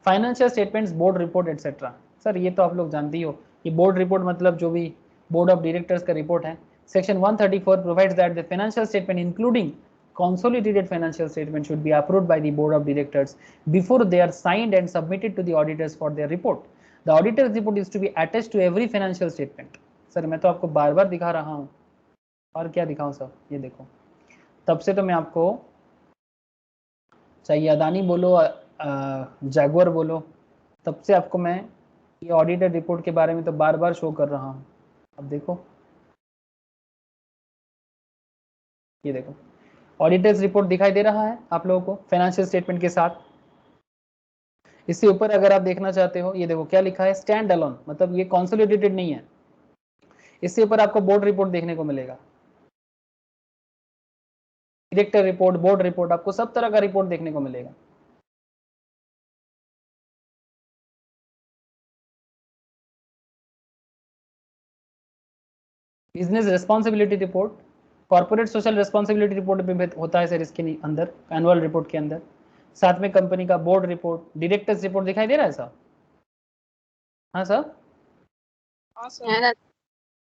Financial statements, board report etcetera. Sir ये तो आप लोग जानते ही हो, ये बोर्ड रिपोर्ट मतलब जो भी बोर्ड ऑफ डायरेक्टर्स का रिपोर्ट है. Section 134 provides that the financial statement including consolidated financial statement should be approved by the board of directors before they are signed and submitted to the auditors for their report. The auditor's report is to be attached to every financial statement. Sir मैं तो आपको बार बार दिखा रहा हूँ, और क्या दिखाऊं sir? ये देखो, तब से तो मैं आपको चाहे अदानी बोलो जैगुआर बोलो, तब से आपको मैं ये ऑडिटर रिपोर्ट के बारे में तो बार बार शो कर रहा हूँ. अब देखो, ये देखो ऑडिटर्स रिपोर्ट दिखाई दे रहा है आप लोगों को फाइनेंशियल स्टेटमेंट के साथ. इससे ऊपर अगर आप देखना चाहते हो, ये देखो क्या लिखा है, स्टैंड अलोन, मतलब ये कंसोलिडेटेड नहीं है. इससे ऊपर आपको बोर्ड रिपोर्ट देखने को मिलेगा, डायरेक्टर रिपोर्ट, बोर्ड रिपोर्ट, आपको सब तरह का रिपोर्ट देखने को मिलेगा. Business responsibility report, corporate social responsibility report भी होता है सर इसके अंदर, एनुअल रिपोर्ट के अंदर. साथ में कंपनी का बोर्ड रिपोर्ट, डायरेक्टर्स रिपोर्ट दिखाई दे रहा है सर? हाँ सर,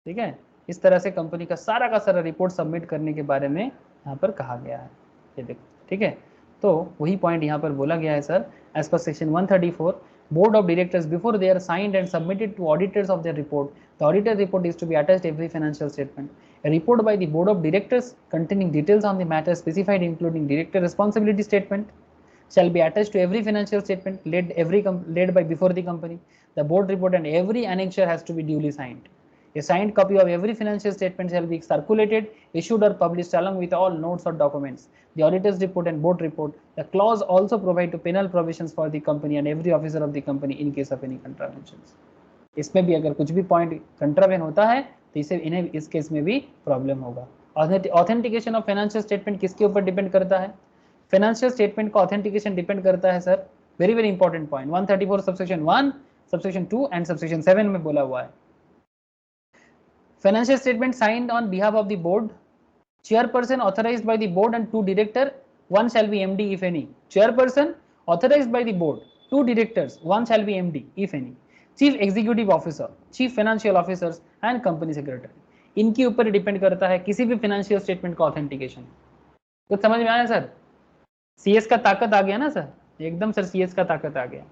ठीक है. इस तरह से कंपनी का सारा रिपोर्ट सबमिट करने के बारे में यहाँ पर कहा गया है. ये देखो ठीक है, तो वही पॉइंट यहाँ पर बोला गया है sir, as per section 134 board of directors before they are signed and submitted to auditors of their report, the auditor report is to be attached every financial statement. A report by the board of directors containing details on the matter specified including director responsibility statement shall be attached to every financial statement led by before the company. The board report and every annexure has to be duly signed. A signed copy of every financial statement shall be circulated, issued or published along with all notes or documents. The auditor's report and board report. The clause also provide to penal provisions for the company and every officer of the company in case of any contraventions. इसमें भी अगर कुछ भी point कंट्रावेन होता है तो इसे इन्हें इस केस में भी प्रॉब्लम होगा. ऑथेंटिकेशन ऑफ फाइनेंशियल स्टेटमेंट किसके ऊपर डिपेंड करता है? फाइनेंशियल स्टेटमेंट का ऑथेंटिकेशन डिपेंड करता है sir, very very important point, 134 subsection 1, subsection 2 and subsection 7 में बोला हुआ है. Financial statement signed on behalf of the board, chairperson authorized by the board and 2 director, one shall be MD if any. Chairperson authorized by the board, 2 directors, one shall be MD if any. Chief executive officer, chief financial officers and company secretary. इनके ऊपर depend करता है किसी भी financial statement का authentication. तो समझ में आया सर? सीएस का ताकत आ गया ना सर, एकदम सर सीएस का ताकत आ गया.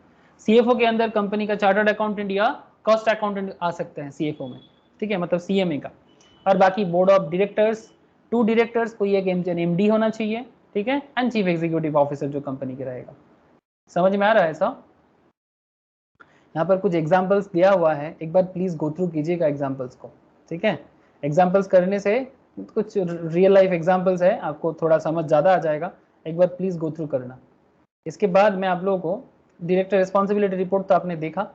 सीएफओ के अंदर कंपनी का चार्टर्ड अकाउंटेंट या कॉस्ट अकाउंटेंट आ सकते हैं सीएफओ में, ठीक है, मतलब सीएमए का. और बाकी बोर्ड ऑफ डायरेक्टर्स, 2 डायरेक्टर्स, कोई एक एमडी होना चाहिए, ठीक है, एंड चीफ एग्जीक्यूटिव ऑफिसर जो कंपनी के रहेगा. समझ में आ रहा है ऐसा? यहाँ पर कुछ एग्जांपल्स दिया हुआ है, एक बार प्लीज गो थ्रू कीजिएगा एग्जांपल्स को, ठीक है. एग्जांपल्स करने से कुछ रियल लाइफ एग्जांपल्स है, आपको थोड़ा समझ ज्यादा आ जाएगा, एक बार प्लीज गो थ्रू करना. इसके बाद मैं आप लोगों को डायरेक्टर रिस्पॉन्सिबिलिटी रिपोर्ट तो आपने देखा,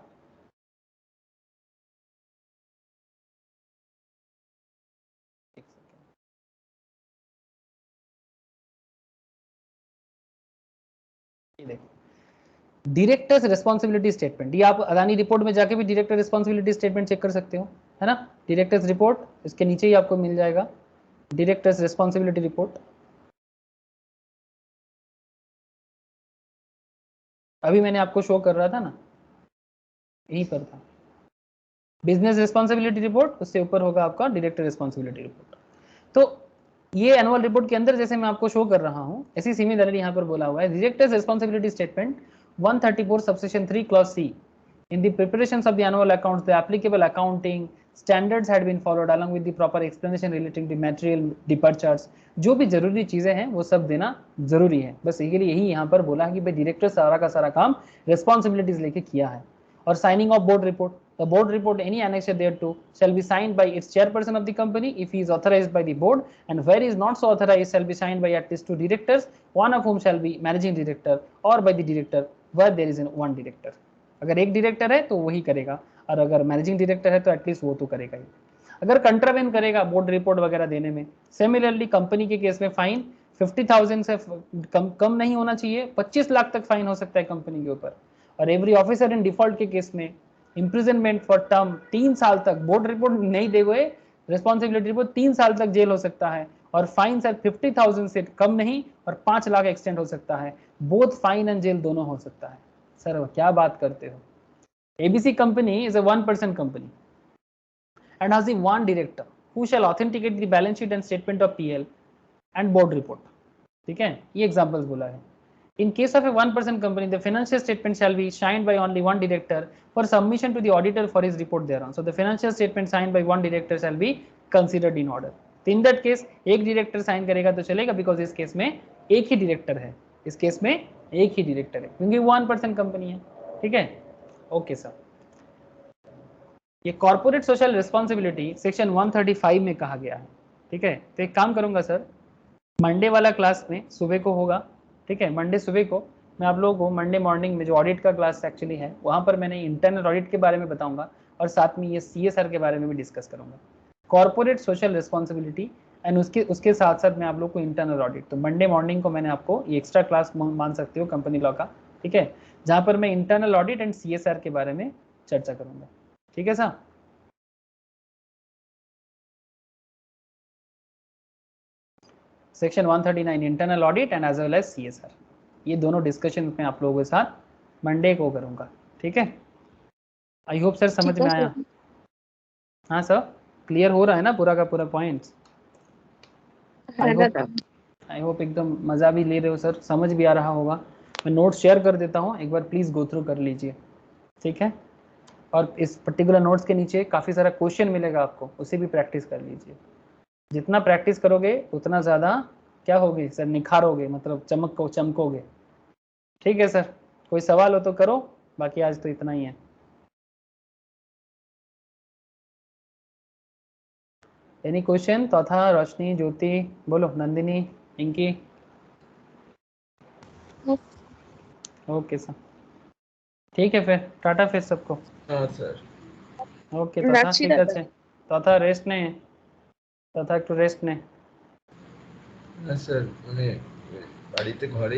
डायरेक्टर्स रिस्पॉन्सिबिलिटी स्टेटमेंट, ये आप अदानी रिपोर्ट में जाके भी डायरेक्टर रिस्पॉन्सिबिलिटी स्टेटमेंट चेक कर सकते हो, है ना. डायरेक्टर्स रिपोर्ट इसके नीचे ही आपको मिल जाएगा, डायरेक्टर्स रिस्पॉन्सिबिलिटी रिपोर्ट. अभी मैंने आपको शो कर रहा था ना, यहीं पर था. बिजनेस रिस्पॉन्सिबिलिटी रिपोर्ट, उससे ऊपर होगा आपका डायरेक्टर रिस्पॉन्सिबिलिटी रिपोर्ट. तो ये एनुअल रिपोर्ट के अंदर जैसे मैं आपको शो कर रहा हूं, ऐसी सिमिलरली यहाँ पर बोला हुआ है, directors responsibility statement 134 subsection 3 clause C. In the preparations of the annual accounts, the applicable accounting standards had been followed along with the proper explanation relating to material departures. जो भी जरूरी चीजें हैं वो सब देना जरूरी है. बस यही यहाँ पर बोला है कि भाई डायरेक्टर सारा का सारा काम रिस्पॉन्सिबिलिटीज लेके किया है. और signing off board report, the board report any annexure thereto shall be signed by its chairperson of the company if he is authorized by the board, and where he is not so authorized shall be signed by at least 2 directors, one of whom shall be managing director, or by the director where there is one director. अगर एक director है तो वही करेगा, और अगर managing director है तो एटलीस्ट वो तो करेगा ही. अगर कंट्रावेन करेगा बोर्ड रिपोर्ट वगैरह देने में, सिमिलरली कंपनी के केस में फाइन 50,000 से कम नहीं होना चाहिए, 25 लाख तक फाइन हो सकता है कंपनी के ऊपर. और एवरी ऑफिसर इन डिफॉल्ट के केस में इम्प्रिजनमेंट फॉर टर्म 3 साल तक, बोर्ड रिपोर्ट नहीं दे हुए रिस्पॉन्सिबिलिटी रिपोर्ट 3 साल तक जेल हो सकता है. और फाइन सर 50,000 से कम नहीं और 5 लाख एक्सटेंड हो सकता है. बोथ फाइन एंड जेल दोनों हो सकता है. सर क्या बात करते हो? ABC company is a 1% company and has the one director who shall authenticate the balance sheet and statement of PL and board report. ठीक है, ये एग्जांपल्स बोला है. In case of a 1% company, the financial statement shall be signed by only one director for submission to the auditor for his report thereon. So the financial statement signed by one director shall be considered in order. तो in that case एक director sign करेगा तो चलेगा, because इस case में एक ही director है, इस केस में एक ही डायरेक्टर है क्योंकि 1% कंपनी है. ठीक है, ओके सर. ये कॉर्पोरेट सोशल रिस्पॉन्सिबिलिटी सेक्शन 135 में कहा गया है. ठीक है, तो एक काम करूंगा सर, मंडे वाला क्लास में सुबह को होगा. ठीक है, मंडे सुबह को मैं आप लोगों को मंडे मॉर्निंग में जो ऑडिट का क्लास एक्चुअली है वहाँ पर मैंने इंटरनल ऑडिट के बारे में बताऊंगा और साथ में ये CSR के बारे में भी डिस्कस करूंगा, कॉर्पोरेट सोशल रिस्पॉन्सिबिलिटी एंड उसके साथ साथ मैं आप लोग को इंटरनल ऑडिट. तो मंडे मॉर्निंग को मैंने आपको ये एक्स्ट्रा क्लास मान सकते हो कंपनी लॉ का. ठीक है, जहाँ पर मैं इंटरनल ऑडिट एंड CSR के बारे में चर्चा करूंगा. ठीक है sir. Section 139 internal audit and as well as CSR, ये दोनों डिस्कशन में आप लोगों के साथ मंडे को करूंगा. ठीक है, आई होप सर समझ में आया. हाँ सर, क्लियर हो रहा है ना पूरा का पूरा points? I hope I hope एकदम मज़ा भी ले रहे हो सर, समझ भी आ रहा होगा। मैं नोट शेयर कर देता हूँ, एक बार प्लीज़ गो थ्रू कर लीजिए, ठीक है। और इस पर्टिकुलर नोट्स के नीचे काफ़ी सारा क्वेश्चन मिलेगा आपको, उसे भी प्रैक्टिस कर लीजिए। जितना प्रैक्टिस करोगे उतना ज़्यादा क्या होगे सर, निखारोगे, मतलब चमकोगे। ठीक है सर, कोई सवाल हो तो करो, बाकी आज तो इतना ही है। Any question? तथा रोशनी, ज्योति, बोलो, नंदिनी, इंकी। ओके सर, ठीक है फिर, टाटा फिर सबको। हाँ सर। ओके तथा ठीक है, तथा रेस्ट ने, तथा একটু রেস্ট নে। না স্যার, মানে বাড়িতে ঘরেই